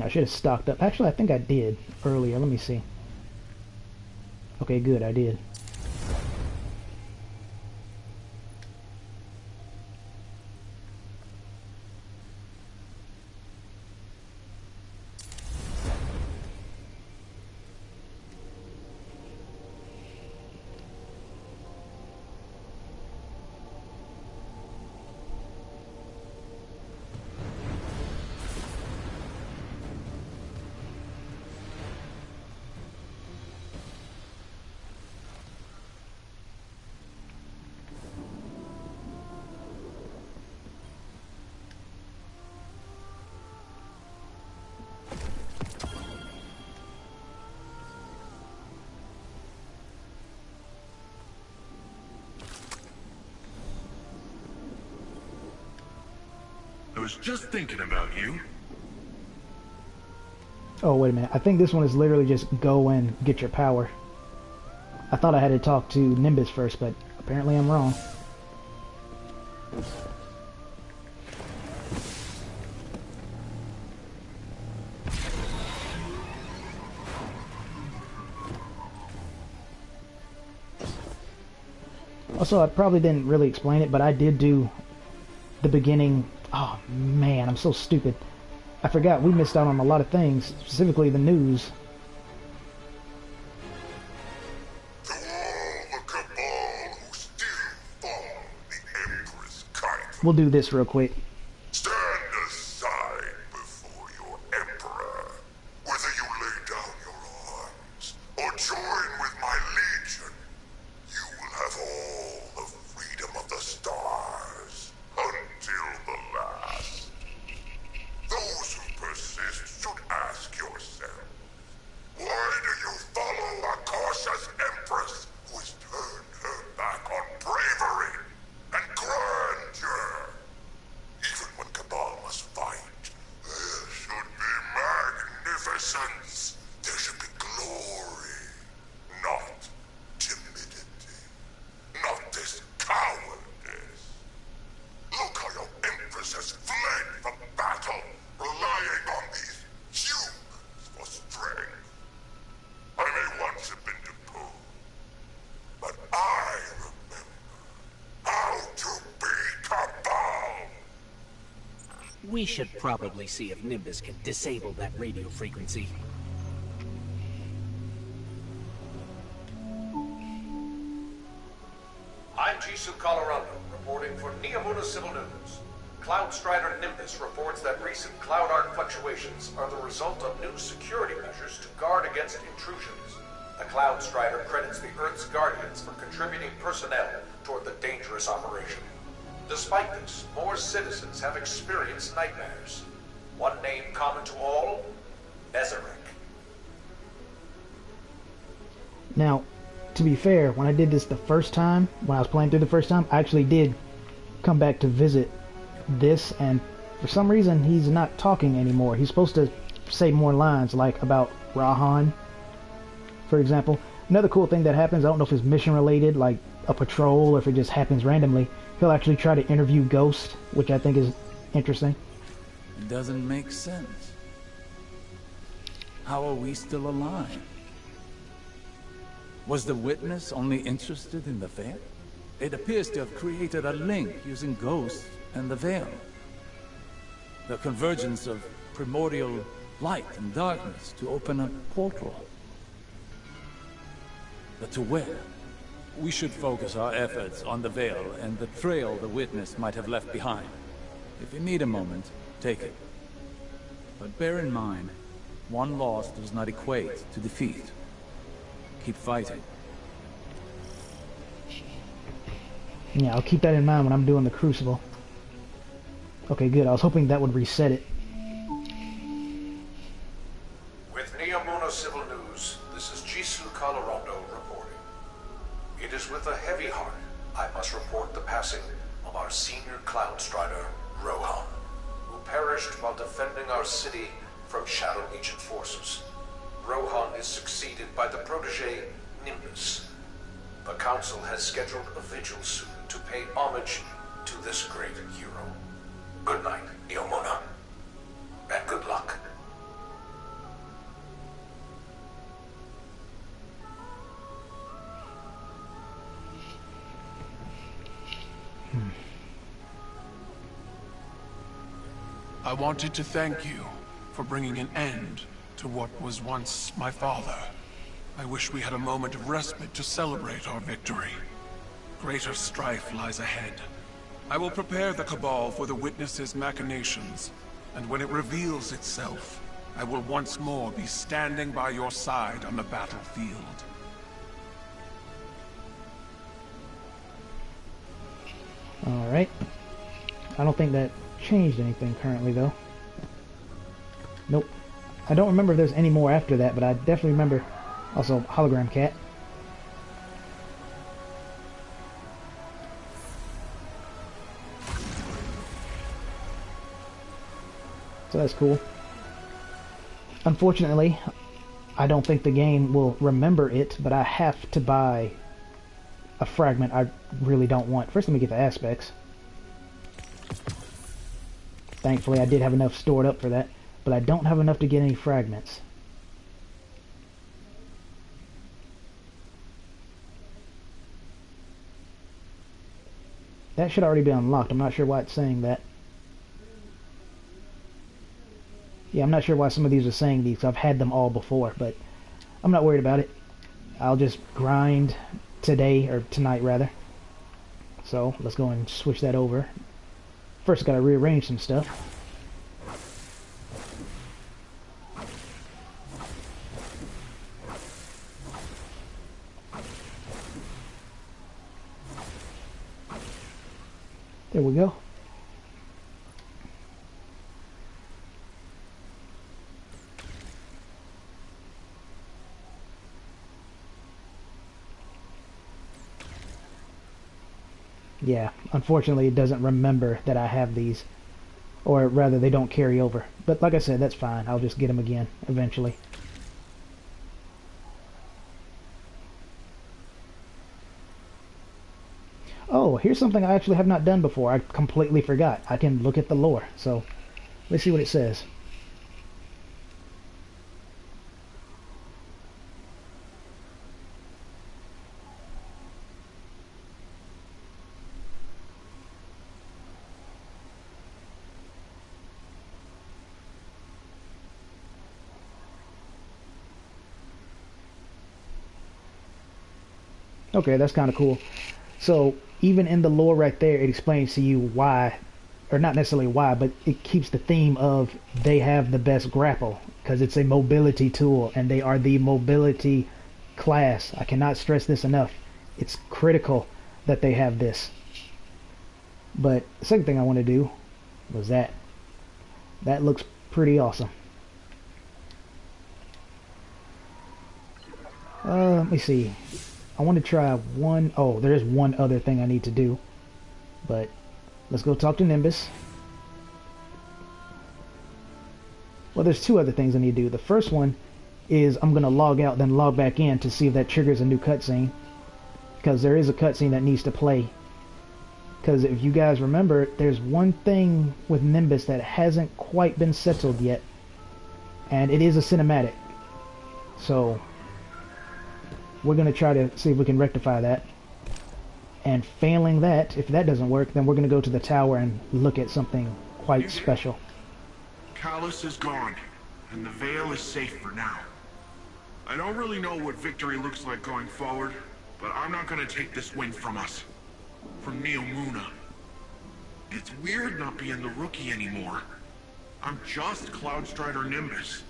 I should have stocked up. Actually, I think I did earlier. Let me see. Okay, good. I did. I was just thinking about you. Oh, wait a minute. I think this one is literally just go and get your power. I thought I had to talk to Nimbus first, but apparently I'm wrong. Also, I probably didn't really explain it, but I did do the beginning. Oh man, I'm so stupid. I forgot we missed out on a lot of things, specifically the news. To all the Cabal who still follow the Empress Kite, We'll do this real quick. stand aside before your Emperor. Whether you lay down your arms or join with my legion, you will have all the freedom of the stars until the last. Those who persist should ask yourself, why do you follow a cautious Empress who has turned her back on bravery and grandeur? Even when Cabal must fight, there should be magnificence. There should be glory, not timidity, not this cowardice. Look how your Empress has fled from battle, relying on these humans for strength. I may once have been deposed, but I remember how to be Cabal. We should probably see if Nimbus can disable that radio frequency. I'm Jisoo Colorado, reporting for Neomuna Civil News. Cloud Strider Nimbus reports that recent cloud arc fluctuations are the result of new security measures to guard against intrusions. The Cloud Strider credits the Earth's Guardians for contributing personnel toward the dangerous operation. Despite this, more citizens have experienced nightmares. One name common to all, Ezerek. Now, to be fair, when I did this the first time, when I was playing through the first time, I actually did come back to visit this, and for some reason he's not talking anymore. He's supposed to say more lines, like about Rahan, for example. Another cool thing that happens, I don't know if it's mission related, like a patrol, or if it just happens randomly, he'll actually try to interview Ghost, which I think is interesting. It doesn't make sense. How are we still alive? Was the witness only interested in the veil? It appears to have created a link using Ghost and the veil. The convergence of primordial light and darkness to open a portal. But to where? We should focus our efforts on the veil and the trail the witness might have left behind. If you need a moment, take it. But bear in mind, one loss does not equate to defeat. Keep fighting. Yeah, I'll keep that in mind when I'm doing the Crucible. Okay, good. I was hoping that would reset it. With Neomuna Civil News, this is Jisoo Colorado reporting. It is with a heavy heart I must report the passing of our senior Cloud Strider, Rohan, who perished while defending our city from Shadow Legion forces. Rohan is succeeded by the protege, Nimbus. The Council has scheduled a vigil soon to pay homage to this great hero. Good night, Neomuna, and good luck. I wanted to thank you for bringing an end to what was once my father. I wish we had a moment of respite to celebrate our victory. Greater strife lies ahead. I will prepare the Cabal for the Witness's machinations, and when it reveals itself, I will once more be standing by your side on the battlefield. Alright. I don't think that changed anything currently, though. Nope. I don't remember if there's any more after that, but I definitely remember also Hologram Cat. So that's cool. Unfortunately, I don't think the game will remember it, but I have to buy a fragment I really don't want. First, let me get the aspects. Thankfully, I did have enough stored up for that, but I don't have enough to get any fragments. that should already be unlocked. I'm not sure why it's saying that. Yeah, I'm not sure why some of these are saying these, 'cause I've had them all before, but I'm not worried about it. I'll just grind today, or tonight rather. So let's go and switch that over. First, gotta rearrange some stuff. There we go. Yeah, unfortunately it doesn't remember that I have these. Or rather, they don't carry over. But like I said, that's fine. I'll just get them again eventually. Oh, here's something I actually have not done before. I completely forgot. I can look at the lore. So, let's see what it says. Okay, that's kind of cool. So, even in the lore right there, it explains to you why, or not necessarily why, but it keeps the theme of they have the best grapple, because it's a mobility tool, and they are the mobility class. I cannot stress this enough. It's critical that they have this. But the second thing I want to do was that. That looks pretty awesome. Let me see. I want to try one. Oh, there is one other thing I need to do. But let's go talk to Nimbus. Well, there's two other things I need to do. The first one is I'm going to log out, then log back in to see if that triggers a new cutscene. Because there is a cutscene that needs to play. Because if you guys remember, there's one thing with Nimbus that hasn't quite been settled yet. And it is a cinematic. So we're going to try to see if we can rectify that. And failing that, if that doesn't work, then we're going to go to the tower and look at something quite special. Callus is gone, and the Veil is safe for now. I don't really know what victory looks like going forward, but I'm not going to take this win from us. From Neomuna. It's weird not being the rookie anymore. I'm just Cloudstrider Nimbus.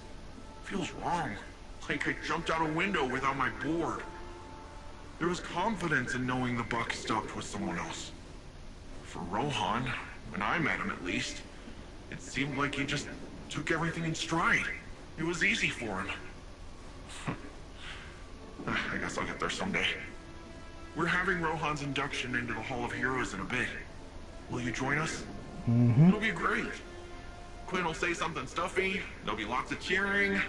Feels wrong. Like I jumped out a window without my board. There was confidence in knowing the buck stopped with someone else. For Rohan, when I met him at least, it seemed like he just took everything in stride. It was easy for him. I guess I'll get there someday. We're having Rohan's induction into the Hall of Heroes in a bit. Will you join us? Mm-hmm. It'll be great. Quinn will say something stuffy, there'll be lots of cheering,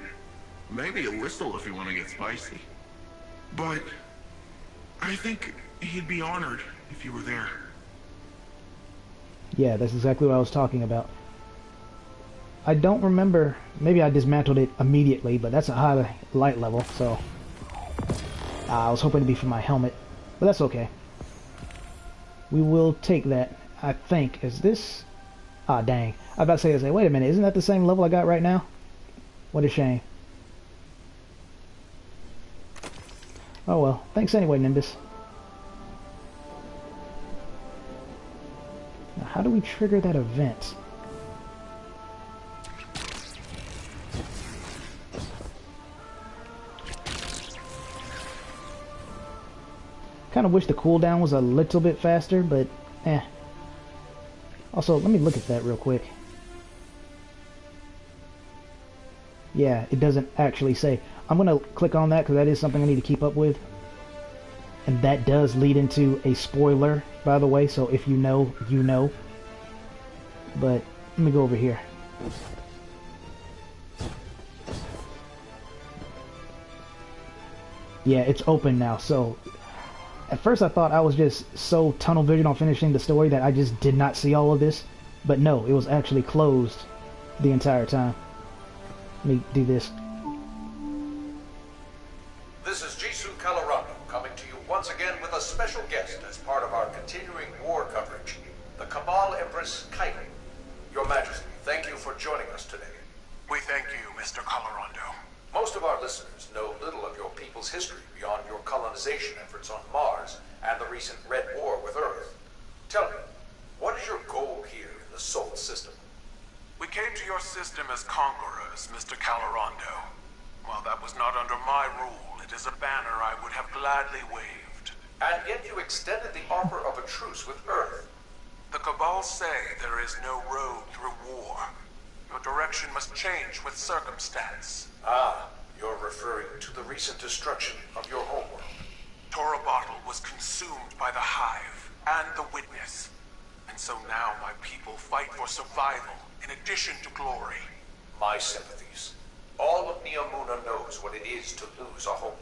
maybe a whistle if you want to get spicy. But I think he'd be honored if you were there. Yeah, that's exactly what I was talking about. I don't remember, maybe I dismantled it immediately, but that's a high light level, so I was hoping to be for my helmet, but that's okay. We will take that, I think. Is this? Ah, dang. I was about to say, wait a minute, isn't that the same level I got right now? What a shame. Oh well, thanks anyway, Nimbus. Now, how do we trigger that event? Kind of wish the cooldown was a little bit faster, but eh. Also, let me look at that real quick. Yeah, it doesn't actually say. I'm going to click on that because that is something I need to keep up with. And that does lead into a spoiler, by the way, so if you know, you know. But let me go over here. Yeah, it's open now, so at first I thought I was just so tunnel vision on finishing the story that I just did not see all of this. But no, it was actually closed the entire time. Let me do this. This is Jisoo Calorando coming to you once again with a special guest as part of our continuing war coverage. Council's history beyond your colonization efforts on Mars and the recent Red War with Earth. Tell me, what is your goal here in the Sol system? We came to your system as conquerors, Mr. Calorando. While that was not under my rule, it is a banner I would have gladly waved. And yet you extended the offer of a truce with Earth. The Cabal say there is no road through war. Your direction must change with circumstance. Ah, you're referring to the recent destruction of your homeworld. Torabottle was consumed by the Hive and the Witness. And so now my people fight for survival in addition to glory. My sympathies. All of Neomuna knows what it is to lose a homeworld.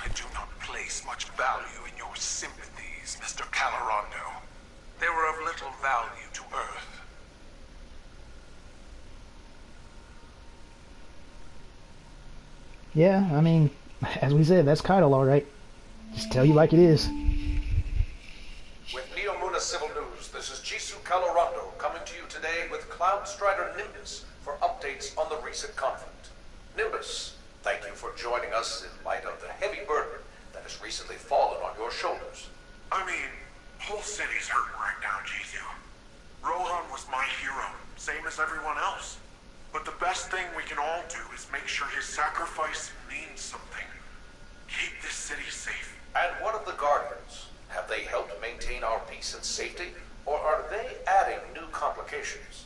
I do not place much value in your sympathies, Mr. Calorando. They were of little value to Earth. Yeah, I mean, as we said, that's Keitel, alright. Just tell you like it is. With Neomuna Civil News, this is Jisoo Calorando coming to you today with Cloud Strider Nimbus for updates on the recent conflict. Nimbus, thank you for joining us in light of the heavy burden that has recently fallen on your shoulders. I mean, whole city's hurting right now, Jisoo. Rohan was my hero, same as everyone else. But the best thing we can all do is make sure his sacrifice means something. Keep this city safe. And what of the Guardians? Have they helped maintain our peace and safety, or are they adding new complications?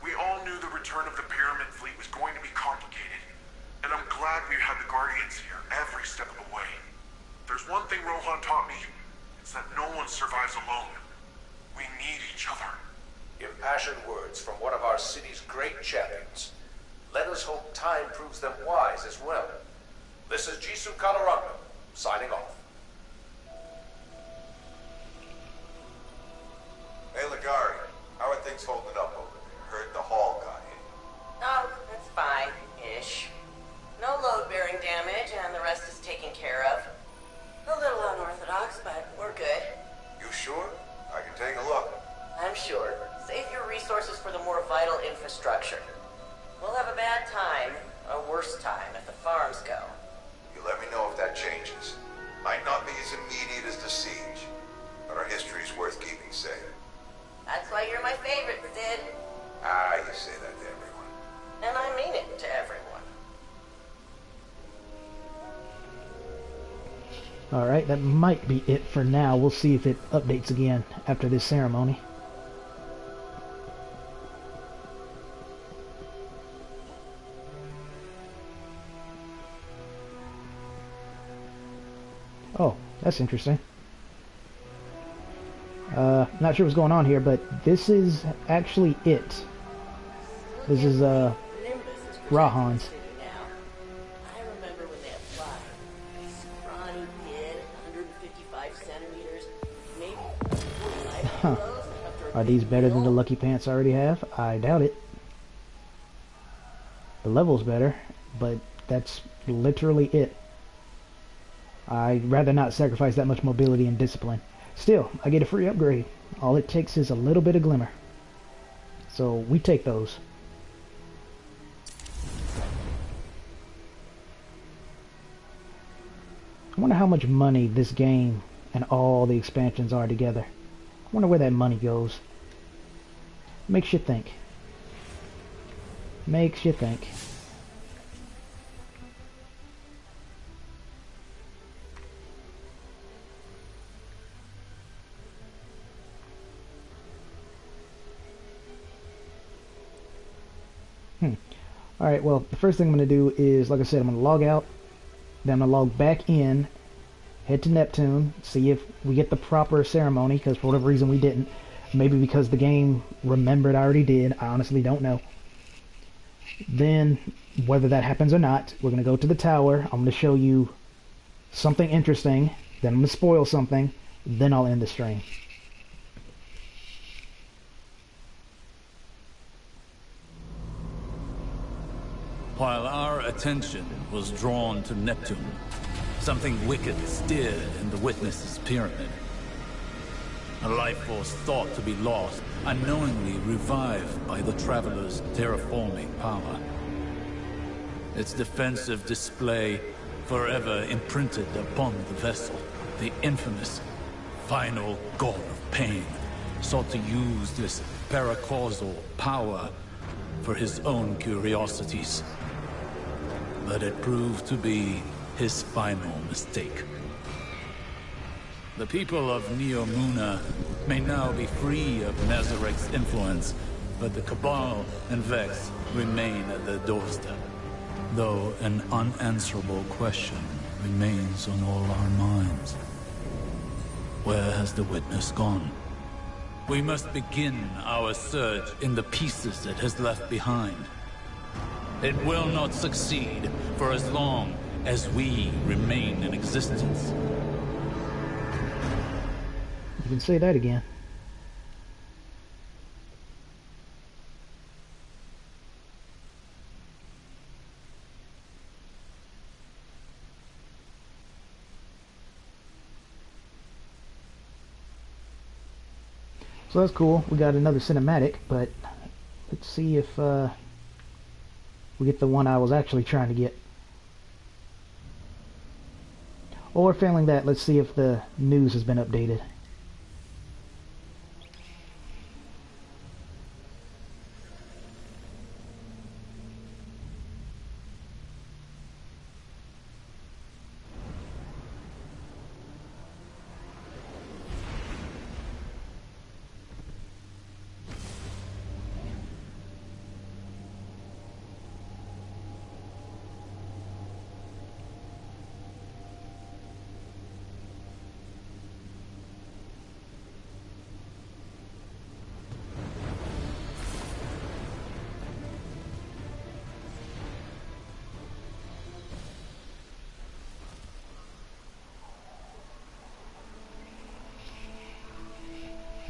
We all knew the return of the Pyramid Fleet was going to be complicated. And I'm glad we had the Guardians here every step of the way. There's one thing Rohan taught me. It's that no one survives alone. We need each other. Impassioned words from one of our city's great champions. Let us hope time proves them wise as well. This is Jisoo Calorando, signing off. Hey, Ligari, how are things holding up over there? Heard the Hall got hit. Oh, that's fine-ish. No load-bearing damage, and the rest is taken care of. A little unorthodox, but we're good. You sure? I can take a look. I'm sure. Save your resources for the more vital infrastructure. We'll have a bad time, a worse time, if the farms go. You let me know if that changes. Might not be as immediate as the siege, but our history's worth keeping safe. That's why you're my favorite, Sid. Ah, you say that to everyone. And I mean it to everyone. Alright, that might be it for now. We'll see if it updates again after this ceremony. Oh, that's interesting. Not sure what's going on here, but this is actually it. This is, Rohan's. I remember when they applied. Scrawny kid, 155 centimeters, maybe 45 kilos. Are these better than the Lucky Pants I already have? I doubt it. The level's better, but that's literally it. I'd rather not sacrifice that much mobility and discipline. Still, I get a free upgrade. All it takes is a little bit of glimmer. So we take those. I wonder how much money this game and all the expansions are together. I wonder where that money goes. Makes you think. Makes you think. Alright, well, the first thing I'm going to do is, like I said, I'm going to log out. Then I'm going to log back in. Head to Neptune. See if we get the proper ceremony, because for whatever reason we didn't. Maybe because the game remembered I already did. I honestly don't know. Then, whether that happens or not, we're going to go to the tower. I'm going to show you something interesting. Then I'm going to spoil something. Then I'll end the stream. While our attention was drawn to Neptune, something wicked stirred in the Witness's pyramid. A life force thought to be lost, unknowingly revived by the Traveler's terraforming power. Its defensive display forever imprinted upon the vessel. The infamous final god of pain sought to use this paracausal power for his own curiosities. But it proved to be his final mistake. The people of Neomuna may now be free of Nazarek's influence, but the Cabal and Vex remain at their doorstep. Though an unanswerable question remains on all our minds. Where has the witness gone? We must begin our search in the pieces it has left behind. It will not succeed for as long as we remain in existence. You can say that again. So that's cool. We got another cinematic, but let's see if we get the one I was actually trying to get. Or failing that, let's see if the news has been updated.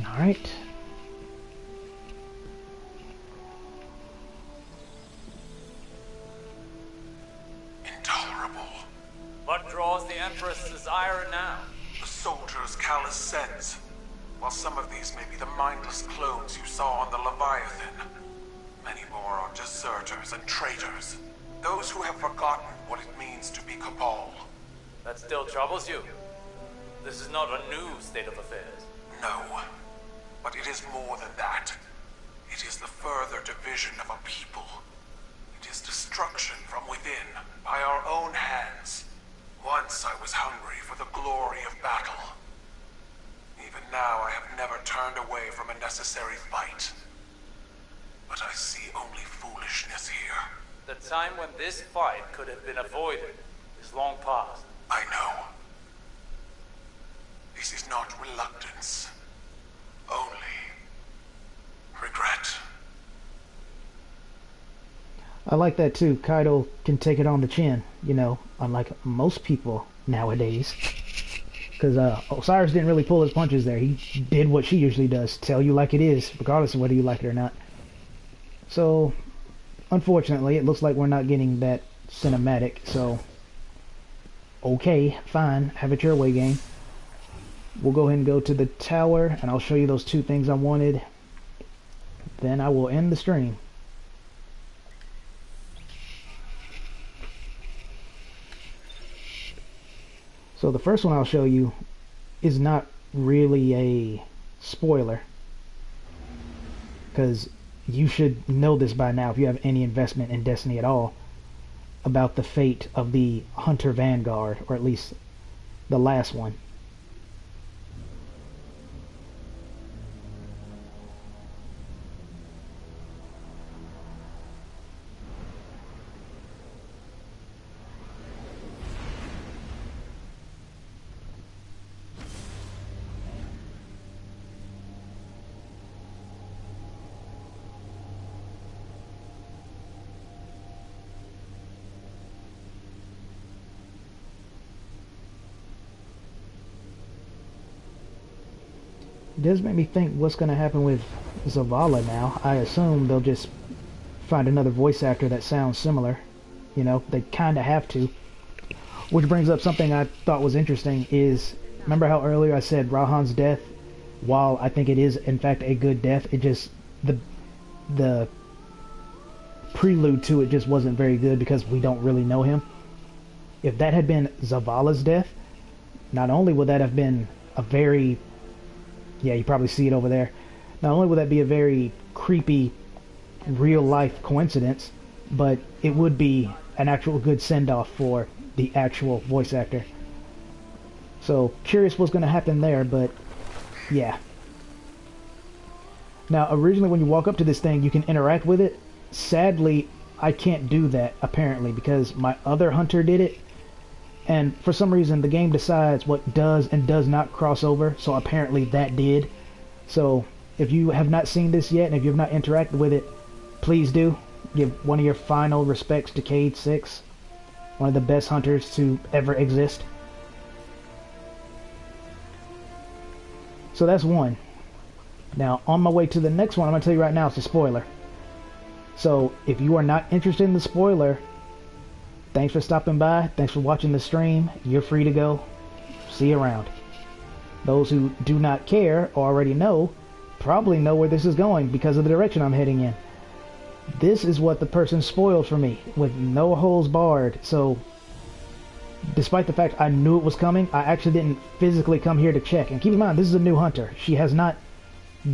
Alright. Intolerable. What draws the Empress's ire now? The soldiers' callous sense. While some of these may be the mindless clones you saw on the Leviathan, many more are deserters and traitors. Those who have forgotten what it means to be Cabal. That still troubles you? This is not a new state of affairs. No. But it is more than that. It is the further division of a people. It is destruction from within, by our own hands. Once I was hungry for the glory of battle. Even now I have never turned away from a necessary fight. But I see only foolishness here. The time when this fight could have been avoided is long past. I know. This is not reluctance. Only regret. I like that too. Kaido can take it on the chin, you know, unlike most people nowadays. Because Osiris didn't really pull his punches there. He did what she usually does, tell you like it is, regardless of whether you like it or not. So, unfortunately, it looks like we're not getting that cinematic, so okay, fine, have it your way, game. We'll go ahead and go to the tower, and I'll show you those two things I wanted. Then I will end the stream. So the first one I'll show you is not really a spoiler, because you should know this by now if you have any investment in Destiny at all, about the fate of the Hunter Vanguard, or at least the last one. It does make me think what's going to happen with Zavala now. I assume they'll just find another voice actor that sounds similar. You know, they kind of have to. Which brings up something I thought was interesting is, remember how earlier I said Rahan's death, while I think it is in fact a good death, it just, the prelude to it just wasn't very good because we don't really know him. if that had been Zavala's death, not only would that have been a very, yeah, you probably see it over there, not only would that be a very creepy real life coincidence, but it would be an actual good send-off for the actual voice actor. So curious what's going to happen there, but yeah. Now originally when you walk up to this thing you can interact with it. Sadly I can't do that apparently because my other hunter did it, and for some reason the game decides what does and does not cross over, so apparently that did. So if you have not seen this yet and if you have not interacted with it, please do. Give one of your final respects to Cade 6, one of the best hunters to ever exist. So that's one. Now on my way to the next one, I'm going to tell you right now, it's a spoiler. So if you are not interested in the spoiler, thanks for stopping by, thanks for watching the stream, you're free to go. See you around. Those who do not care or already know, probably know where this is going because of the direction I'm heading in. This is what the person spoiled for me, with no holes barred. So despite the fact I knew it was coming, I actually didn't physically come here to check. And keep in mind, this is a new hunter. She has not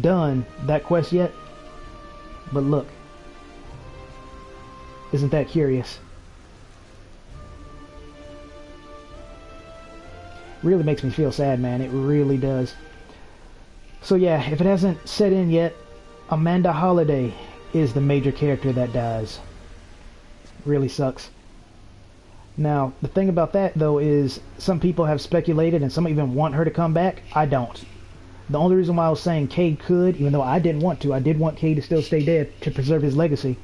done that quest yet. But look, isn't that curious? Really makes me feel sad, man. It really does. So yeah, if it hasn't set in yet, Amanda Holliday is the major character that dies. Really sucks. Now, the thing about that, though, is some people have speculated and some even want her to come back. I don't. The only reason why I was saying Cade could, even though I didn't want to, I did want Cade to still stay dead to preserve his legacy,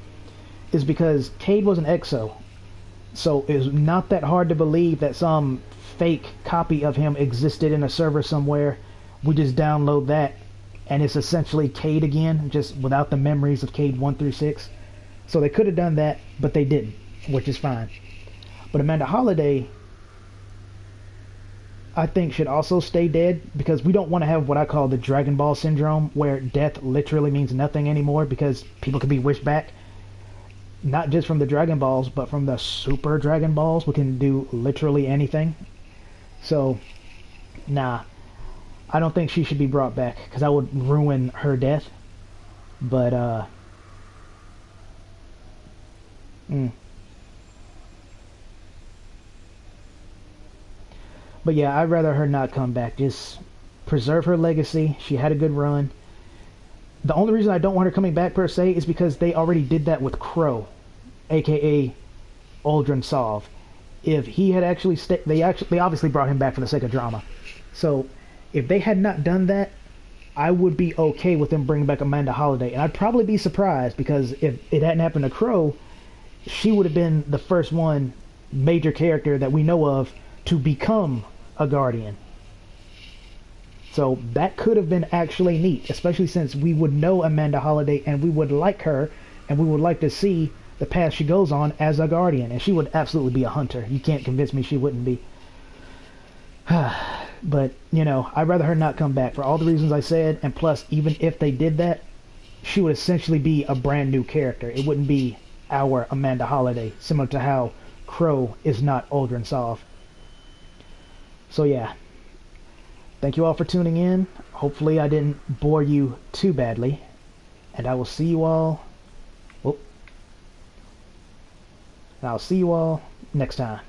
is because Cade was an exo. So it's not that hard to believe that some fake copy of him existed in a server somewhere. We just download that and it's essentially Cade again, just without the memories of Cade 1 through 6. So they could have done that, but they didn't, which is fine. But Amanda Holliday, I think, should also stay dead, because we don't want to have what I call the Dragon Ball syndrome, where death literally means nothing anymore because people can be wished back. Not just from the Dragon Balls, but from the Super Dragon Balls. We can do literally anything. So, nah. I don't think she should be brought back, because I would ruin her death. But, But yeah, I'd rather her not come back. Just preserve her legacy. She had a good run. The only reason I don't want her coming back, per se, is because they already did that with Crow, aka Uldren Sov. If he had actually they obviously brought him back for the sake of drama. So if they had not done that, I would be okay with them bringing back Amanda Holliday. And I'd probably be surprised, because if it hadn't happened to Crow, she would have been the first one, major character that we know of, to become a Guardian. So that could have been actually neat, especially since we would know Amanda Holliday and we would like her and we would like to see the path she goes on as a Guardian. And she would absolutely be a hunter. You can't convince me she wouldn't be. But, you know, I'd rather her not come back for all the reasons I said, and plus, even if they did that, she would essentially be a brand new character. It wouldn't be our Amanda Holliday, similar to how Crow is not Uldren Sov. So yeah, thank you all for tuning in. Hopefully I didn't bore you too badly, and I will see you all, and I'll see you all next time.